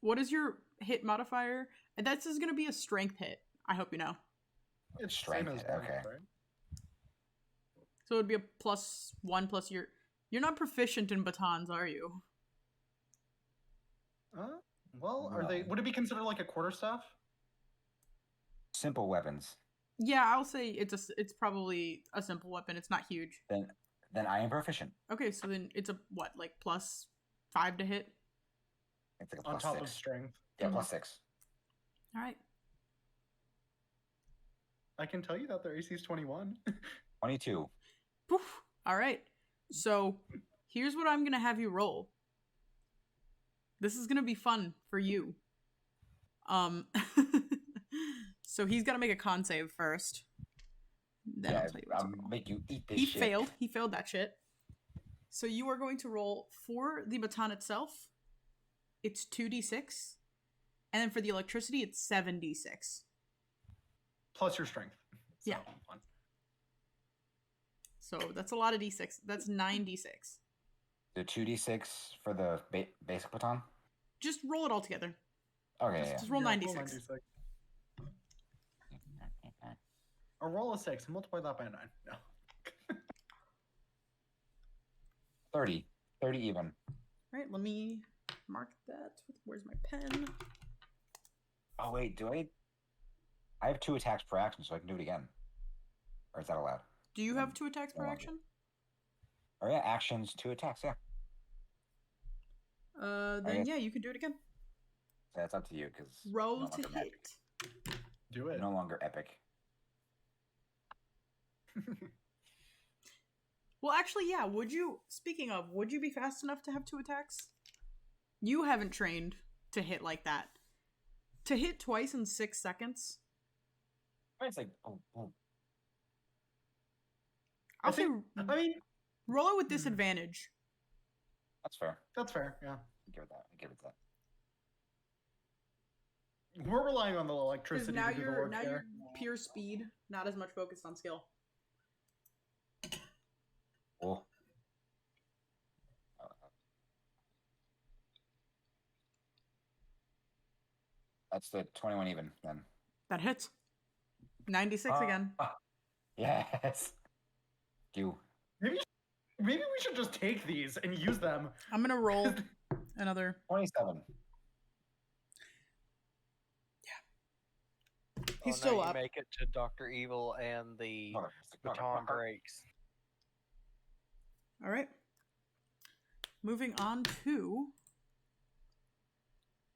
What is your hit modifier? And that's is going to be a strength hit. I hope you know. It's Strength same as hit, damage, okay. right? So it would be a +1 plus your. You're not proficient in batons, are you? Well, are No. they? Would it be considered like a quarterstaff? Simple weapons. Yeah, I'll say it's probably a simple weapon. It's not huge. Then I am proficient. Okay, so then it's a what, like +5 to hit? It's like a On plus top 6. of strength. Yeah, Mhm. +6. All right. I can tell you that their AC is 21. 22. Poof. All right. So here's what I'm gonna have you roll. This is gonna be fun for you. So he's gotta make a con save first. Then I'll tell you what to roll. Make you eat this He shit. failed. He failed that shit. So you are going to roll for the baton itself. It's 2d6, and then for the electricity, it's 7d6. Plus your strength. So, Yeah. fun. So that's a lot of d6. That's 9d6. The 2d6 for the basic baton? Just roll it all together. Okay, Just roll Yeah, 9d6. Or roll a 6 and multiply that by a 9. No. 30. 30 even. All right, let me mark that. Where's my pen? Oh, wait, do I have 2 attacks per action, so I can do it again. Or is that allowed? Do you have 2 attacks per No. action? Oh, yeah, actions, 2 attacks, yeah. Then yeah, you can do it again. That's up to you, because Roll to hit. Do it. no longer epic. Well, actually, yeah. Speaking of, would you be fast enough to have 2 attacks? You haven't trained to hit like that. To hit twice in 6 seconds. It's like, I'll say I mean, roll it with disadvantage. that's fair. that's fair. Yeah. Give it that. Give it that. We're relying on the Because electricity now to do the you're work now there. you're pure speed, not as much focused on skill. Cool. That's the 21 even, then. That hits. 96 again. Yes. You. Maybe we should just take these and use them. I'm gonna roll another. 27. He's Oh, still no, up. You make it to Dr. Evil and the baton Motherfucker. breaks. All right. Moving on to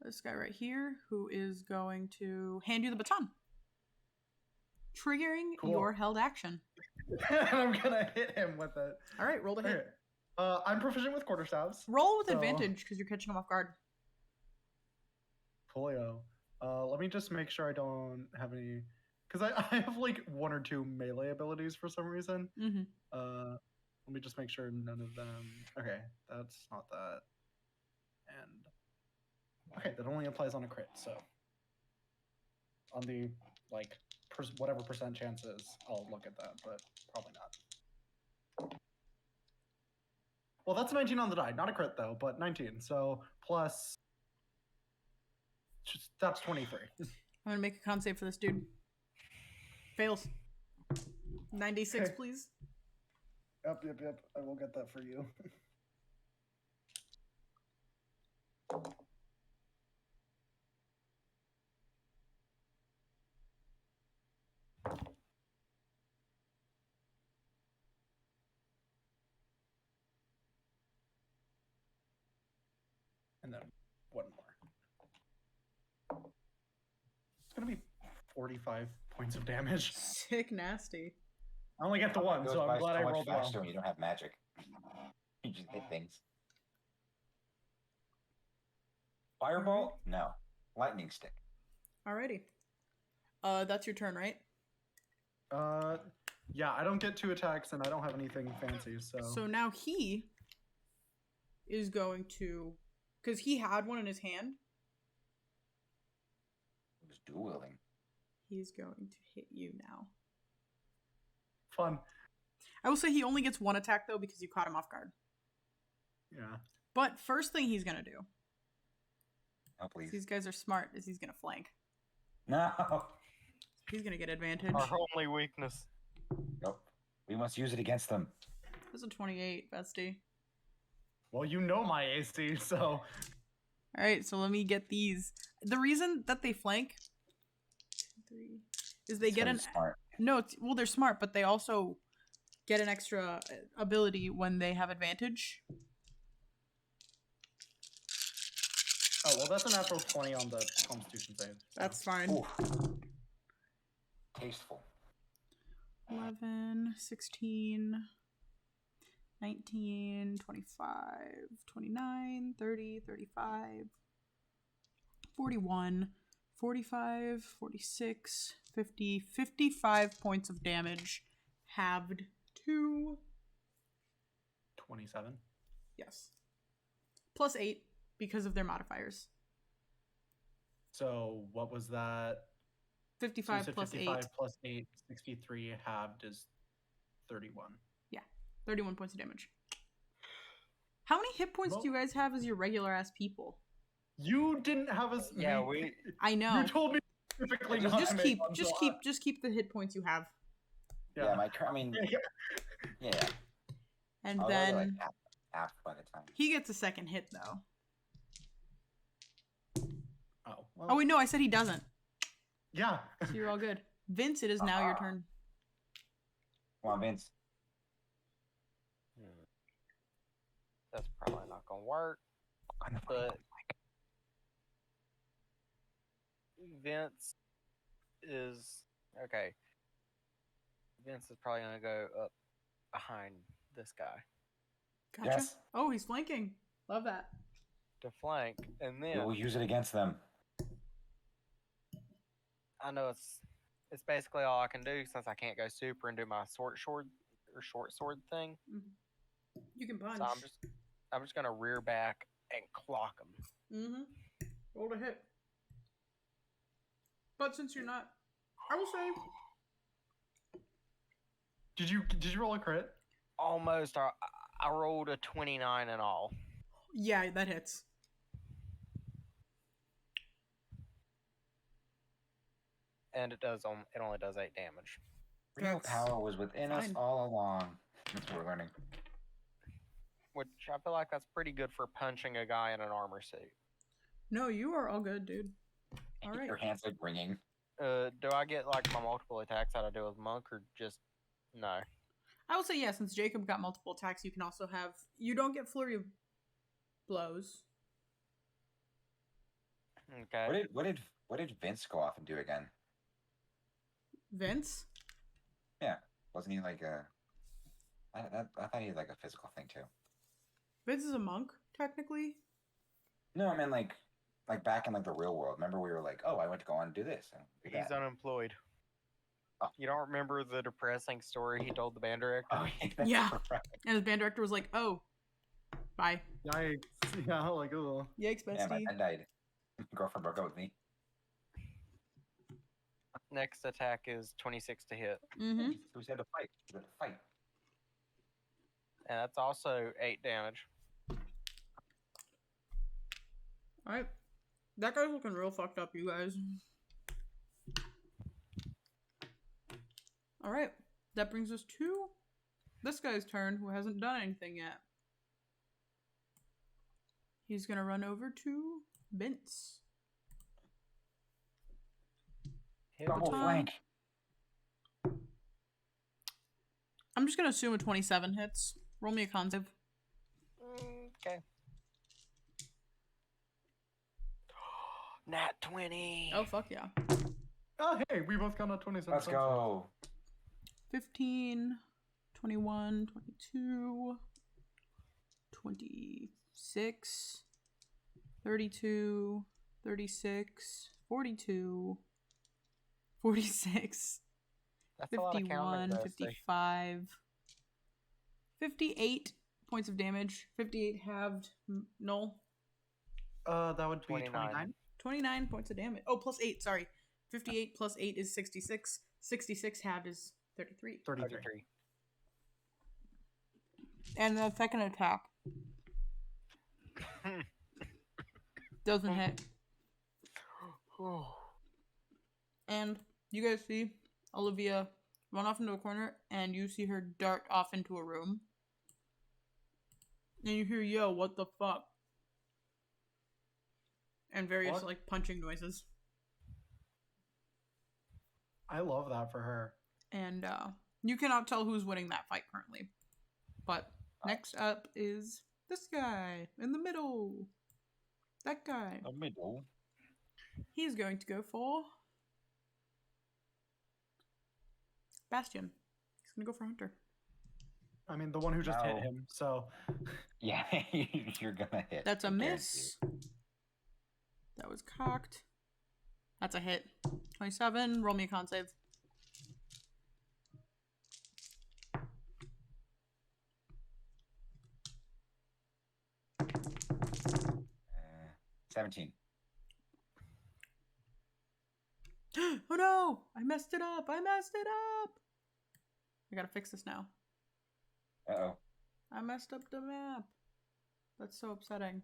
this guy right here, who is going to hand you the baton, triggering Cool. your held action. And I'm gonna hit him with it. All right, roll to hit. Okay. I'm proficient with quarterstaffs. Roll with So- advantage because you're catching him off guard. Polio. Let me just make sure I don't have any, because I have like 1 or 2 melee abilities for some reason. Mm-hmm. Let me just make sure none of them. Okay, that's not that. And okay, that only applies on a crit. So on the like whatever percent chances, I'll look at that, but probably not. Well, that's 19 on the die, not a crit though, but 19. So plus, that's 23. I'm gonna make a con save for this dude. Fails. 96, Okay. please. Yep. I will get that for you. And then 1 more. It's gonna be 45 points of damage. Sick nasty. I only get the 1, Goes so by I'm glad I much rolled well. faster when you don't have magic. You just hit things. Fireball? No. Lightning stick. Alrighty. That's your turn, right? Yeah, I don't get 2 attacks and I don't have anything fancy, so. So now he is going to, because he had one in his hand, It was dual wielding. he's going to hit you now. Fun. I will say he only gets 1 attack though because you caught him off guard. Yeah. But first thing he's gonna do Oh, please. These guys are smart, as he's gonna flank. No. He's gonna get advantage. Our only weakness. Nope. We must use it against them. This is a 28, bestie. Well, you know my AC, so All right, so let me get these. The reason that they flank, 3, is they get an Smart. no. Well, they're smart, but they also get an extra ability when they have advantage. oh well, that's a natural 20 on the Constitution save. So. That's fine. Ooh. Tasteful. 11, 16, 19, 25, 29, 30, 35, 41, 45, 46, 50, 55 points of damage, halved to 27. yes. Plus 8 because of their modifiers. So what was that? 55 so plus 55 8. plus 8, 63 halved is 31. 31 points of damage. How many hit points Well- do you guys have as your regular ass people? You didn't have us. Yeah, we. I know. You told me specifically not Just to keep, make one, just so keep, just keep the hit points you have, Yeah, I mean, yeah. and I'll then go to, like, half by the time. he gets a second hit though. Oh, well, Oh wait, no, I said he doesn't. yeah. So you're all good. Vince, it is now your turn. Come on, Vince. That's probably not gonna work. On the But Vince is okay. Vince is probably gonna go up behind this guy Gotcha. Yes. Oh, he's flanking. Love that. to flank, and We then will use it against them. I know it's basically all I can do since I can't go super and do my short sword thing. You can punch. So I'm just gonna rear back and clock him. Mm-hmm. Roll to hit. But since you're not, I will say Did you roll a crit? Almost. I rolled a 29 in all. yeah, that hits. And it only does 8 damage. Real That's power was within us fine. all along. That's what we're learning. Which I feel like that's pretty good for punching a guy in an armor suit. No, you are all good, dude. All right. Your hands like ringing. Do I get like my multiple attacks that I do with Monk, or just no? I will say yeah. Since Jacob got multiple attacks, you can also have. You don't get flurry of blows. Okay. What did Vince go off and do again? Vince. Wasn't he like a? I thought he had like a physical thing too. Vince is a monk, technically. No, I mean like back in like the real world. Remember we were like, oh, I went to go on and do this. And do He's that. unemployed. Oh. You don't remember the depressing story he told the band director? Oh, that's Yeah. right. And his band director was like, "Oh, bye, Yikes. Yeah, like, oh. yikes, Yeah, my bestie." dad died. My girlfriend broke up with me. Next attack is 26 to hit, Mm-hmm. So we had to fight. We had to fight. and that's also 8 damage. All right. That guy's looking real fucked up, you guys. All right. That brings us to this guy's turn, who hasn't done anything yet. He's gonna run over to Vince. Hit Double time. flank. I'm just gonna assume a 27 hits. Roll me a con save. Okay. Nat 20. Oh, fuck yeah. Oh, hey, we both got a 27. Let's go. 15, 21, 22, 26, 32, 36, 42, 46, That's a lot of counting, 51, though, so 55, 58 points of damage. 58 halved. Null. That would be 29. 29. 29 points of damage. Oh, plus 8, sorry. 58 plus 8 is 66. 66 halved is 33. 33. And the second attack doesn't hit. And you guys see Olivia run off into a corner, and you see her dart off into a room. And you hear, yo, what the fuck? And various, What? like, punching noises. I love that for her. And you cannot tell who's winning that fight currently. But next up is this guy in the middle. That guy. The middle. He's going to go for Bastion. He's going to go for Hunter. I mean, the one who just hit No. him, so... Yeah, you're gonna hit. That's a I miss. That was cocked. That's a hit. 27. Roll me a con save. guarantee. 17. Oh no! I messed it up! I messed it up! I gotta fix this now. Uh-oh. I messed up the map. That's so upsetting.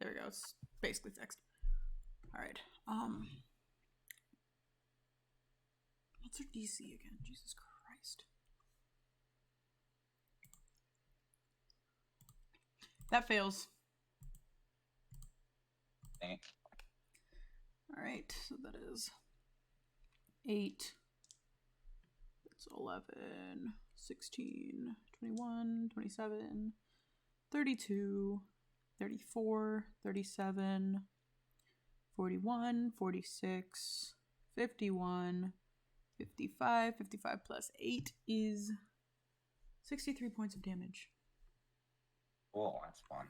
There we go. It's basically fixed. Alright. What's our DC again? Jesus Christ. That fails. Dang it. Alright, so that is 8. That's 11, 16, 21, 27, 32, 34, 37, 41, 46, 51, 55. 55 plus 8 is 63 points of damage. Cool, that's fun.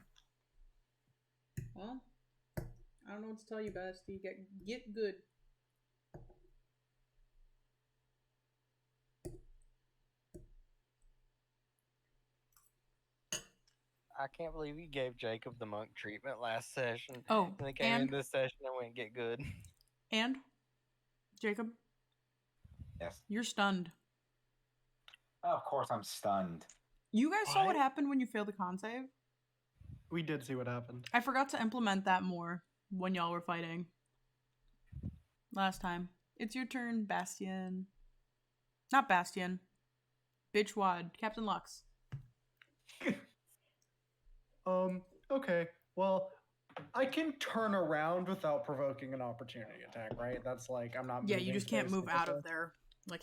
Well, I don't know what to tell you, Basti. Get good. I can't believe you gave Jacob the monk treatment last session. Oh, And they came in and this session and went get good. Jacob, Yes. you're stunned. Oh, of course I'm stunned. You guys saw what What? happened when you failed the con save? We did see what happened. I forgot to implement that more when y'all were fighting last time. It's your turn, Bastion. Not Bastion. Bitchwad. Captain Lux. Okay. Well, I can turn around without provoking an opportunity attack, right? That's like, I'm not Yeah, you moving just can't move out of physically. there. Like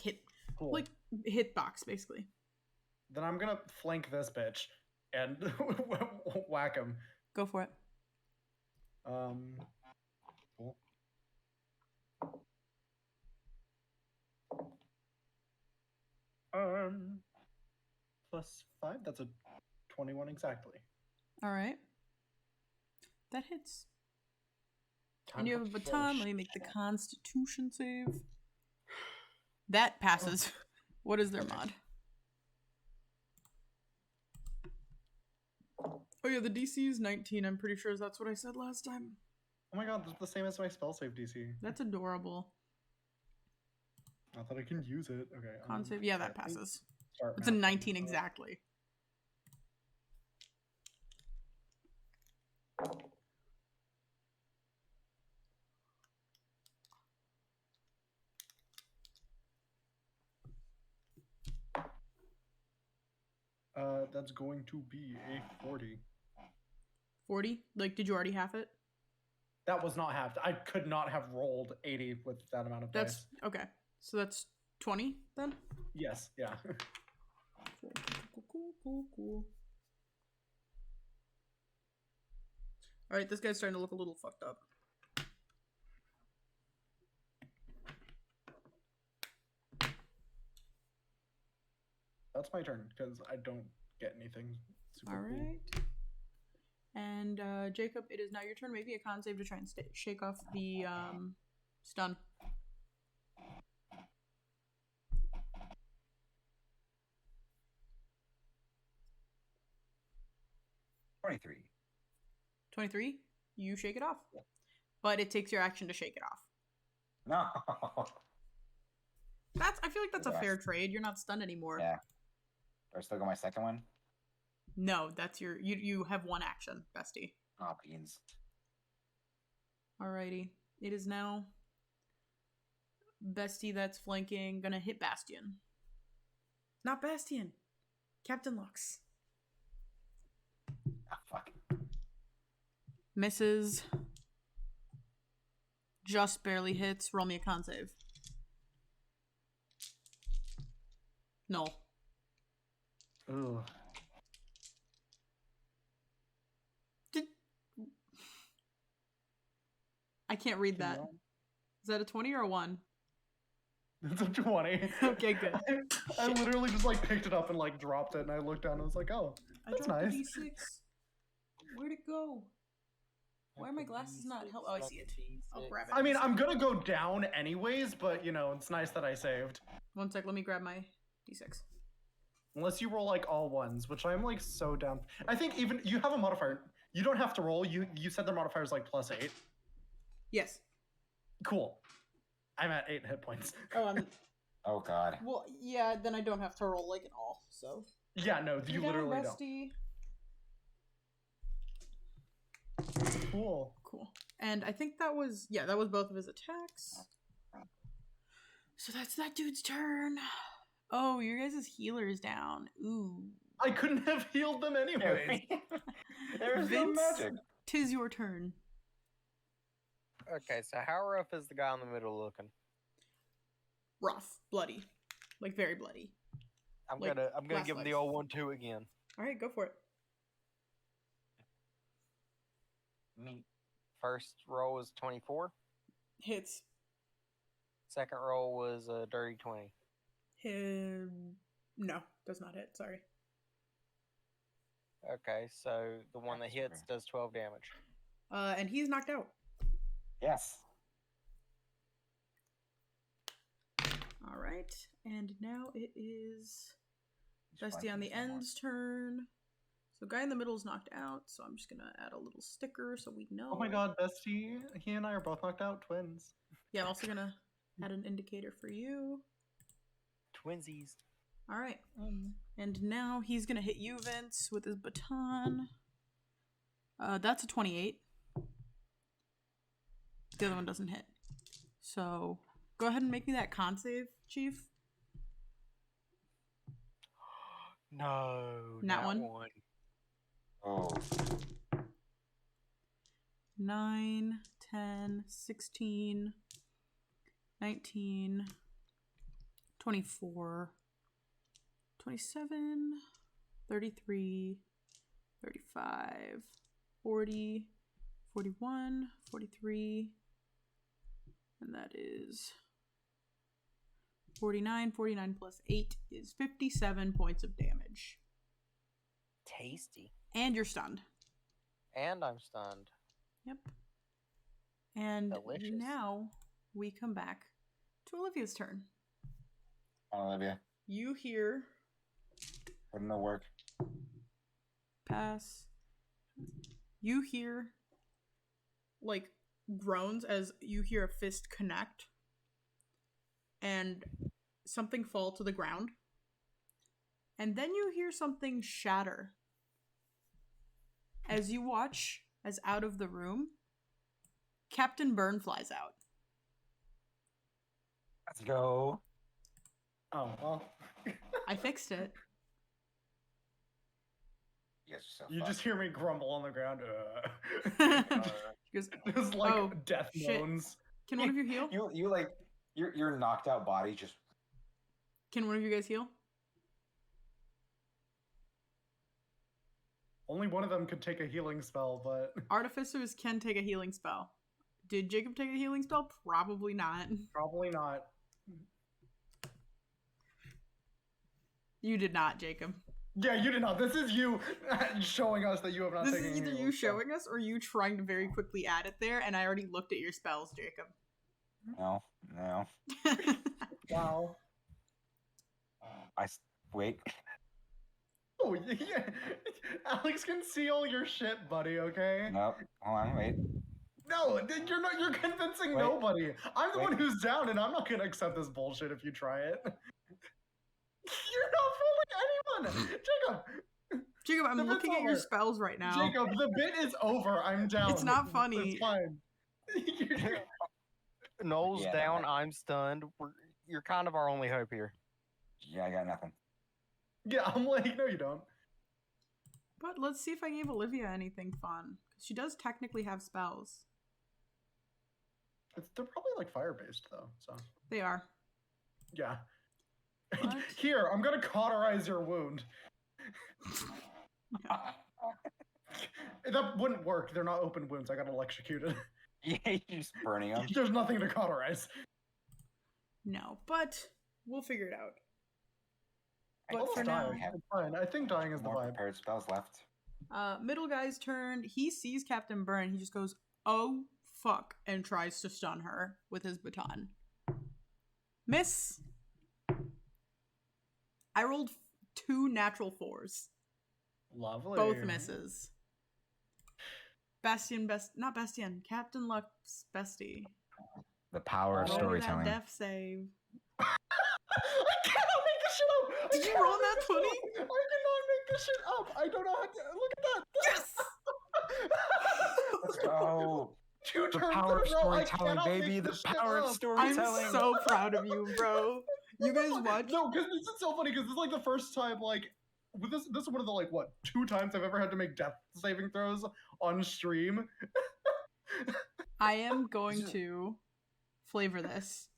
Cool. like hitbox, basically. Then I'm gonna flank this bitch and whack him. Go for it. Cool. Plus 5, that's a 21 exactly. Alright. That hits. Time And you to have a finish. baton. Let me make the Constitution save. That passes. What is their mod? Oh yeah, the DC is 19. I'm pretty sure that's what I said last time. Oh my god, that's the same as my spell save DC. That's adorable. Not that I can use it. Okay. Con save. Yeah, that passes. Start It's a math 19 button. exactly. That's going to be a 40. 40? Like, did you already have it? That was not halved. I could not have rolled 80 with that amount of That's dice. okay. So that's 20 then? Yes, yeah. Cool. Alright, this guy's starting to look a little fucked up. That's my turn because I don't get anything super cool. Alright. And Jacob, it is now your turn. Maybe a con save to try and shake off the stun. $23. 23? You shake it off. But it takes your action to shake it off. No. I feel like that's a fair trade. You're not stunned anymore. Yeah. Do I still got my second one? No, that's you have one action, bestie. Oh, beans. Alrighty. It is now Bestie that's flanking, gonna hit Bastion. Not Bastion! Captain Lux. Ah, fuck. Misses. Just barely hits. Roll me a con save. No. Ooh. I can't read that. Is that a 20 or a 1? It's a 20. Okay, good. I literally just like picked it up and like dropped it, and I looked down and was like, oh, that's I dropped nice. a D6. Where'd it go? Why are my glasses not help? Oh, I see it. I'll grab it. I mean, I'm gonna go down anyways, but you know, it's nice that I saved. One sec, let me grab my D6. Unless you roll like all ones, which I'm like so down. I think even you have a modifier. You don't have to roll. You said the modifier is like +8. Yes. Cool. I'm at 8 hit points. Oh, Oh god. well, yeah, then I don't have to roll like at all, so. Yeah, no, you literally don't. Bestie. Cool. Cool. And I think that was, yeah, that was both of his attacks. So that's that dude's turn. Oh, your guys' healer is down. Ooh. I couldn't have healed them anyway. There's no Vince, magic. 'tis your turn. Okay, so how rough is the guy in the middle looking? Rough. Bloody. Like, very bloody. I'm Like, gonna last give him the legs. old 1-2 again. Alright, go for it. Me. First roll was 24. Hits. Second roll was a dirty 20. No, does not hit. Sorry. Okay, so the one that That's hits fair. does 12 damage. And he's knocked out. Yes. Alright, and now it is He's Bestie flanking on the somewhere. end's turn. So guy in the middle is knocked out, so I'm just gonna add a little sticker so we know. Oh my god, Bestie. He and I are both knocked out, twins. Yeah, I'm also gonna add an indicator for you. Twinsies. Alright. And now he's gonna hit you, Vince, with his baton. That's a 28. The other one doesn't hit. So go ahead and make me that con save, Chief. No, Not not one? one. Oh. 9, 10, 16, 19, 24, 27, 33, 35, 40, 41, 43, and that is 49. 49 plus 8 is 57 points of damage. Tasty. And you're stunned. And I'm stunned. Yep. And Delicious. now we come back to Olivia's turn. Olivia. You hear Put in the work. pass. You hear like groans as you hear a fist connect and something fall to the ground. And then you hear something shatter. As you watch as out of the room, Captain Burn flies out. Let's go. Oh, well. I fixed it. You guys are so You fucked. just hear me grumble on the ground. She goes, It's like Oh, death shit. moans. can one of you heal? You like your knocked out body just Can one of you guys heal? Only one of them could take a healing spell, but Artificers can take a healing spell. Did Jacob take a healing spell? Probably not. probably not. You did not, Jacob. Yeah, you did not. This is you showing us that you have not This taken is a either healing you spell. showing us or you trying to very quickly add it there, and I already looked at your spells, Jacob. no. Wow. Wait. Oh, yeah. Alex can see all your shit, buddy, okay? Nope. Hold on. Wait. No, you're not. You're convincing Wait. nobody. I'm the Wait. one who's down, and I'm not gonna accept this bullshit if you try it. You're not fooling anyone, Jacob. Jacob, I'm The bit's looking at your over. spells right now. Jacob, the bit is over. I'm down. It's not funny. It's fine. Noel's Yeah, down. I'm stunned. You're kind of our only hope here. Yeah, I got nothing. Yeah, I'm like, no, you don't. But let's see if I gave Olivia anything fun. She does technically have spells. They're probably like fire based though. So They are. yeah. What? Here, I'm gonna cauterize your wound. No. That wouldn't work. They're not open wounds. I got electrocuted. Yeah, you're just burning them. There's nothing to cauterize. No, but we'll figure it out. But for Almost now- dying. It's fine. I think dying is the More vibe. prepared spells left. Middle guy's turn. He sees Captain Burn. He just goes, "Oh fuck," and tries to stun her with his baton. Miss. I rolled 2 natural 4s. Lovely. Both misses. Not Bastian. Captain Luck's bestie. The power of Roll me storytelling. that death save. I cannot make this shit up. I Did you cannot roll that make this 20? up. I cannot make this shit up. I don't know how to look at that. Yes! Let's go. 2 The turns power of in a row. I storytelling, cannot baby. make The this shit power of up. I'm storytelling. so proud of you, bro. You guys watch? No, because this is so funny. Because this is like the first time, like, with this is one of the like what 2 times I've ever had to make death saving throws on stream. I am going to flavor this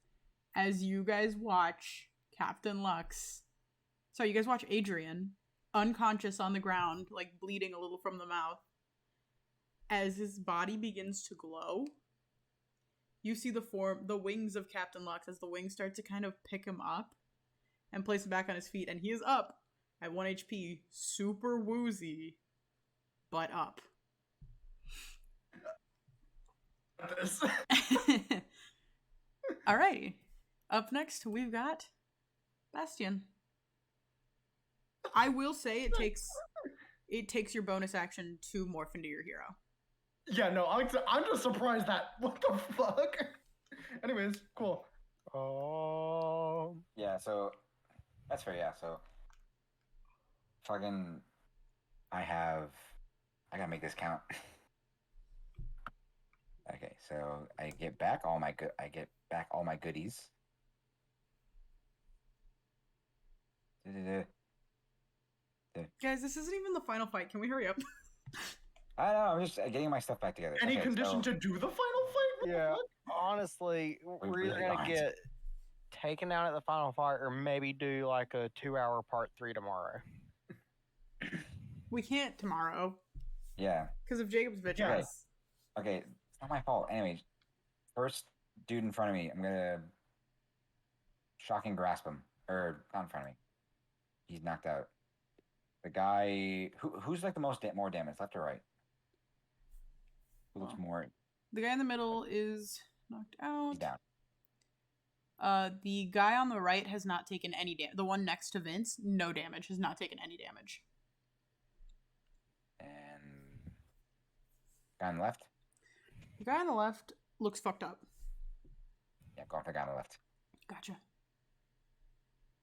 as you guys watch Captain Lux. So you guys watch Adrian unconscious on the ground, like bleeding a little from the mouth. As his body begins to glow, you see the wings of Captain Lux as the wings start to kind of pick him up and place him back on his feet, and he is up at 1 HP, super woozy, but up. This. Alrighty. Up next, we've got Bastian. I will say it takes your bonus action to morph into your hero. Yeah, no, I'm just surprised that. What the fuck? Anyways, cool. Yeah, so that's fair. Yeah, so fucking, I gotta make this count. Okay, so I get back all my goodies. Guys, this isn't even the final fight. Can we hurry up? I know, I'm just getting my stuff back together. Any Okay, condition so- to do the final fight? What the Yeah, fuck? honestly, we're really either gonna aren't. get taken down at the final fight, or maybe do like a 2-hour part 3 tomorrow. We can't tomorrow Yeah. because of Jacob's bitch Yeah. ass. Okay, it's not my fault. Anyways, first dude in front of me, I'm gonna shocking grasp him, or not in front of me. He's knocked out. The guy who's like the more damage, left or right? Who looks more? The guy in the middle is knocked out. He's down. The guy on the right has not taken any damage. The one next to Vince, no damage, has not taken any damage. And guy on the left. The guy on the left looks fucked up. Yeah, go for the guy on the left. Gotcha.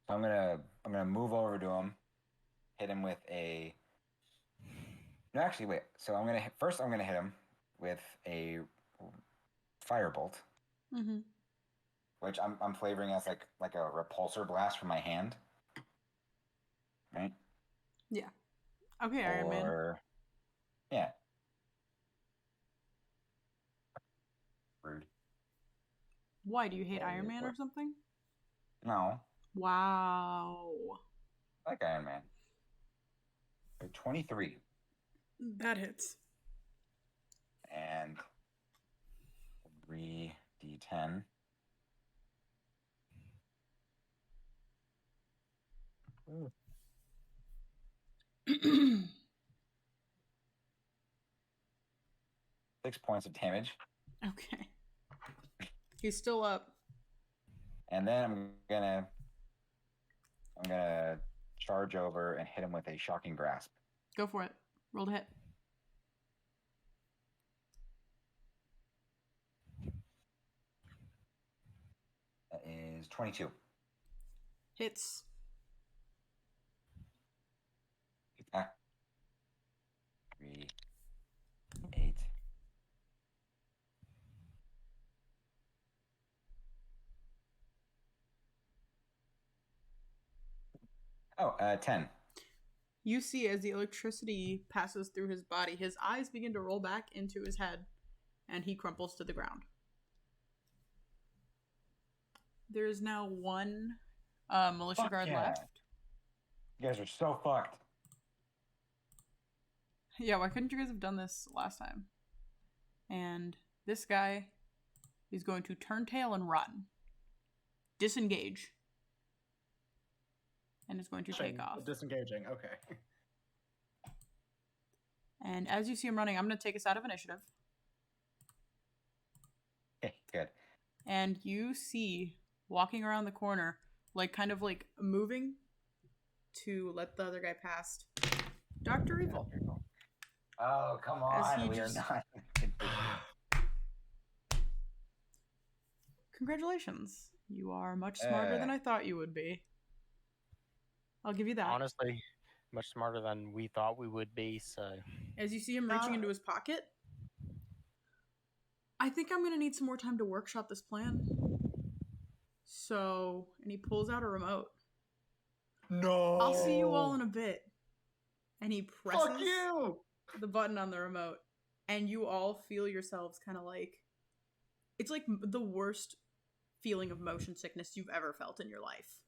So I'm gonna move over to him, hit him with a. No, actually, wait. So I'm gonna hit him with a firebolt, Mm-hmm. which I'm flavoring as like a repulsor blast from my hand. Right? Okay, Iron Man. Or yeah. Rude. Why, do you hate Yeah, Iron you're Man or what? something? No, Wow. I like Iron Man. 23 That hits. and 3d10. Okay. 6 points of damage. He's still up. And then I'm gonna charge over and hit him with a shocking grasp. Go for it. Roll to hit. That is 22. Hits. Attack. 3, 8. Oh, 10. You see, as the electricity passes through his body, his eyes begin to roll back into his head, and he crumples to the ground. There is now one militia Fuck guard yeah. left. You guys are so fucked. Yeah, why couldn't you guys have done this last time? And this guy is going to turn tail and run. Disengage. And is going to take off. Disengaging, okay. And as you see him running, I'm going to take us out of initiative. Okay, good. And you see, walking around the corner, like kind of like moving to let the other guy past, Dr. Evil. Oh, come As he on. We are just- not. Congratulations. You are much smarter than I thought you would be. I'll give you that. Honestly, much smarter than we thought we would be, so... As you see him reaching into his pocket, I think I'm going to need some more time to workshop this plan. So, and he pulls out a remote. No. I'll see you all in a bit. And he presses Fuck you! the button on the remote, and you all feel yourselves kind of like... It's like the worst feeling of motion sickness you've ever felt in your life.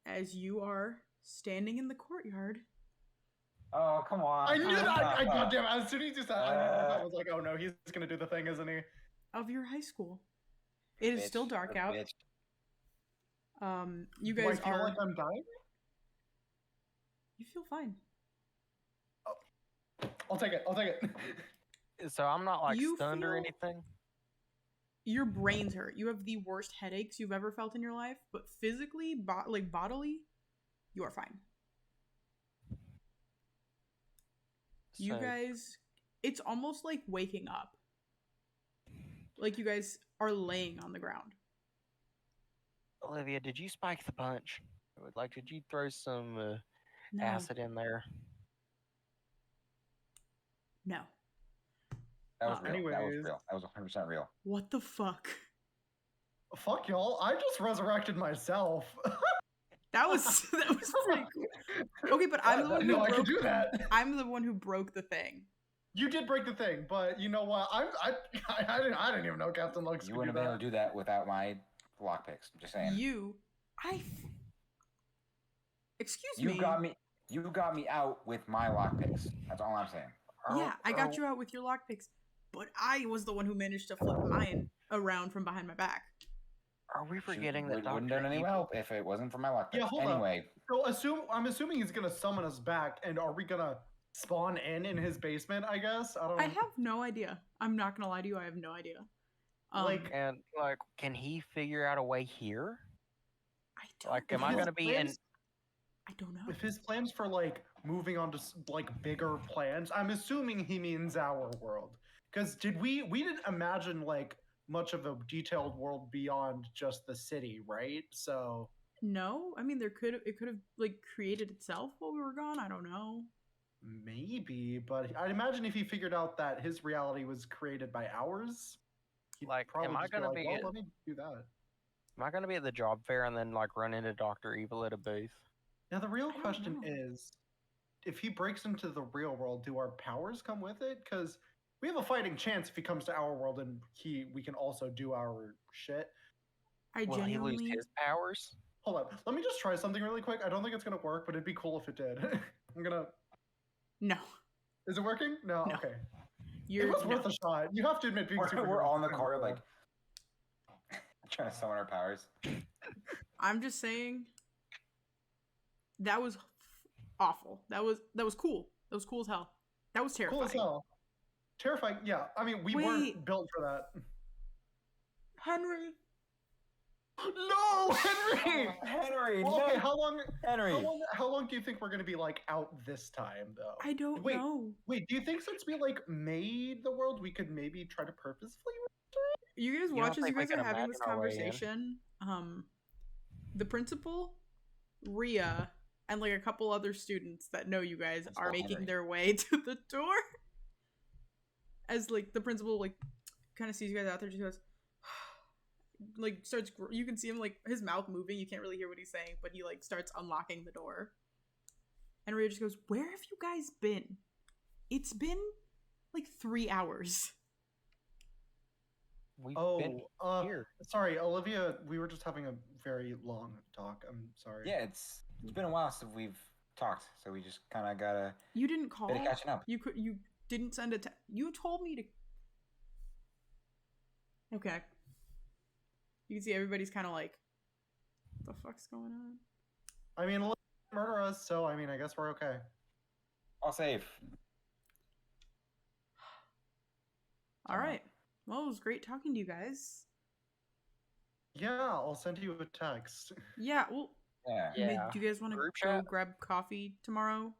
As you are standing in the courtyard. Oh, come on. I knew that! Goddamn, as soon as you said I was like, oh no, he's gonna do the thing, isn't he? Of your high school. It is still dark out. Bitch. You Do guys I feel are... like I'm dying? You feel fine. I'll take it. So I'm not, like, You stunned or feel- anything? Your brains hurt. You have the worst headaches you've ever felt in your life, but physically, bodily, you are fine. You So- guys, it's almost like waking up. Like you guys are laying on the ground. Olivia, did you spike the punch? Like, did you throw some No. acid in there? No. That was real. That was Anyways. real. That was 100% real. What the fuck? Fuck y'all, I just resurrected myself. That was pretty cool. Okay, but I'm the one who No, I broke, could do that. I'm the one who broke the thing. You did break the thing, but you know what? I didn't even know Captain Lux You could wouldn't do have been able that. to do that without my lockpicks. I'm just saying. Excuse You me. got me out with my lockpicks. That's all I'm saying. Yeah, I got you out with your lockpicks, but I was the one who managed to flip mine around from behind my back. Are we forgetting It that wouldn't Dr. done any Evil- help if it wasn't for my lockpicks. Yeah, hold up. Anyway, So I'm assuming he's gonna summon us back, and are we gonna spawn in his basement? I guess I don't. I have no idea. I'm not gonna lie to you. I have no idea. Like- And, like, can he figure out a way here? I don't. Like, am know. I gonna be in... I don't know. If his plans for like moving on to like bigger plans, I'm assuming he means our world. Because we didn't imagine like much of a detailed world beyond just the city, right? So No, I mean it could have like created itself while we were gone. I don't know. maybe, but I'd imagine if he figured out that his reality was created by ours, he'd Like, probably am I just gonna like, be well, at- let me do that. Am I gonna be at the job fair and then, like, run into Dr. Evil at a booth? Now the real I don't question know. is, if he breaks into the real world, do our powers come with it? Because we have a fighting chance if he comes to our world and we can also do our shit. I Will he genuinely. lose his powers? Hold on, let me just try something really quick. I don't think it's gonna work, but it'd be cool if it did. I'm gonna. No, Is it working? No. No. Okay. you're. It was no. worth a shot. You have to admit, being we're all in the superheroes is corner kinda like trying to summon our powers. I'm just saying. That was awful. That was cool. That was cool as hell. That was terrifying. cool as hell. Terrifying. Yeah. I mean, we Wait. weren't built for that. Henry. No, Henry. Henry, Well, okay, no. Henry. how long do you think we're gonna be like out this time though? I don't Wait. know. Wait, do you think since we like made the world, we could maybe try to purposefully? You guys don't watch as think you we guys are can having this imagine our way in? conversation. The principal, Rhea, and like a couple other students that know you guys That's are not making Henry. their way to the door. As like the principal like kind of sees you guys out there, just goes, starts. You can see him like his mouth moving. You can't really hear what he's saying, but he like starts unlocking the door. And Rhea just goes, "Where have you guys been? It's been like 3 hours." We've been here. Sorry, Olivia. We were just having a very long talk. I'm sorry. Yeah, it's been a while since we've talked, so we just kind of got a You didn't call. bit of catching up. You didn't send it. You told me to. Okay. You can see everybody's kind of like, "What the fuck's going on?" I mean, Olivia didn't murder us, so I mean, I guess we're okay. All safe. All right. Well, it was great talking to you guys. Yeah, I'll send you a text. Yeah. Well. Yeah. Yeah. Do you guys want to Group go chat? grab coffee tomorrow?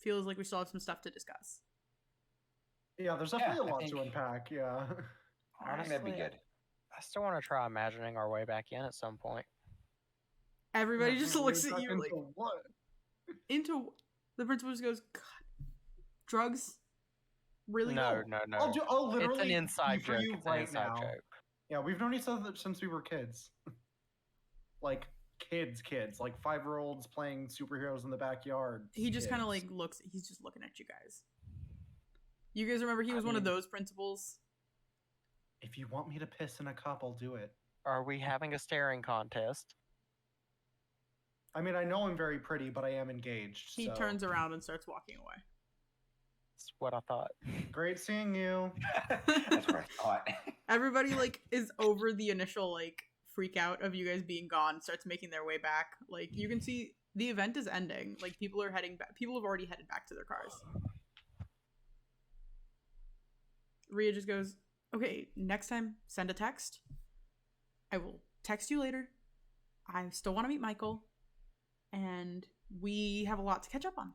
Feels like we still have some stuff to discuss. Yeah, there's definitely Yeah, a I lot think- to unpack. Yeah. I think that'd be Honestly, good. I still want to try imagining our way back in at some point. Everybody Yeah, just we're looks at back you into like what? into. The principal just goes, "God, drugs, really?" No. I'll literally It's an inside be for joke. you It's an right inside now. joke. Yeah, we've known each other since we were kids. Like kids, like 5-year-olds playing superheroes in the backyard. He just kind of kids. like looks. He's just looking at you guys. You guys remember he was one of those principals? If you want me to piss in a cup, I'll do it. Are we having a staring contest? I mean, I know I'm very pretty, but I am engaged. He so. turns around and starts walking away. That's what I thought. Great seeing you. That's what I thought. Everybody like is over the initial like freak out of you guys being gone. Starts making their way back. Like you can see the event is ending. Like people are heading back. People have already headed back to their cars. Rhea just goes, "Okay, next time send a text. I will text you later. I still want to meet Michael, and we have a lot to catch up on.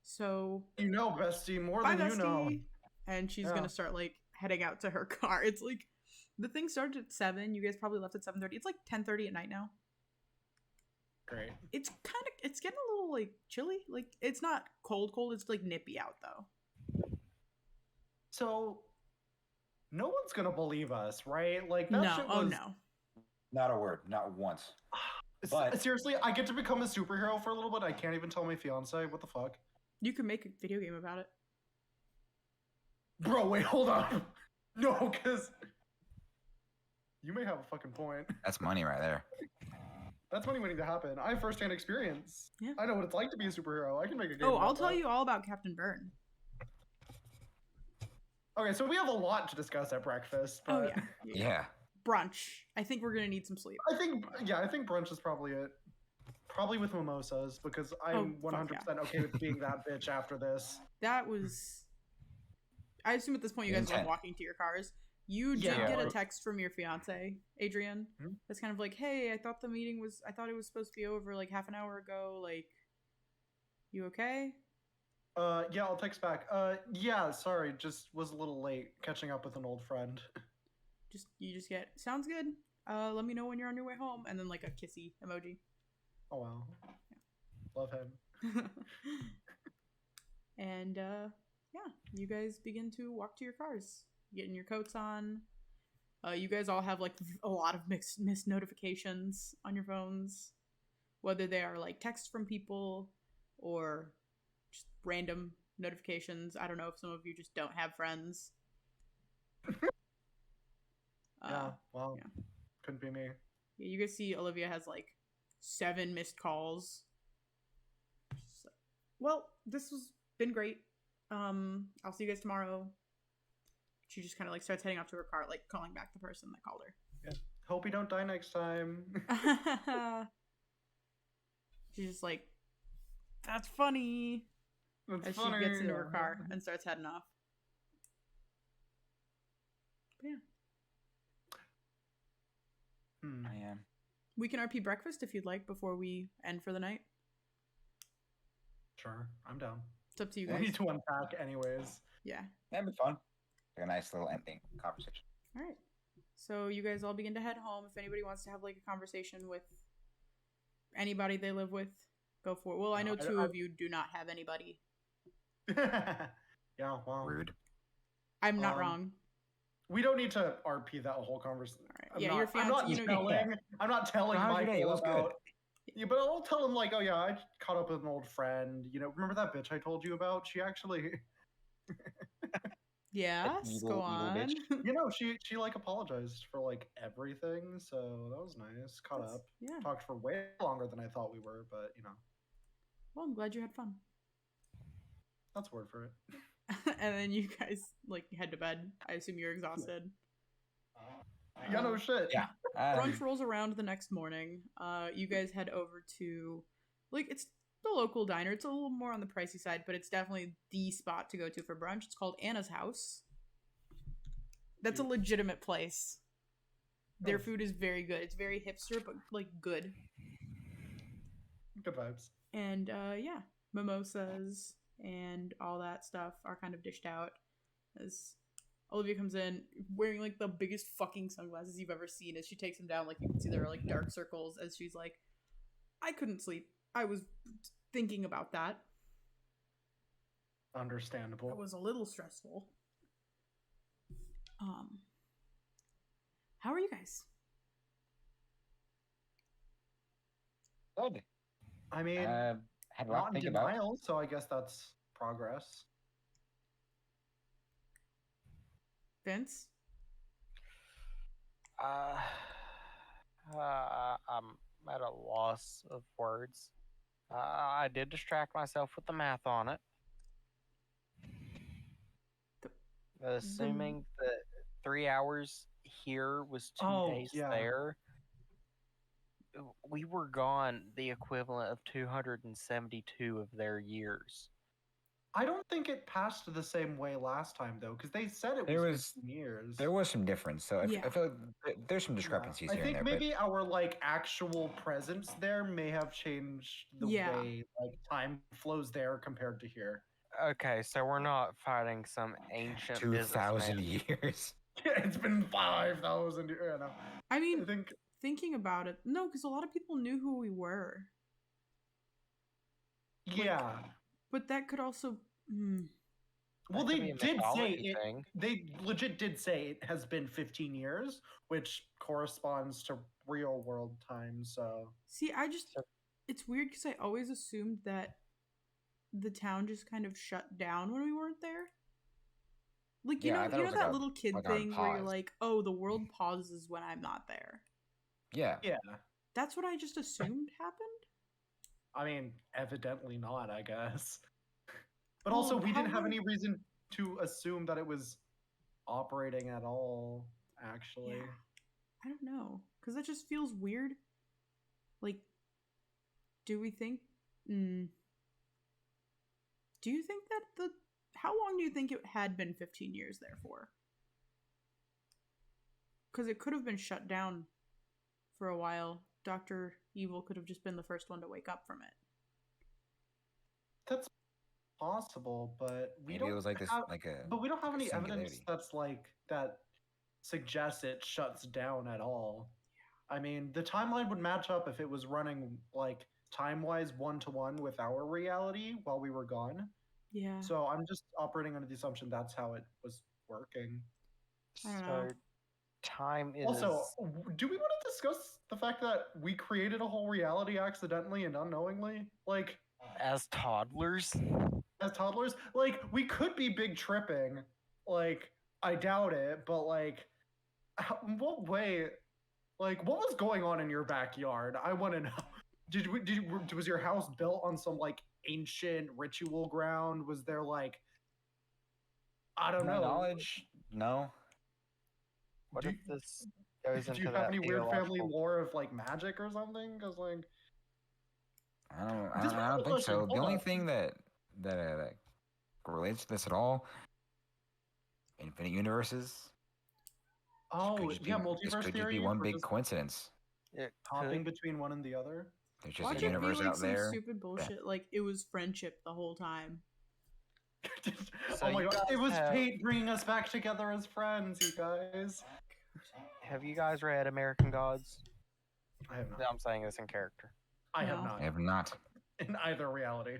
So You know, bestie, more bye, than you know. bestie." And she's Yeah. gonna start like heading out to her car. It's like the thing started at 7. You guys probably left at 7:30. It's like 10:30 at night now. Great. It's getting a little like chilly. Like it's not cold. It's like nippy out though. So, no one's gonna believe us, right? Like that No, shit oh was... no. Not a word, not once. But- Seriously, I get to become a superhero for a little bit. I can't even tell my fiance. What the fuck, You could make a video game about it. bro? Wait, hold on. No, because you may have a fucking point. That's money right there. That's money waiting to happen. I have firsthand experience. Yeah. I know what it's like to be a superhero. I can make a game. Oh, about I'll tell that. you all about Captain Byrne. Okay, so we have a lot to discuss at breakfast. But Oh yeah. Yeah. Brunch. I think we're gonna need some sleep. I think brunch is probably it. Probably with mimosas because I'm Oh, fuck 100% okay with being that bitch after this. That was. I assume at this point you guys are Intent. walking to your cars. You did Yeah. get a text from your fiance, Adrian. Hmm? That's kind of like, "Hey, I thought it was supposed to be over like half an hour ago. Like, you okay?" Yeah, I'll text back. Yeah, sorry, just was a little late catching up with an old friend. You just get, "Sounds good. Let me know when you're on your way home," and then like a kissy emoji. Oh wow. Love him. And yeah, you guys begin to walk to your cars, getting your coats on. You guys all have like a lot of missed notifications on your phones, whether they are like texts from people or just random notifications. I don't know if some of you just don't have friends. Yeah, well, yeah. couldn't be me. Yeah, you guys see Olivia has like 7 missed calls. She's like, "Well, this has been great. I'll see you guys tomorrow." She just kind of like starts heading off to her car, like calling back the person that called her. Hope you don't die next time. She's just like, "That's funny," That's as funny. she gets into her car and starts heading off. But yeah, I am. we can RP breakfast if you'd like before we end for the night. Sure, I'm down. It's up to you We guys. need to unpack anyways. Yeah. That'd be fun. Like a nice little ending conversation. All right. So you guys all begin to head home. If anybody wants to have like a conversation with anybody they live with, go for it. Well, I know No, 2 of you do not have anybody. Yeah, wow. Rude. I'm not wrong. We don't need to RP that whole conversation. Right. Yeah, your fiance. I'm not telling How's your day? It Michael was about. good. Yeah, but I'll tell him like, oh yeah, I caught up with an old friend. Remember that bitch I told you about? She actually, Yes, go on. she like apologized for like everything, so that was nice. Caught up. Yeah. Talked for way longer than I thought we were, but Well, I'm glad you had fun. that's word for it. And then you guys like head to bed. I assume you're exhausted. Yeah, no shit. Yeah. Brunch rolls around the next morning. You guys head over to, like, it's the local diner. It's a little more on the pricey side, but it's definitely the spot to go to for brunch. It's called Anna's House. That's a legitimate place. Their food is very good. It's very hipster, but like good. Good vibes. And yeah, mimosas and all that stuff are kind of dished out as Olivia comes in wearing like the biggest fucking sunglasses you've ever seen. As she takes them down, like you can see there are like dark circles as she's like, I couldn't sleep. I was thinking about that. Understandable. It was a little stressful. How are you guys? Good. I mean, had a lot not to in think denial, about. so I guess that's progress. Vince? I'm at a loss of words. I did distract myself with the math on it. Assuming that 3 hours here was 2 days there, we were gone the equivalent of 272 of their years. I don't think it passed the same way last time though, because they said it was 15 years. There was some difference, so Yeah. I feel like there's some discrepancies here and there. I think maybe our like actual presence there may have changed the way like time flows there compared to here. Okay, so we're not fighting some ancient 2,000 businessman. years. It's been 5,000 years. I mean, thinking about it, no, because a lot of people knew who we were. Yeah. But that could also. Well, they did say it. They legit did say it has been 15 years, which corresponds to real world time. So see, it's weird because I always assumed that the town just kind of shut down when we weren't there. Like you know that little kid thing where you're like, oh, the world pauses when I'm not there. Yeah. Yeah. That's what I just assumed happened. I mean, evidently not, I guess. But also, we didn't have any reason to assume that it was operating at all, actually. Yeah. I don't know. Because that just feels weird. Like, do we think... do you think that how long do you think it had been 15 years there for? Because it could have been shut down for a while. Dr. Evil could have just been the first one to wake up from it. That's possible, but we Maybe it was like this, like a. But we don't have any evidence that's like that suggests it shuts down at all. I mean, the timeline would match up if it was running like time-wise 1-to-1 with our reality while we were gone. Yeah. So I'm just operating under the assumption that's how it was working. I don't know. Time is. Also, do we want to discuss the fact that we created a whole reality accidentally and unknowingly? Like, as toddlers? As toddlers? Like, we could be big tripping. Like, I doubt it, but like, in what way? Like, what was going on in your backyard? I want to know. Was your house built on some like ancient ritual ground? Was there like, I don't know. Knowledge? No. What if this goes into Do you have any weird family lore of like magic or something? Because like, I don't think so. The only thing that relates to this at all, infinite universes. Oh, yeah, multiverse this could theory. Just be one big coincidence. Hopping between one and the other. There's just a universe out there. Some stupid bullshit. Like it was friendship the whole time. Oh my god! It was fate bringing us back together as friends, you guys. Have you guys read American Gods? I have not. I'm saying this in character. I have not. I have not. In either reality.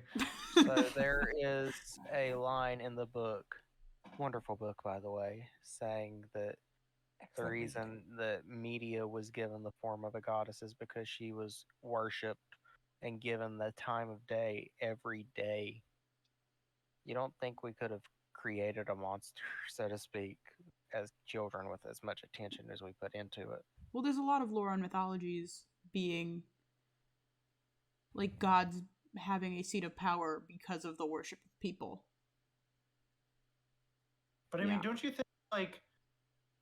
So there is a line in the book Wonderful book, by the way, saying that the Excellent read. reason that Media was given the form of a goddess is because she was worshipped and given the time of day every day. You don't think we could have created a monster, so to speak, as children with as much attention as we put into it? Well, there's a lot of lore on mythologies being like gods having a seat of power because of the worship of people. But I mean, Yeah. don't you think, like,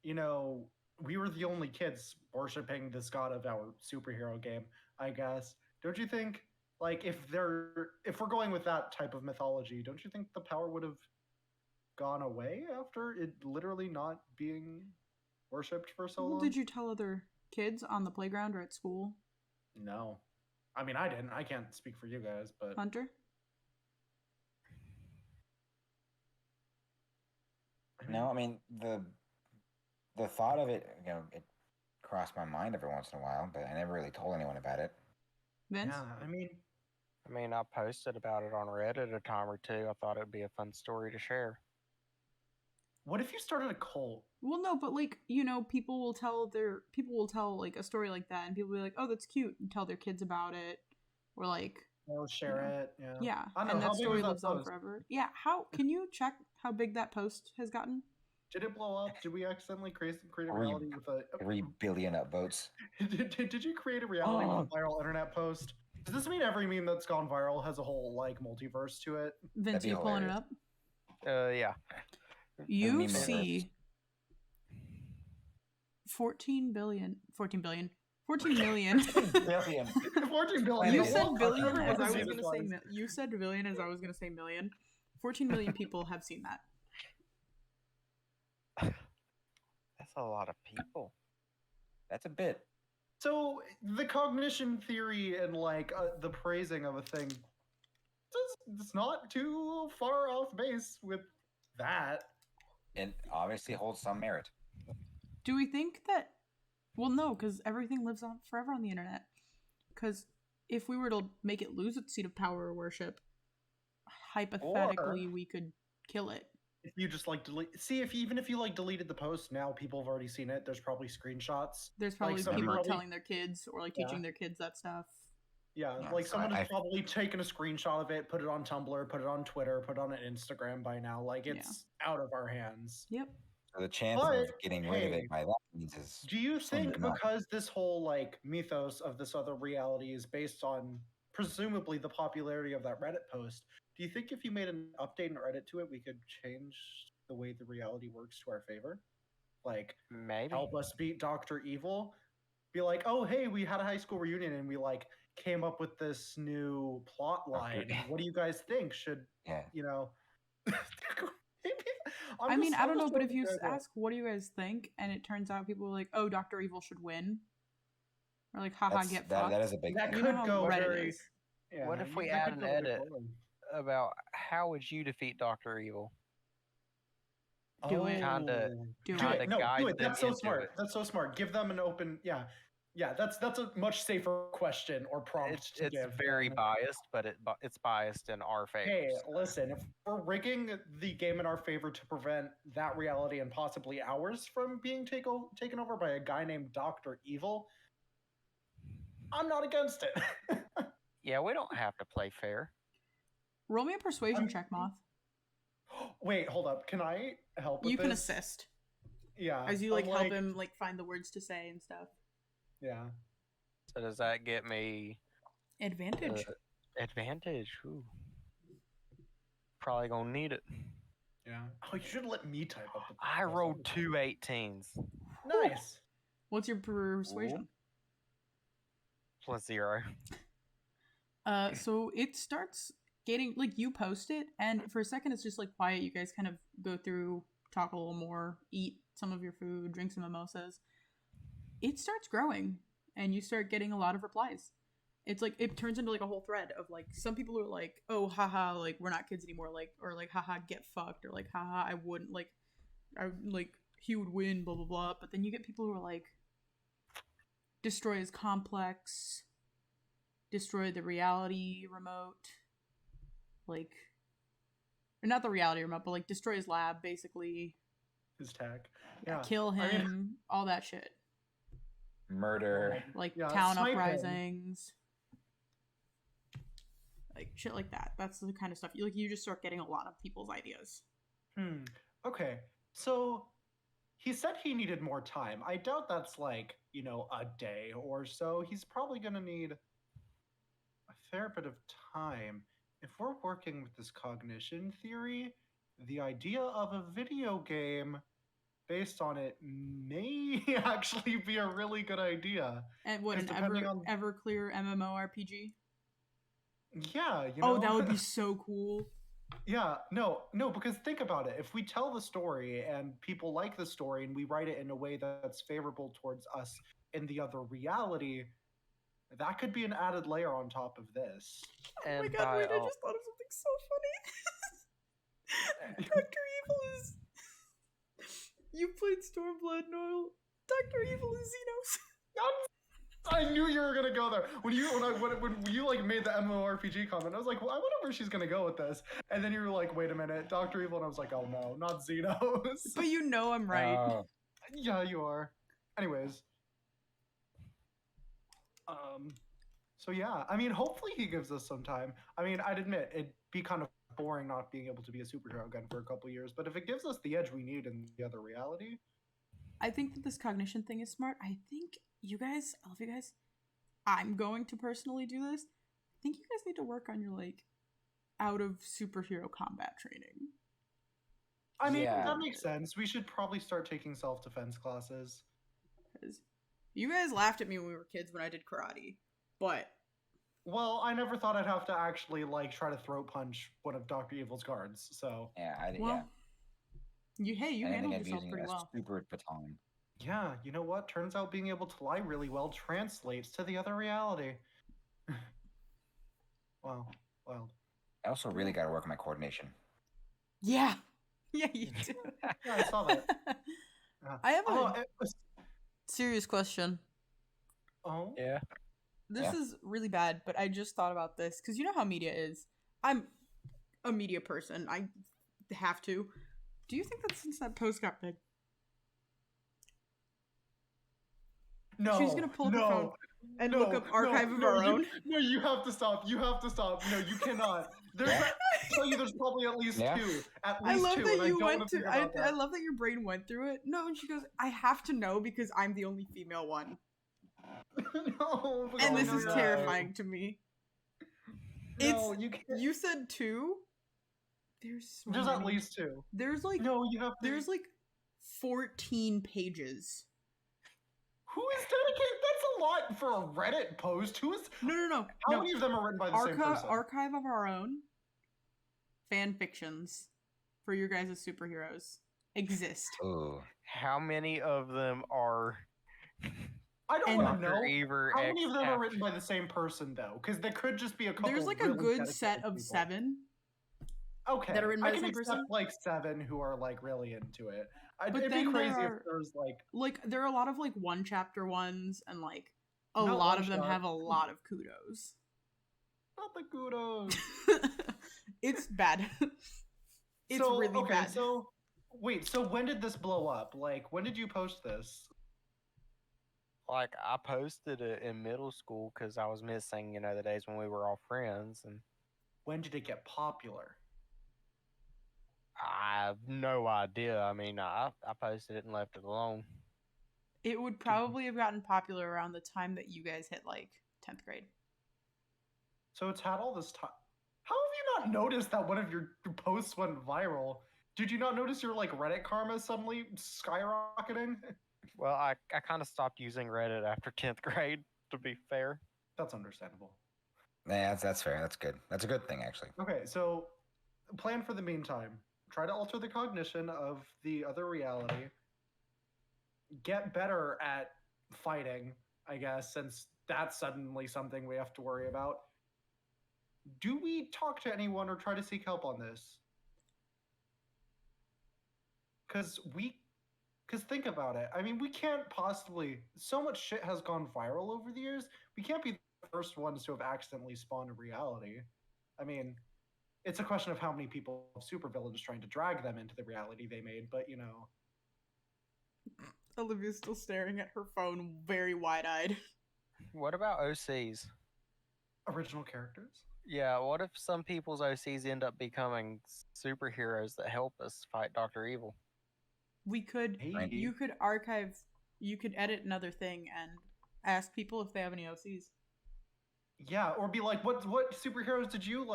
you know, we were the only kids worshiping this god of our superhero game, I guess. Don't you think, like, if we're going with that type of mythology, don't you think the power would have gone away after it literally not being worshipped for so Well, long? did you tell other kids on the playground or at school? No. I mean, I didn't. I can't speak for you guys, but Hunter? No, I mean the thought of it, it crossed my mind every once in a while, but I never really told anyone about it. Vince? yeah, I mean, I posted about it on Reddit a time or two. I thought it would be a fun story to share. what if you started a cult? Well, no, but like, people will tell like a story like that and people will be like, "Oh, that's cute," and tell their kids about it or like Or share know. it? Yeah. yeah, I don't know. and How that big story was that lives on post? forever. Yeah, how can you check how big that post has gotten? Did it blow up? Did we accidentally create a 3 reality with a 3 billion upvotes. did you create a reality with a viral internet post? Does this mean every meme that's gone viral has a whole like multiverse to it? Vince, be you pulling it hilarious. up? Yeah. You meme see 14 million. 14 million. 14 Billion. 14 billion. You The said Walmart billion never as I was seen going to this say one. you said billion as I was going to say million. 14 million people have seen that. That's a lot of people. That's a bit. So the cognition theory and like the praising of a thing, it's not too far off base with that. It obviously holds some merit. Do we think that? Well, no, because everything lives on forever on the internet. Because if we were to make it lose its seat of power or worship, hypothetically, we could kill it. If you just like delete, see even if you like deleted the post, now people have already seen it. There's probably screenshots. There's probably some people probably- telling their kids or like teaching their kids that stuff. Yeah, Yeah, like so someone has I- probably taken a screenshot of it, put it on Tumblr, put it on Twitter, put it on Instagram by now. Like it's out of our hands. Yep. So the chance But, of getting rid of hey, it by that means is Do you slim think to none. because this whole like mythos of this other reality is based on presumably the popularity of that Reddit post, do you think if you made an update and Reddit to it, we could change the way the reality works to our favor? Like Maybe. help us beat Dr. Evil? Be like, oh hey, we had a high school reunion and we like came up with this new plot line. What do you guys think? Should Yeah. you know? I mean, I don't know, but if you ask, what do you guys think? And it turns out people are like, oh, Dr. Evil should win. Or like, haha, get fucked. That is a big That thing. You know how go Reddit very. is. Yeah, What if we that add could an go very edit? poorly. About how would you defeat Dr. Evil? Do it. Kinda- Do Do it. it. No, guide do it. them That's so into smart. it. That's so smart. Give them an open. Yeah, That's a much safer question or prompt to It's give. very than, biased, but it's biased in our favor. Hey, so. listen. If we're rigging the game in our favor to prevent that reality and possibly ours from being taken over by a guy named Dr. Evil, I'm not against it. Yeah, we don't have to play fair. Roll me a persuasion I'm- check, Moth. Wait, hold up. Can I help with You can this? assist. Yeah. As you I'm help him find the words to say and stuff. Yeah. So does that get me Advantage. advantage? Ooh. Probably gonna need it. Yeah. Oh, you should let me type up the. I rolled 2 18s Nice. What's your persuasion? plus 0. So it starts getting like you post it, and for a second it's just like quiet. You guys kind of go through, talk a little more, eat some of your food, drink some mimosas. It starts growing, and you start getting a lot of replies. It's like it turns into like a whole thread of like some people are like, "Oh, haha, like we're not kids anymore," like or like, "Haha, get fucked," or like, "Haha, I wouldn't like, I like he would win," blah blah blah. But then you get people who are like, "Destroy his complex." Destroy the reality remote. Like, or not the reality remote, but like destroy his lab, basically. His tech. Yeah. Kill him, I mean, all that shit. Murder. Like yeah, town snipe him. uprisings. Like shit like that. That's the kind of stuff you just start getting a lot of people's ideas. Okay. So he said he needed more time. I doubt that's like, a day or so. He's probably going to need a fair bit of time. If we're working with this cognition theory, the idea of a video game based on it may actually be a really good idea. And what, 'Cause an depending on- Everclear MMORPG? Yeah, Oh, that would be so cool. Yeah, no, because think about it. If we tell the story and people like the story and we write it in a way that's favorable towards us in the other reality, that could be an added layer on top of this. Oh my And god, wait, I by- just thought of something so funny. Dr. Evil is... You played Stormblood, Noel. Dr. Evil is Xenos. I knew you were gonna go there when you like made the MMORPG comment. I was like, well, I wonder where she's gonna go with this. And then you were like, wait a minute, Dr. Evil, and I was like, oh no, not Xenos. But you know I'm right. Yeah, you are. Anyways, so yeah, I mean, hopefully he gives us some time. I mean, I'd admit it'd be kind of boring not being able to be a superhero again for a couple years, but if it gives us the edge we need in the other reality, I think that this cognition thing is smart. I think you guys, all of you guys, I'm going to personally do this. I think you guys need to work on your, like, out of superhero combat training. I mean, Yeah. that makes sense. We should probably start taking self-defense classes. Because you guys laughed at me when we were kids when I did karate, but Well, I never thought I'd have to actually like try to throat punch one of Dr. Evil's guards. So Yeah, well, you I didn't handled think I'd be yourself using pretty a well. super baton. yeah, you know what? Turns out being able to lie really well translates to the other reality. Wow, wild. I also really got to work on my coordination. Yeah, yeah, you do. Yeah, I saw that. I have a Oh, it was- serious question. oh, Yeah. This Yeah. is really bad, but I just thought about this because you know how media is. I'm a media person. I have to. Do you think that since that post got big, no. she's gonna pull up her no, phone and no, look up archive of our own? No, you have to stop. You have to stop. No, you cannot. There's, Yeah. I tell you, there's probably at least Yeah. two. At I least love two. that and I you don't went wanna to. think about I that. love that your brain went through it. No, and she goes, "I have to know because I'm the only female one," No, and this no, is no. terrifying to me. No, you can't. You said two. There's so There's at many. least two. There's like No, you have to. there's like 14 pages. Who is dedicated? That's a lot for a Reddit post. Who is? No. How no. many of them are written by the same person? Archive of our own fan fictions for your guys' superheroes exist. Ooh. How many of them are I don't and- want to know. Dr. Ever How many of them are X written by the same person though? Because there could just be a couple. There's like a really good dedicated set of people. 7. Okay, that are written by I the can same accept person. like 7 who are like really into it. But It'd be then crazy there if there's like Like there are a lot of like one chapter ones, and like a Not lot one of them shot. have a lot of kudos. not the kudos. It's bad. It's so, really okay, bad. So wait, so when did this blow up? Like when did you post this? Like I posted it in middle school because I was missing, the days when we were all friends, and When did it get popular? I have no idea. I mean, I posted it and left it alone. It would probably have gotten popular around the time that you guys hit like 10th grade. So it's had all this time. How have you not noticed that one of your posts went viral? Did you not notice your like Reddit karma suddenly skyrocketing? Well, I kind of stopped using Reddit after 10th grade, to be fair. That's understandable. Yeah, that's fair. That's good. That's a good thing, actually. Okay, so plan for the meantime. Try to alter the cognition of the other reality. Get better at fighting, I guess, since that's suddenly something we have to worry about. Do we talk to anyone or try to seek help on this? Because think about it. I mean, we can't possibly. So much shit has gone viral over the years. We can't be the first ones to have accidentally spawned a reality. I mean, it's a question of how many people have supervillains trying to drag them into the reality they made. But Olivia's still staring at her phone, very wide-eyed. What about OCs? original characters. Yeah, what if some people's OCs end up becoming superheroes that help us fight Dr. Evil? We could, Hey. you could archive, you could edit another thing and ask people if they have any OCs. Yeah, or be like, what superheroes did you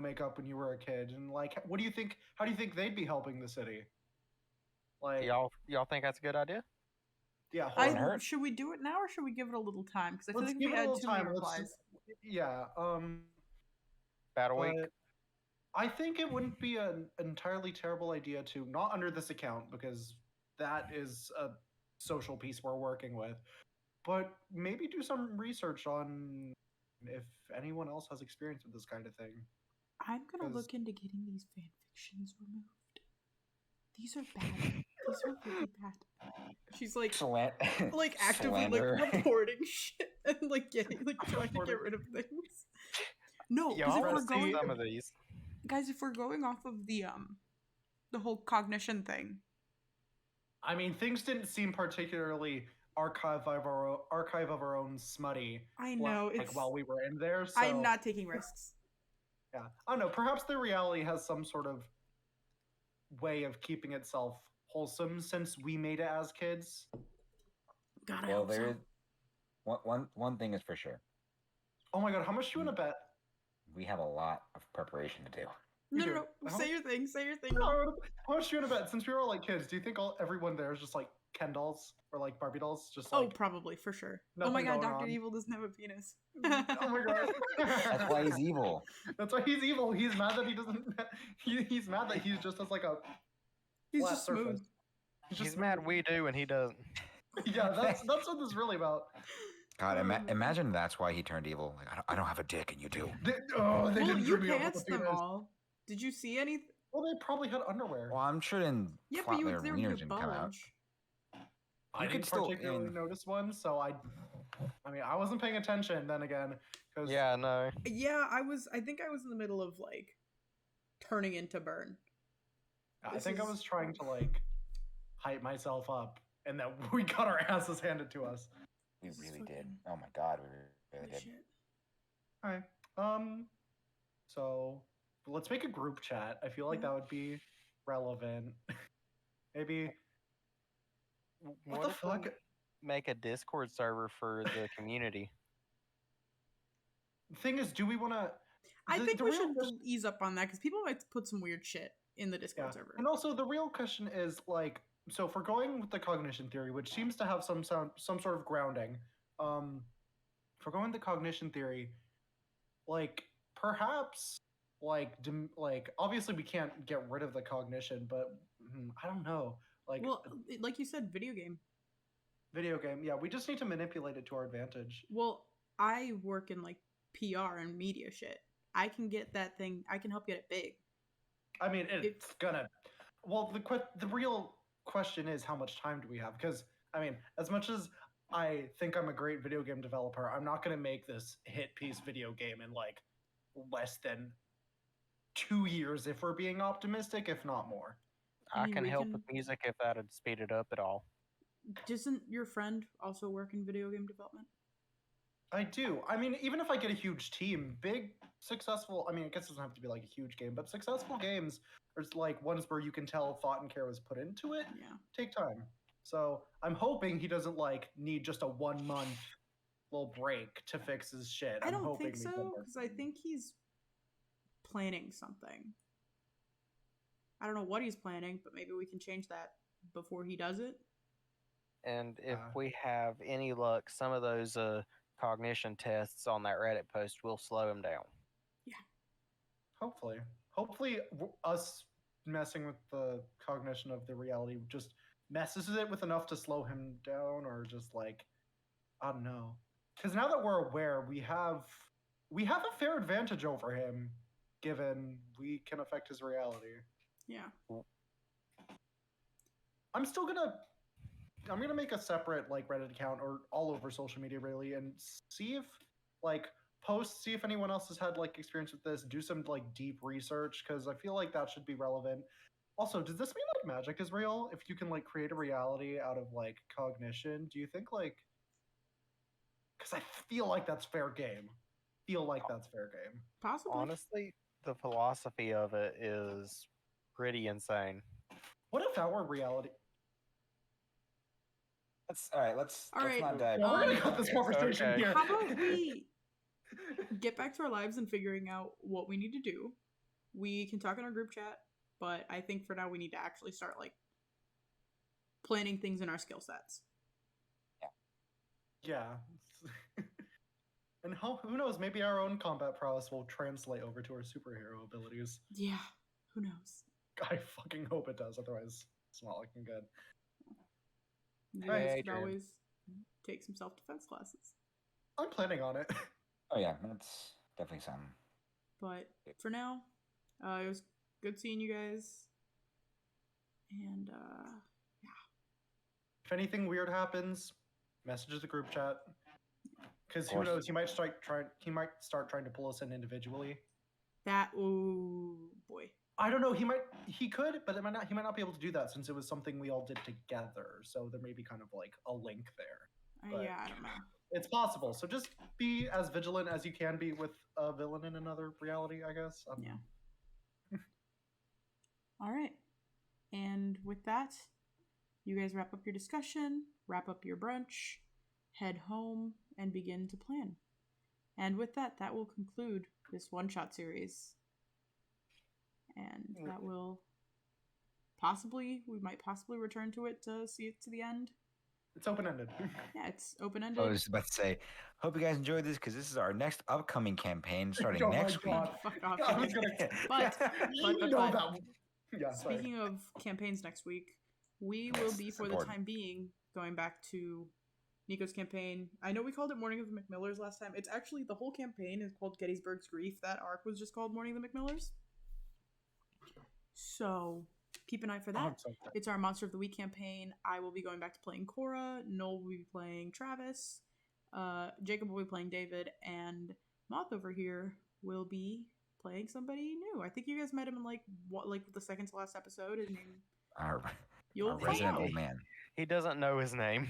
make up when you were a kid, and like, what do you think? How do you think they'd be helping the city? Like, Y'all think that's a good idea? yeah, Wouldn't hurt. Should we do it now or should we give it a little time? Because I feel let's like if give we it a had little too many time. replies. Yeah, Battle week. but I think it wouldn't be an entirely terrible idea to not under this account because that is a social piece we're working with, but maybe do some research on if anyone else has experience with this kind of thing. I'm gonna 'Cause- look into getting these fan fictions removed. These are bad. These are really bad. She's like actively Slander. like reporting shit and like getting like trying to get rid of things. No, because if Y'all we're see going, some of these. guys, if we're going off of the whole cognition thing, I mean, things didn't seem particularly archive of our own smutty. I know it's. while we were in there. So, I'm not taking risks. Yeah, I don't know. Perhaps the reality has some sort of way of keeping itself wholesome since we made it as kids. God, I Well, hope there so. is one thing is for sure. Oh my god, how much do you want to bet? We have a lot of preparation to do. No, We no, do. no. How- Say your thing. Say your thing. How much do you want to bet? Since we were all like kids, do you think everyone there is just like Ken dolls or like Barbie dolls? Just Oh, like, probably for sure. Oh my nothing god, going Dr. on. Evil doesn't have a penis. oh my god. That's why he's evil. That's why he's evil. He's mad that he doesn't. He's mad that he's just has like a He's flat just smooth. surface. He's mad we do and he doesn't. Yeah, that's what this is really about. God, Oh, man. imagine that's why he turned evil. Like, I don't have a dick, and you do. They Well, didn't you bring me up with pantsed the them penis. all. Did you see anything? Well, they probably had underwear. Well, I'm sure then Yeah, but their they were wieners didn't come out. bulge. I you could didn't still- particularly notice one, so I mean, I wasn't paying attention then again. Cause Yeah, no. Yeah, I think I was in the middle of like turning into Burn. I This think I is- was trying to like hype myself up, and then we got our asses handed to us. We This is really did. fucking- Oh my god, we really Holy did. shit. All right. So let's make a group chat. I feel like that would be relevant. Maybe. What the if we fuck? make a Discord server for the community? Thing is, do we want to? I think the we real should question- ease up on that because people might put some weird shit in the Discord server. And also, the real question is like, so if we're going with the cognition theory, which seems to have some sort of grounding, if we're going with the cognition theory, like perhaps like obviously we can't get rid of the cognition, but I don't know, like Well, like you said, video game. video game, yeah, we just need to manipulate it to our advantage. Well, I work in like PR and media shit. I can get that thing. I can help get it big. I mean, it's gonna. Well, the real question is how much time do we have? Because I mean, as much as I think I'm a great video game developer, I'm not gonna make this hit piece video game in like less than 2 years if we're being optimistic, if not more. I I mean, can we help can- with music if that'd speed it up at all. Doesn't your friend also work in video game development? I do. I mean, even if I get a huge team, big successful. I mean, I guess it doesn't have to be like a huge game, but successful games are like ones where you can tell thought and care was put into it. Yeah. Take time. So I'm hoping he doesn't like need just a 1 month little break to fix his shit. I I'm don't hoping think we so can work. because I think he's planning something. I don't know what he's planning, but maybe we can change that before he does it. And if Uh, we have any luck, some of those cognition tests on that Reddit post will slow him down. Hopefully, us messing with the cognition of the reality just messes with it with enough to slow him down, or just like I don't know. Because now that we're aware, we have a fair advantage over him, given we can affect his reality. Yeah. I'm gonna make a separate like Reddit account or all over social media really, and see if like post, see if anyone else has had like experience with this. Do some like deep research because I feel like that should be relevant. Also, does this mean like magic is real? If you can like create a reality out of like cognition, do you think like? Because I feel like that's fair game. Feel like that's fair game. Possibly. Honestly, the philosophy of it is pretty insane. What if our reality? All right. Let's right, not dive. Yeah, we're gonna Um, cut this conversation okay. here. How about we get back to our lives and figuring out what we need to do? We can talk in our group chat, but I think for now we need to actually start like planning things in our skill sets. Yeah. And who knows? Maybe our own combat prowess will translate over to our superhero abilities. Yeah, who knows? I fucking hope it does. Otherwise, it's not looking good. You guys Hey, could Adrian. always take some self-defense classes. I'm planning on it. Oh yeah, that's definitely something. But for now, it was good seeing you guys. And If anything weird happens, message the group chat. Because Of who course. knows? He might start trying to pull us in individually. oh boy. I don't know. He could, but it might not. He might not be able to do that since it was something we all did together. So there may be kind of like a link there. But- Yeah, I don't know. It's possible. So just be as vigilant as you can be with a villain in another reality, I guess. Yeah. All right. And with that, you guys wrap up your discussion, wrap up your brunch, head home, and begin to plan. And with that, that will conclude this one-shot series. And that will we might possibly return to it to see it to the end. It's open-ended. Yeah, it's open-ended. I was about to say, hope you guys enjoyed this because this is our next upcoming campaign starting Oh my next week. God. Fuck off. I was gonna. But You know that. Yeah. Sorry. Speaking of campaigns next week, we will be, It's for the important. time being, going back to Nico's campaign. I know we called it Morning of the McMillers last time. It's actually, the whole campaign is called Gettysburg's Grief. That arc was just called Morning of the McMillers. So, keep an eye for Oh, that. I'm so sorry. It's our Monster of the Week campaign. I will be going back to playing Cora. Noel will be playing Travis. Jacob will be playing David. And Moth over here will be playing somebody new. I think you guys met him in like the second to last episode. His name. Our You'll find resident out. old man. He doesn't know his name.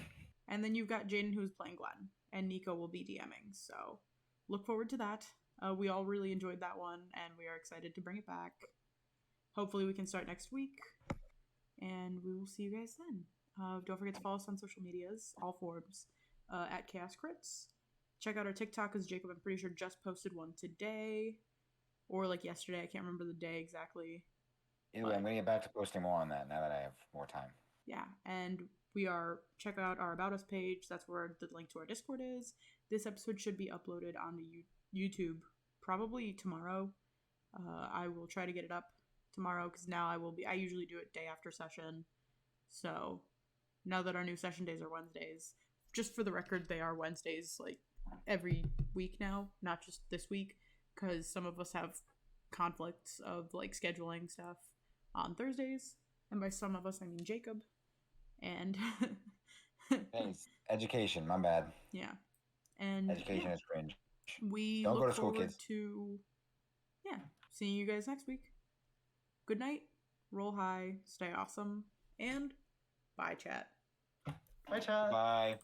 And then you've got Jaden who's playing Glenn, and Nico will be DMing. So look forward to that. We all really enjoyed that one, and we are excited to bring it back. Hopefully we can start next week, and we will see you guys then. Don't forget to follow us on social medias, all forms, at Chaos Crits. Check out our TikTok, because Jacob, I'm pretty sure, just posted one today, or like yesterday. I can't remember the day exactly. Either way, I'm going to get back to posting more on that now that I have more time. Yeah, and check out our About Us page. That's where the link to our Discord is. This episode should be uploaded on the YouTube probably tomorrow. I will try to get it up tomorrow because now I usually do it day after session. So now that our new session days are Wednesdays, just for the record, they are Wednesdays like every week now, not just this week, because some of us have conflicts of like scheduling stuff on Thursdays. And by some of us, I mean Jacob. And Thanks. Education, my bad. yeah. And Education is cringe. we Don't go look to school, forward kids. to seeing you guys next week. Good night, roll high, stay awesome, and bye, chat. Bye, chat. Bye.